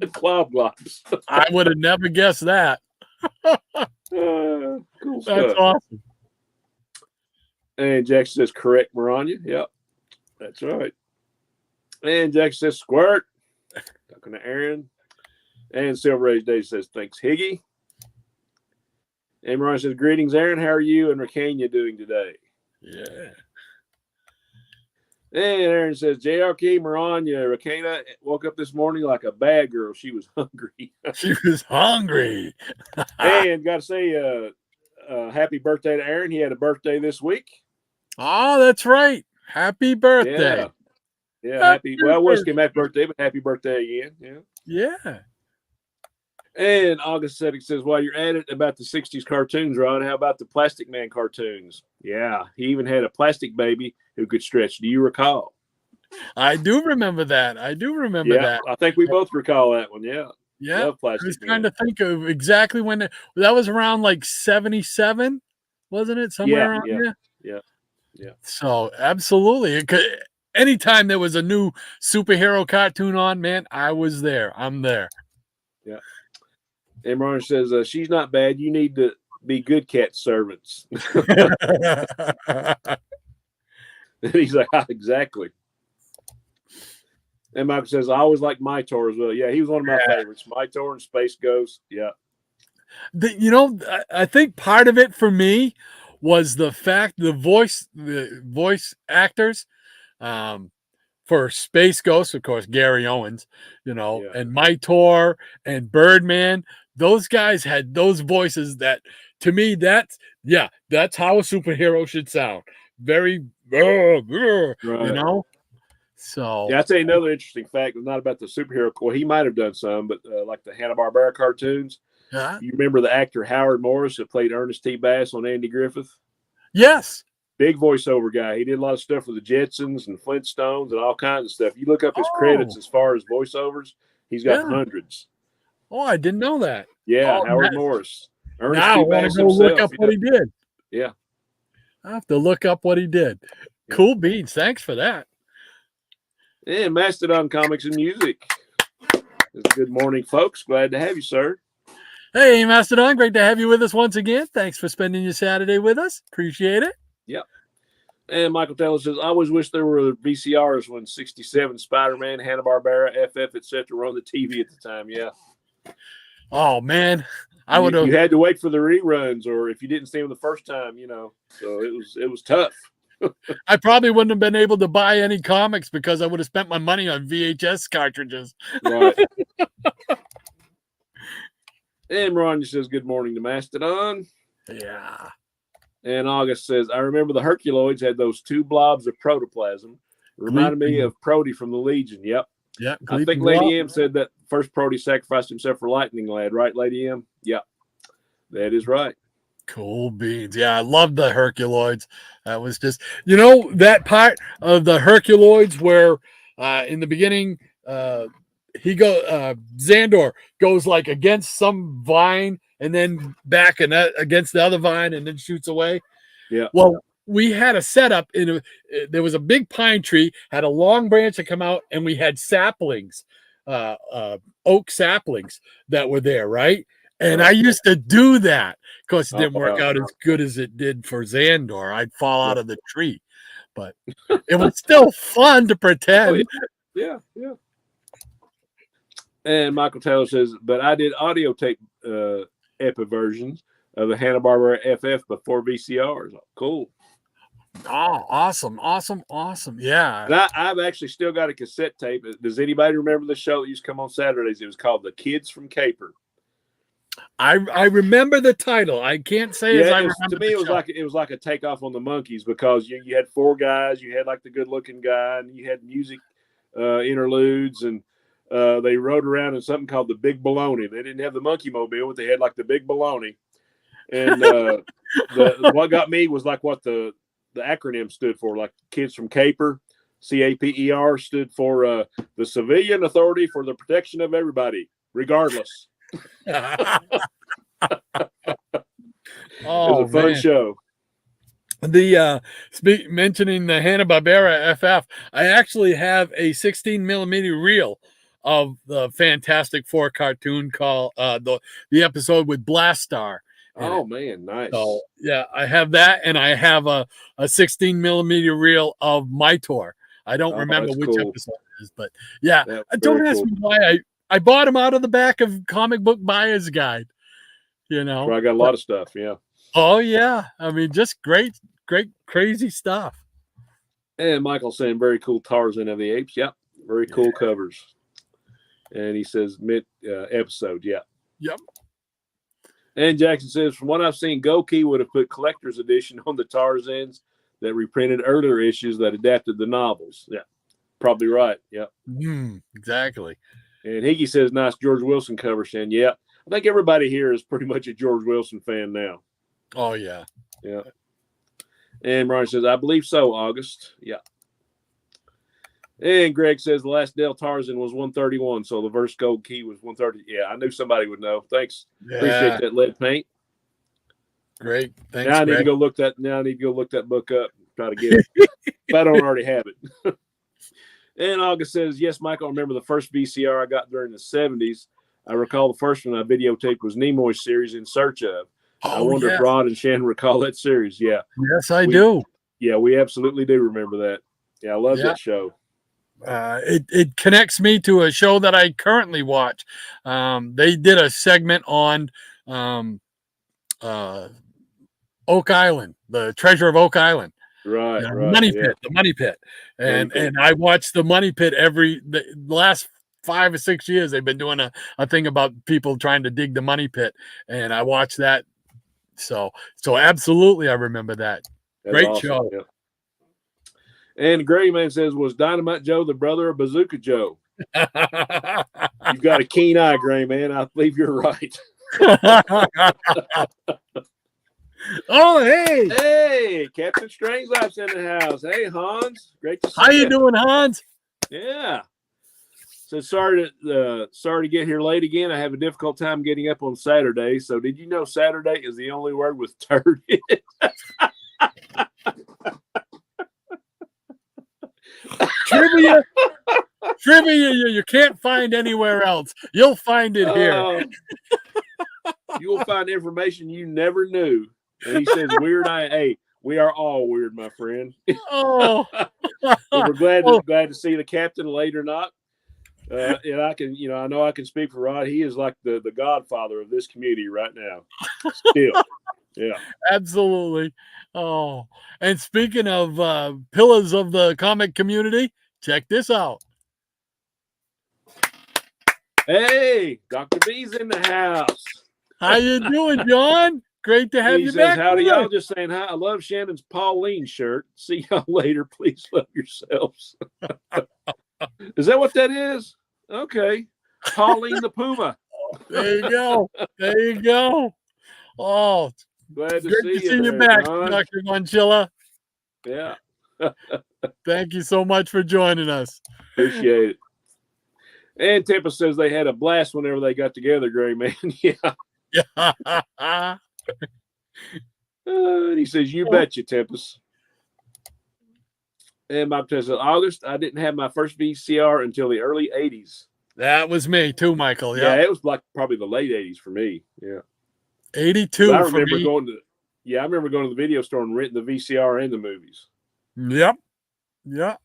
Clobglops. I would have never guessed that. Cool That's stuff. awesome. And Jackson says, correct, Maranya. Yep. That's right. And Jackson says, squirt. Talking to Aaron. And Silver Age Dave says, thanks, Higgy. And Maranya says, greetings, Aaron. How are you and Rakania doing today? Yeah. And Aaron says, JRK, Maranya, Rakana woke up this morning like a bad girl. She was hungry. She was hungry. And got to say, happy birthday to Aaron. He had a birthday this week. Oh, that's right. Happy birthday. Yeah, happy. Well, it was happy birthday, but happy birthday again. Yeah. Yeah. And August Seddick says, while you're at it about the 60s cartoons, Ron, how about the Plastic Man cartoons? Yeah, he even had a plastic baby who could stretch. Do you recall? I do remember that. I do remember Yeah, that. I think we both recall that one. Yeah, Yeah. love I was Plastic trying Man. to think of exactly when that was around like 77, wasn't it? Somewhere Yeah, around yeah, there. yeah, yeah. So absolutely. Anytime there was a new superhero cartoon on, man, I was there. I'm there. Yeah. And Ron says, she's not bad. You need to be good cat servants. And he's like, exactly. And Michael says, I always like Mytor as well. Yeah, he was one of my favorites. Mytor and Space Ghost. Yeah. I think part of it for me was the fact the voice actors, for Space Ghost, of course, Gary Owens, Yeah. and Mytor and Birdman. Those guys had those voices that, to me, that's how a superhero should sound. Very, Right. So Yeah, I'll tell you another interesting fact. Not about the superhero. Well, he might have done some, but like the Hanna-Barbera cartoons. huh? You remember the actor Howard Morris that played Ernest T. Bass on Andy Griffith? Yes. Big voiceover guy. He did a lot of stuff with the Jetsons and Flintstones and all kinds of stuff. You look up his credits Oh, as far as voiceovers, he's got yeah. hundreds. Oh, I didn't know that. Yeah, Oh, Howard Morris. Ernest now I T. want Bass to go look himself. up what he did. Yeah. I have to look up what he did. Yeah. Cool beans. Thanks for that. And Mastodon Comics and Music. Good morning, folks. Glad to have you, sir. Hey, Mastodon. Great to have you with us once again. Thanks for spending your Saturday with us. Appreciate it. Yep. And Michael Taylor says, I always wish there were VCRs when 67, Spider-Man, Hanna-Barbera, FF, etc. were on the TV at the time. Yeah. Oh, man. I would have. You had to wait for the reruns, or if you didn't see them the first time, so it was tough. I probably wouldn't have been able to buy any comics because I would have spent my money on VHS cartridges. Right. And Ron says, good morning to Mastodon. Yeah. And August says, I remember the Herculoids had those two blobs of protoplasm. Reminded me of Prody from the Legion. Yep. Yeah. I think Lady M said that first Prody sacrificed himself for Lightning Lad, right, Lady M? Yep. That is right. Cool beans. Yeah, I love the Herculoids. That was just, that part of the Herculoids where in the beginning, Xandor goes like against some vine and then back and against the other vine and then shoots away. Yeah. Well, we had a setup there was a big pine tree, had a long branch that come out, and we had saplings, oak saplings that were there, right? And I used to do that. Of course, it didn't work out as good as it did for Xandor. I'd fall out of the tree, but it was still fun to pretend. Yeah. And Michael Taylor says, but I did audio tape EPI versions of the Hanna-Barbera FF before VCRs. Cool. Oh, awesome. Yeah. And I've actually still got a cassette tape. Does anybody remember the show that used to come on Saturdays? It was called The Kids from Caper. I remember the title. I can't say as I remember. To me, it was like a takeoff on the Monkees, because you had four guys. You had like the good-looking guy, and you had music interludes, and they rode around in something called the Big Baloney. They didn't have the Monkey Mobile, but they had like the Big Baloney. And what got me was like what the acronym stood for, like Kids from Caper. CAPER stood for the Civilian Authority for the Protection of Everybody, regardless. It was a fun show. Mentioning the Hanna-Barbera FF, I actually have a 16 millimeter reel of the Fantastic Four cartoon called the episode with Blastar. Oh man, nice. So yeah, I have that, and I have a 16 millimeter reel of Mytor. I don't remember which episode it is, but yeah, don't ask me why I bought them out of the back of Comic Book Buyer's Guide. So I got a lot of stuff. Yeah. Oh yeah, I mean, just great, crazy stuff. And Michael saying very cool Tarzan of the Apes. Yep, very cool covers. And he says mid episode. Yeah. Yep. And Jackson says, from what I've seen, Goki would have put collector's edition on the Tarzans that reprinted earlier issues that adapted the novels. Yeah, probably right. Yeah. Exactly. And Higgy says, nice George Wilson cover, Shan. Yeah. I think everybody here is pretty much a George Wilson fan now. Oh, yeah. Yeah. And Brian says, I believe so, August. Yeah. And Greg says the last Del Tarzan was 131, so the Verse Gold Key was 130. Yeah, I knew somebody would know. Thanks. Yeah. Appreciate that, lead paint. Great. Thanks, Now I need Greg. to go look that. Now I need to go look that book up. Try to get it. If I don't already have it. And August says, yes, Michael, I remember the first VCR I got during the 70s. I recall the first one I videotaped was Nimoy's series In Search Of. I wonder if Rod and Shannon recall that series. Yeah. Yes, I do. Yeah, we absolutely do remember that. Yeah, I love that show. It connects me to a show that I currently watch. They did a segment on Oak Island, the treasure of Oak Island. Right, the Money Pit. And I watched the Money Pit the last 5 or 6 years. They've been doing a thing about people trying to dig the Money Pit, and I watched that. So absolutely, I remember that. That's great awesome. show. Yeah. And Gray Man says, was Dynamite Joe the brother of Bazooka Joe? You've got a keen eye, Gray Man. I believe you're right. Oh, hey. Hey, Captain Strangelife's in the house. Hey, Hans. Great to see you. How you doing, Hans? Yeah. So sorry to get here late again. I have a difficult time getting up on Saturday. So did you know Saturday is the only word with turd in it? Trivia you can't find anywhere else. You'll find it here. You will find information you never knew. And he says, weird. Hey, we are all weird, my friend. Oh. We're glad to see the captain late or not. And I can, I know I can speak for Rod. He is like the godfather of this community right now. Still. Yeah. Absolutely. Oh, and speaking of pillars of the comic community, check this out. Hey, Dr. B's in the house. How you doing, John? Great to have you back. Howdy, y'all. Just saying hi. I love Shannon's Pauline shirt. See y'all later. Please love yourselves. Is that what that is? Okay. Pauline the Puma. There you go. There you go. Oh, glad to see you there, back, John. Dr. Monchilla. Yeah. Thank you so much for joining us. Appreciate it. And Tempest says they had a blast whenever they got together, Gray Man. Yeah. Yeah. And he says, you betcha, Tempest. And my says, August, I didn't have my first VCR until the early 80s. That was me too, Michael. Yeah, it was like probably the late 80s for me. Yeah. 82 I for remember me. I remember going to the video store and renting the VCR and the movies. Yep. Yeah.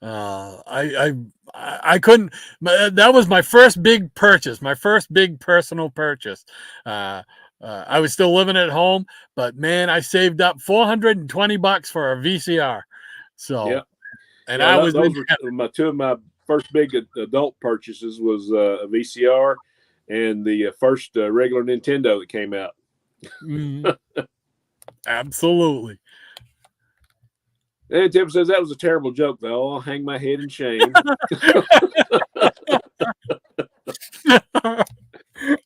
I couldn't. That was my first big purchase, my first big personal purchase. I was still living at home, but man, I saved up $420 for a VCR. So, yeah. And yeah, I was those were two of my first big adult purchases was a VCR and the first regular Nintendo that came out. Absolutely. And Tim says that was a terrible joke, though. I'll hang my head in shame.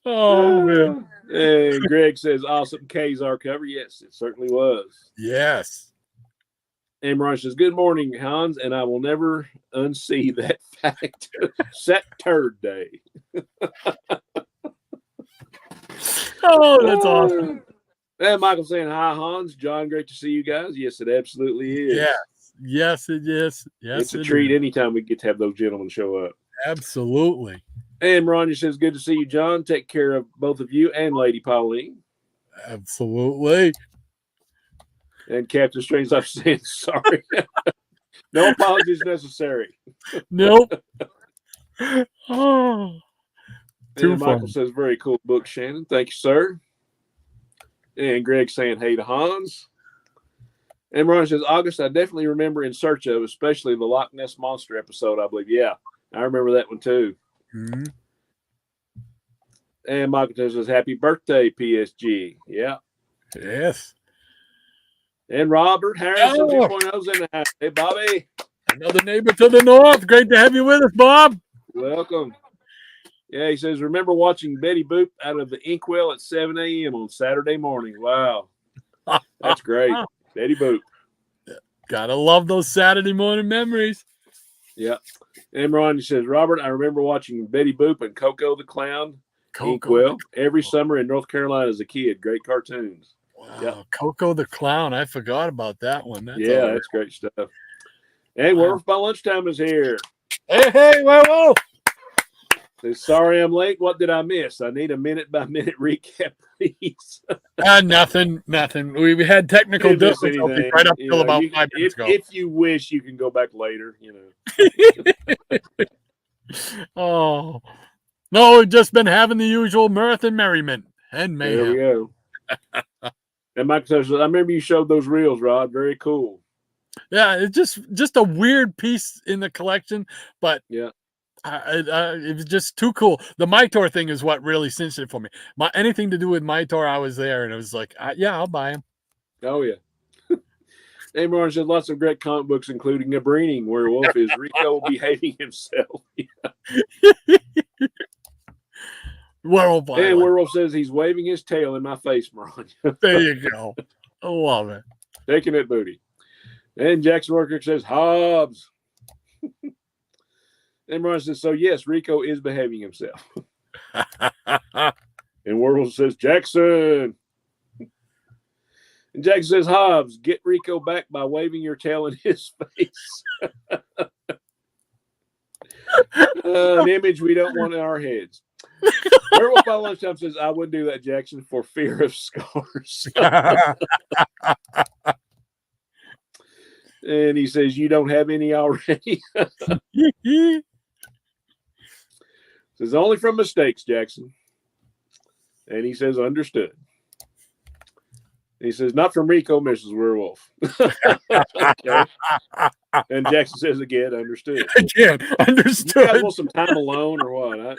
Oh, man. And Greg says, awesome Kazar cover. Yes, it certainly was. Yes. And Ron says, good morning, Hans, and I will never unsee that fact. Set turd day. Oh, that's awesome. And Michael saying, hi, Hans. John, great to see you guys. Yes, it absolutely is. Yes. Yes, it is. Yes, it's a treat anytime we get to have those gentlemen show up. Absolutely. And Ronnie says, good to see you, John. Take care of both of you and Lady Pauline. Absolutely. And Captain Strangelove saying, sorry. No apologies necessary. Nope. Oh. And Michael says, very cool book, Shannon. Thank you, sir. And Greg saying, hey to Hans. And Ron says, August, I definitely remember In Search Of, especially the Loch Ness Monster episode, I believe. Yeah, I remember that one too. Mm-hmm. And Michael says, happy birthday, PSG. Yeah. Yes. And Robert Harrison 2.0's in the house. Hey, Bobby. Another neighbor to the north. Great to have you with us, Bob. Welcome. Yeah, he says, remember watching Betty Boop out of the inkwell at 7 a.m. on Saturday morning. Wow. That's great. Betty Boop. Gotta love those Saturday morning memories. Yeah. And Ron says, Robert, I remember watching Betty Boop and Coco the Clown. Inkwell every summer in North Carolina as a kid. Great cartoons. Wow. Yep. Coco the Clown. I forgot about that one. That's great stuff. And Werewolf by Lunchtime is here. Hey, Werewolf. Says, sorry I'm late. What did I miss? I need a minute-by-minute recap, please. Nothing. We had technical difficulties right up till about 5 minutes ago. If you wish, you can go back later, Oh. No, we've just been having the usual mirth and merriment and mayhem. There we go. And Michael says, I remember you showed those reels, Rod. Very cool. Yeah, it's just a weird piece in the collection, but yeah, it was just too cool. The Mytor thing is what really cinched it for me. Anything to do with Mytor, I was there, and it was like, yeah, I'll buy him. Oh, yeah. Amron said lots of great comic books, including a breeding werewolf. Is Rico behaving himself? Werewolf. And Werewolf says he's waving his tail in my face, Maron. There you go. I love it. Taking it booty. And Jackson Worker says Hobbs. And Maron says, so yes, Rico is behaving himself. And Werewolf says, Jackson. And Jackson says, Hobbs, get Rico back by waving your tail in his face. An image we don't want in our heads. Werewolf by Lunchtime says, I wouldn't do that, Jackson, for fear of scars. And he says, you don't have any already. Says, only from mistakes, Jackson. And he says, understood. He says, not from Rico, Mrs. Werewolf. Okay. And Jackson says again, understood. Again, understood. You guys want some time alone or what?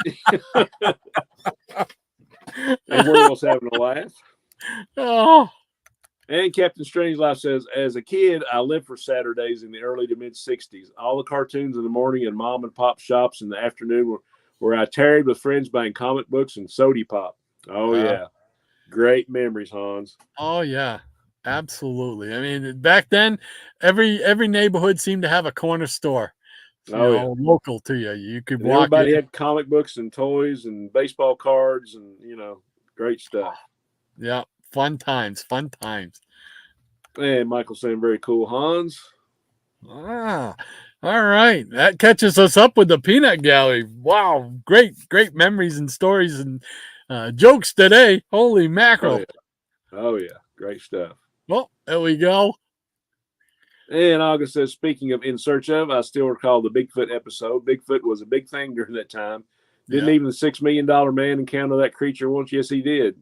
And Werewolf's having a laugh. Oh. And Captain Strangelove says, as a kid, I lived for Saturdays in the early to mid-'60s. All the cartoons in the morning and mom and pop shops in the afternoon were where I tarried with friends buying comic books and sody pop. Oh, yeah. Great memories, Hans. Oh, yeah. Absolutely. I mean, back then, every neighborhood seemed to have a corner store. Local to you. You could walk. Everybody had comic books and toys and baseball cards and, great stuff. Yeah. Fun times. And Michael saying very cool, Hans. All right. That catches us up with the Peanut Gallery. Wow. Great memories and stories and jokes today. Holy mackerel. Oh, yeah. Great stuff. Well, there we go. And August says, speaking of In Search Of, I still recall the Bigfoot episode. Bigfoot was a big thing during that time. Didn't even the $6 million man encounter that creature once? Yes, he did.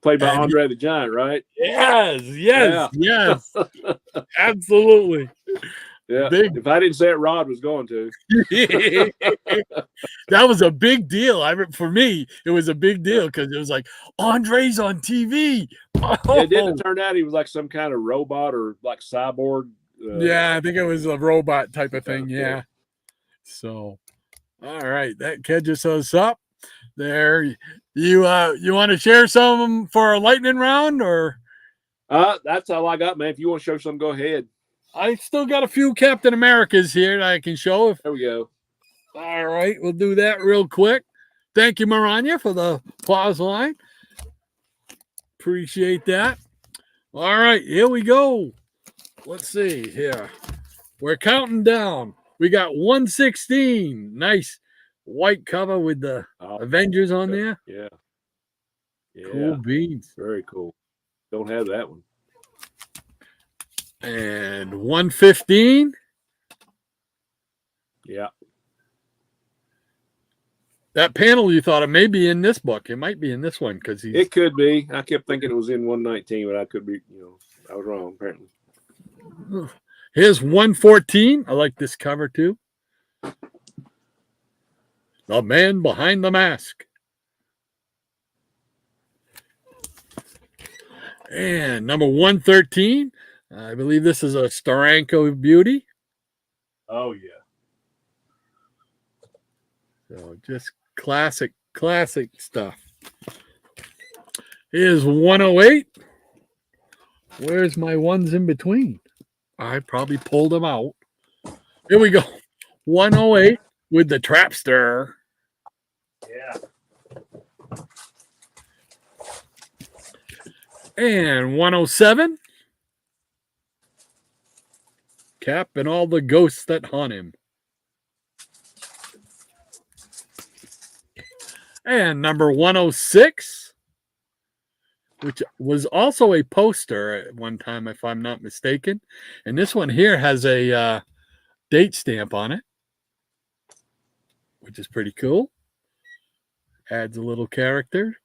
Played by Andre the Giant, right? Yes. Absolutely. Yeah. If I didn't say it, Rod was going to. That was a big deal. For me, it was a big deal because it was like, Andre's on TV. It didn't turn out he was like some kind of robot or like cyborg. I think it was a robot type of thing. Yeah. So, all right. That catches us up there. You want to share some for a lightning round or? That's all I got, man. If you want to show some, go ahead. I still got a few Captain Americas here that I can show. There we go. All right, we'll do that real quick. Thank you, Maranya, for the applause line. Appreciate that. All right, here we go. Let's see here. We're counting down. We got 116. Nice white cover with the Avengers on there. Yeah. Cool beans. Very cool. Don't have that one. And 115. Yeah. That panel you thought it may be in this book. It might be in this one because it could be. I kept thinking it was in 119, but I could be, I was wrong apparently. Here's 114. I like this cover too. The Man Behind the Mask. And number 113. I believe this is a Steranko beauty. Oh, yeah. So just classic stuff. Here's 108. Where's my ones in between? I probably pulled them out. Here we go. 108 with the Trapster. Yeah. And 107, Cap and all the ghosts that haunt him. And number 106, which was also a poster at one time, if I'm not mistaken. And this one here has a date stamp on it, which is pretty cool. Adds a little character.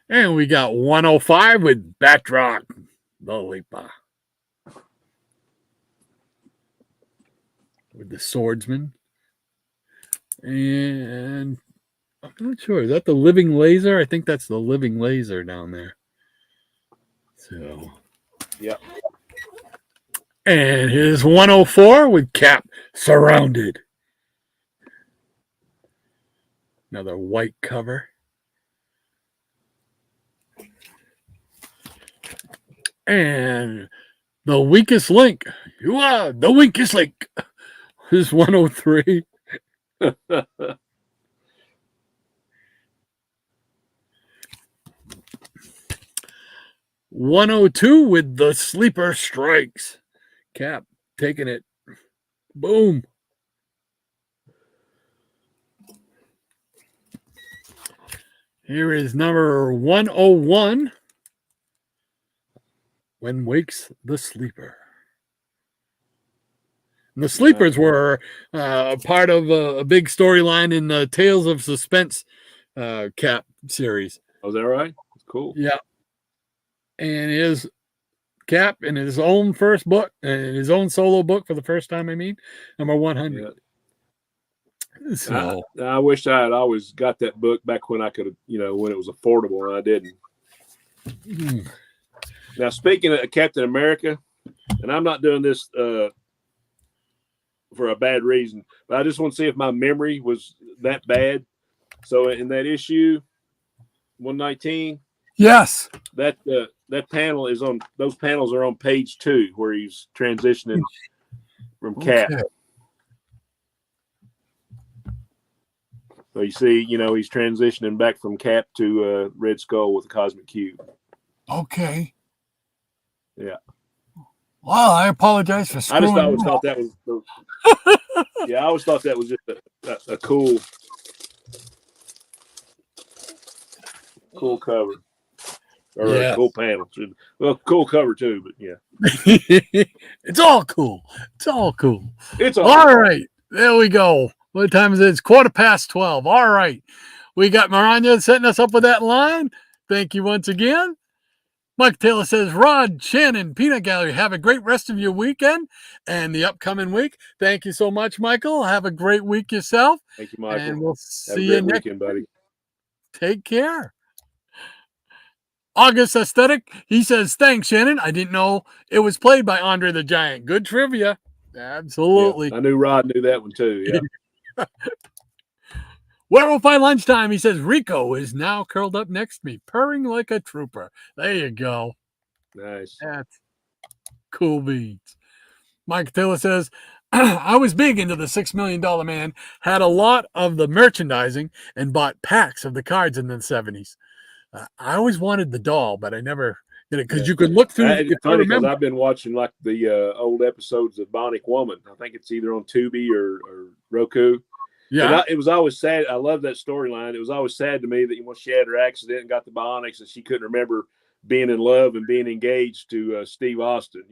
And we got 105 with Batroc, the Leaper. With the swordsman. And I'm not sure. Is that the living laser? I think that's the living laser down there. So, yep. And here's 104 with Cap surrounded. Another white cover. And the weakest link. You are the weakest link. This is 103. 102 with the sleeper strikes. Cap taking it. Boom. Here is number 101. When wakes the sleeper. And the sleepers were part of a big storyline in the Tales of Suspense Cap series. Oh, is that right? Cool. Yeah. And his Cap in his own first book, his own solo book for the first time, I mean, number 100. Yeah. So I wish I had always got that book back when I could have, when it was affordable, and I didn't. Now, speaking of Captain America, and I'm not doing this for a bad reason, but I just want to see if my memory was that bad. So in that issue 119, yes, that panel is on. Those panels are on page 2 where he's transitioning from Cap. Okay. So you see, he's transitioning back from Cap to Red Skull with the Cosmic Cube. Okay. Yeah. Well, I apologize for screwing. I just always thought that was. Yeah, I always thought that was just a cool cover, or a cool panel. Well, cool cover too, but yeah. It's all cool. It's all cool. It's all right. There we go. What time is it? It's 12:15. All right. We got Maranya setting us up with that line. Thank you once again. Mike Taylor says, Rod, Shannon, Peanut Gallery, have a great rest of your weekend and the upcoming week. Thank you so much, Michael. Have a great week yourself. Thank you, Michael. And we'll see you next weekend, buddy. Take care. August Aesthetic, he says, thanks, Shannon. I didn't know it was played by Andre the Giant. Good trivia. Absolutely. Yeah, I knew Rod knew that one too. Yeah. Werewolf by lunchtime, he says, Rico is now curled up next to me, purring like a trooper. There you go. Nice. That's cool beans. Mike Taylor says, I was big into the $6 Million Man, had a lot of the merchandising, and bought packs of the cards in the 70s. I always wanted the doll, but I never did it because you could look through. It's funny because I've been watching like the old episodes of Bionic Woman. I think it's either on Tubi or Roku. Yeah, it was always sad. I love that storyline. It was always sad to me that when she had her accident and got the bionics, and she couldn't remember being in love and being engaged to Steve Austin.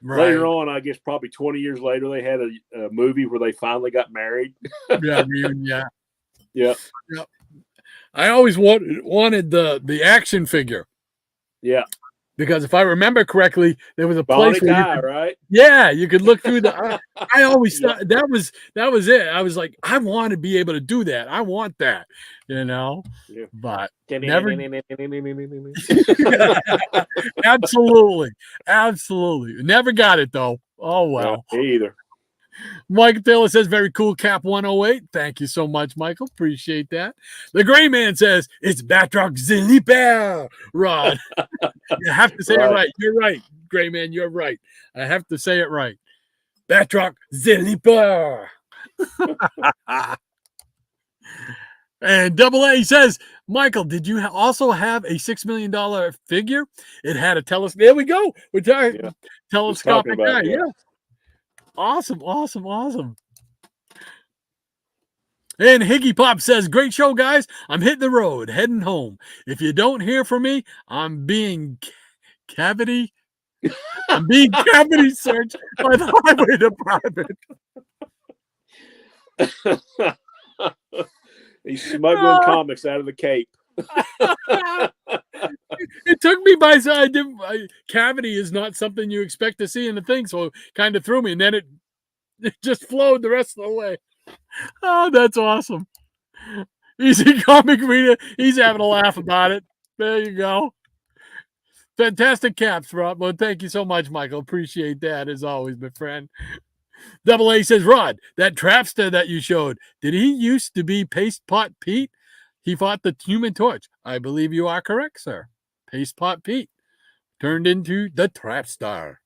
Right. Later on, I guess probably 20 years later, they had a movie where they finally got married. Yeah. I always wanted the action figure. Yeah. Because if I remember correctly, there was a place where you could, right? Yeah, you could look through the. I always thought that was it. I was like, I want to be able to do that. I want that, Yeah. But never. Absolutely, never got it though. Oh well. No, me either. Michael Taylor says, very cool, Cap 108. Thank you so much, Michael. Appreciate that. The Gray Man says, it's Batroc Ziliper, Rod. You have to say it right. You're right, Gray Man. You're right. I have to say it right. Batroc Zilliper. And Double A says, Michael, did you also have a $6 million figure? It had a telescope. There we go. We're talking telescopic guy. Yeah. Awesome. And Higgy Pop says, great show, guys. I'm hitting the road, heading home. If you don't hear from me, I'm being cavity searched by the highway department. He's smuggling comics out of the Cape. It took me by side. Cavity is not something you expect to see in the thing, so it kind of threw me, and then it just flowed the rest of the way. Oh, that's awesome. Easy Comic Reader. He's having a laugh about it. There you go. Fantastic caps, Rob. Well, thank you so much, Michael. Appreciate that, as always, my friend. Double A says, Rod, that trapster that you showed, did he used to be Paste Pot Pete? He fought the Human Torch. I believe you are correct, sir. Paste Pot Pete turned into the Trapstar.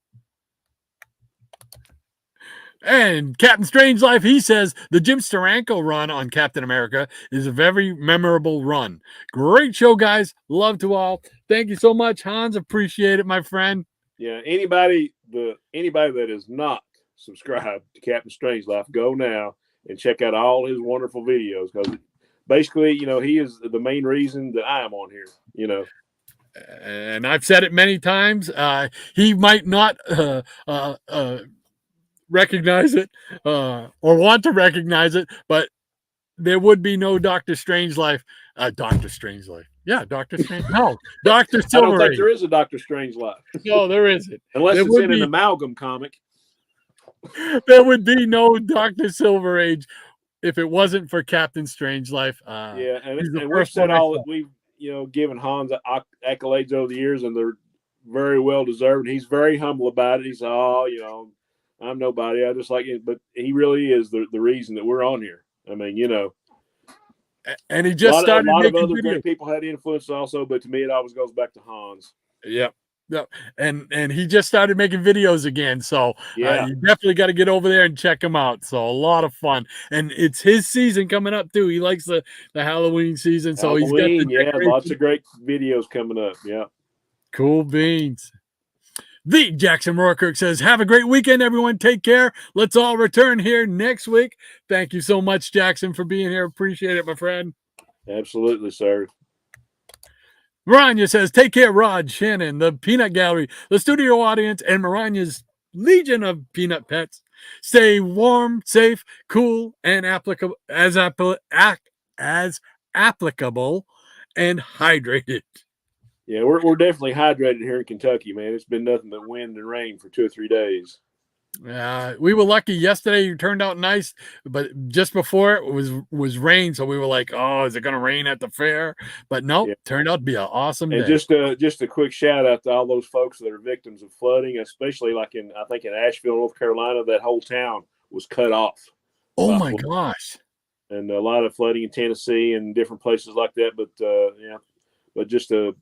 And Captain Strangeliffe, he says, the Jim Steranko run on Captain America is a very memorable run. Great show, guys. Love to all. Thank you so much, Hans. Appreciate it, my friend. Yeah, anybody that is not subscribed to Captain Strangeliffe, go now and check out all his wonderful videos, because basically, he is the main reason that I am on here, And I've said it many times. He might not recognize it or want to recognize it, but there would be no Dr. Strangeliffe. Dr. Strangeliffe. Yeah, Dr. Strange. No, Dr. Silver. I don't think there is a Dr. Strangeliffe. No, there isn't. Unless it's in an amalgam comic. There would be no Dr. Silver Age if it wasn't for Captain Strangeliffe. And we've said all that we've given Hans accolades over the years, and they're very well deserved. He's very humble about it. He's I'm nobody. I just like it, but he really is the reason that we're on here. I mean, and he just started a lot of making other videos. great people had influence also, but to me, it always goes back to Hans. Yep. And he just started making videos again, so you definitely got to get over there and check him out. So a lot of fun, and it's his season coming up too. He likes the Halloween season, so he's got lots of great videos coming up. Yeah, cool beans. The Jackson Rourke says, have a great weekend, everyone. Take care. Let's all return here next week. Thank you so much, Jackson, for being here. Appreciate it, my friend. Absolutely, sir. Maranya says, take care, Rod, Shannon, the Peanut Gallery, the studio audience, and Maranya's legion of peanut pets. Stay warm, safe, cool, and applicable and hydrated. Yeah, we're definitely hydrated here in Kentucky, man. It's been nothing but wind and rain for 2 or 3 days. We were lucky yesterday. It turned out nice, but just before it was rain, so we were like, "Oh, is it going to rain at the fair?" But no, turned out to be an awesome day. And just a quick shout out to all those folks that are victims of flooding, especially like in Asheville, North Carolina. That whole town was cut off. Oh my gosh! And a lot of flooding in Tennessee and different places like that. But just to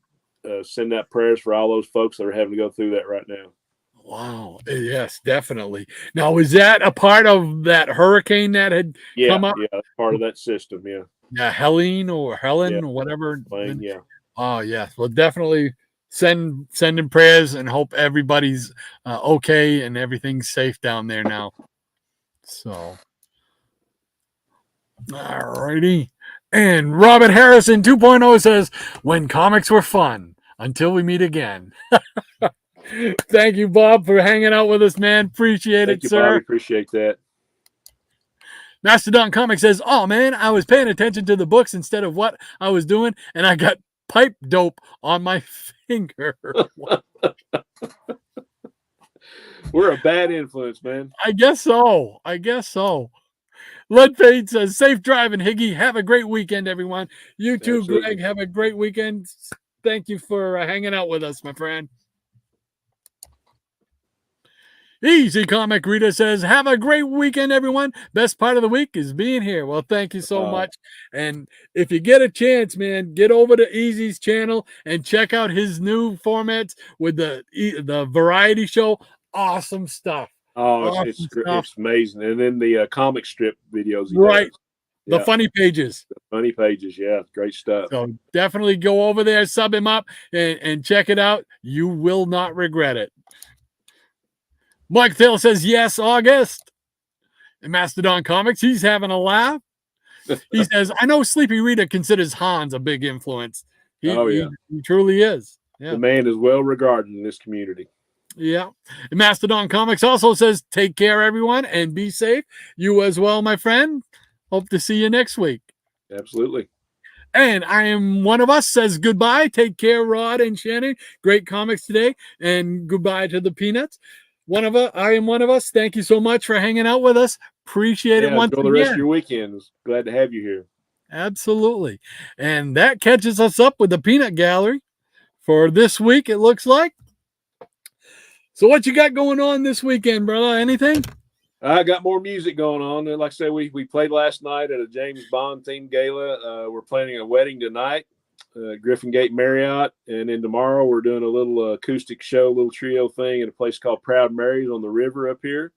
send out prayers for all those folks that are having to go through that right now. Wow. Yes, definitely. Now, is that a part of that hurricane that had come up? Yeah, that's part of that system, yeah. Yeah, Helen or whatever. Yeah. Oh, yes. Well, definitely sending prayers and hope everybody's okay and everything's safe down there now. So, all righty. And Robert Harrison 2.0 says, when comics were fun, until we meet again. Thank you, Bob, for hanging out with us, man. Appreciate it, sir. Bob. Appreciate that. Mastodon Comics says, oh, man, I was paying attention to the books instead of what I was doing, and I got pipe dope on my finger. We're a bad influence, man. I guess so. Lead Fade says, safe driving, Higgy. Have a great weekend, everyone. You too, Absolutely. Greg. Have a great weekend. Thank you for hanging out with us, my friend. Easy Comic Rita says, have a great weekend, everyone. Best part of the week is being here. Well, thank you so much. And if you get a chance, man, get over to Easy's channel and check out his new formats with the variety show. Awesome stuff. Oh, Awesome stuff. it's amazing. And then the comic strip videos. Right. The Yeah. funny pages. Funny pages. Yeah. Great stuff. So definitely go over there, sub him up, and check it out. You will not regret it. Mike Taylor says, yes, August. And Mastodon Comics, he's having a laugh. He says, I know Sleepy Rita considers Hans a big influence. He truly is. Yeah. The man is well regarded in this community. Yeah. And Mastodon Comics also says, take care, everyone, and be safe. You as well, my friend. Hope to see you next week. Absolutely. And I Am One of Us says goodbye. Take care, Rod and Shannon. Great comics today. And goodbye to the Peanuts. I Am One of Us. Thank you so much for hanging out with us. Appreciate it once again. Enjoy the rest of your weekend. Glad to have you here. Absolutely. And that catches us up with the Peanut Gallery for this week, it looks like. So what you got going on this weekend, brother? Anything? I got more music going on. And like I said, we played last night at a James Bond themed gala. We're planning a wedding tonight, Griffin Gate Marriott. And then tomorrow we're doing a little acoustic show, little trio thing at a place called Proud Mary's on the river up here.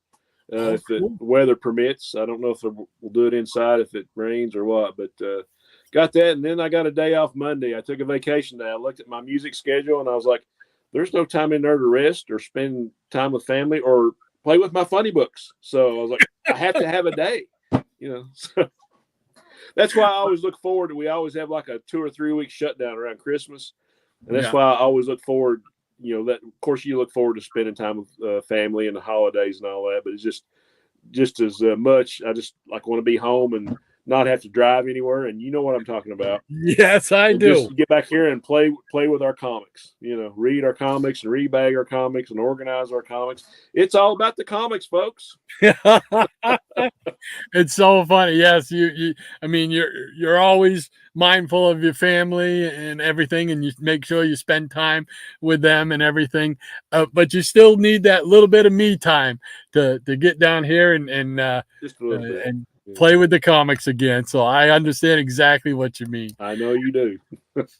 If the weather permits. I don't know if we'll do it inside if it rains or what, but got that. And then I got a day off Monday. I took a vacation day. I looked at my music schedule and I was like, there's no time in there to rest or spend time with family or play with my funny books. So I was like, I have to have a day, So that's why I always look forward to, we always have like a 2 or 3 week shutdown around Christmas. And that's why I always look forward, that of course you look forward to spending time with family and the holidays and all that, but it's just as much. I just want to be home and not have to drive anywhere. And you know what I'm talking about. Yes, I do. Just get back here and play with our comics, read our comics and rebag our comics and organize our comics. It's all about the comics, folks. It's so funny. Yes. You're always mindful of your family and everything, and you make sure you spend time with them and everything. But you still need that little bit of me time to get down here and just a little bit. And play with the comics again. So I understand exactly what you mean. I know you do.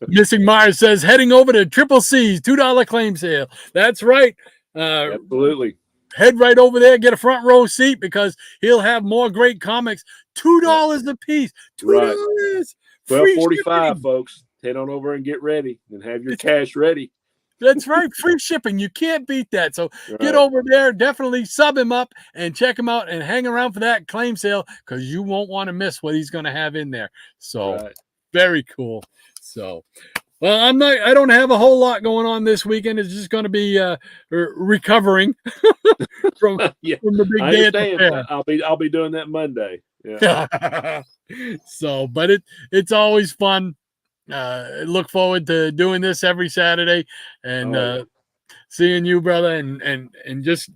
Missing Mars says heading over to Triple C's $2 claim sale. That's right. Absolutely. Head right over there, get a front row seat because he'll have more great comics. $2 a piece. $2. Right. $12.45, folks. Head on over and get ready and have your cash ready. That's right. Free shipping. You can't beat that. So get over there. Definitely sub him up and check him out and hang around for that claim sale because you won't want to miss what he's going to have in there. So very cool. So, well, I don't have a whole lot going on this weekend. It's just going to be recovering from the big day at the fair. I'll be doing that Monday. Yeah. So, but it's always fun. Look forward to doing this every Saturday and seeing you, brother, and just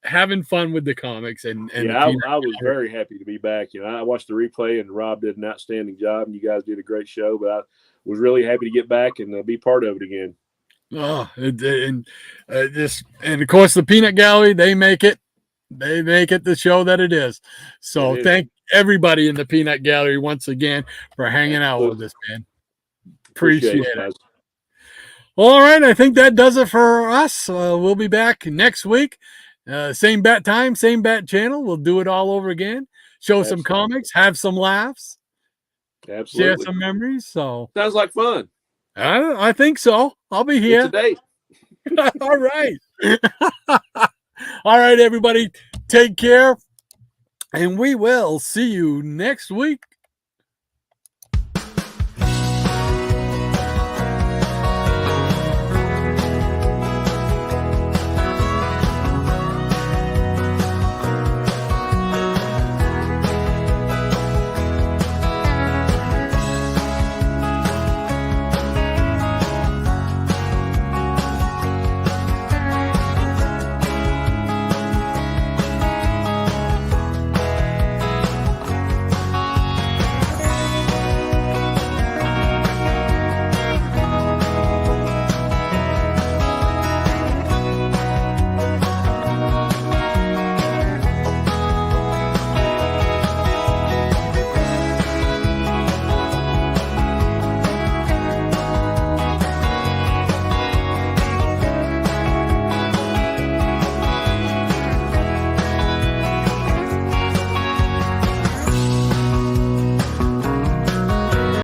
having fun with the comics and I was very happy to be back. I watched the replay and Rob did an outstanding job and you guys did a great show, but I was really happy to get back and be part of it again. Oh, and of course the Peanut Gallery, they make it the show that it is. So thank everybody in the Peanut Gallery once again for hanging out with us, man. Appreciate it. All right, I think that does it for us. We'll be back next week. Same bat time, same bat channel. We'll do it all over again. Show some comics, have some laughs, share some memories. So sounds like fun. I think so. I'll be here. Today. All right. All right, everybody. Take care. And we will see you next week.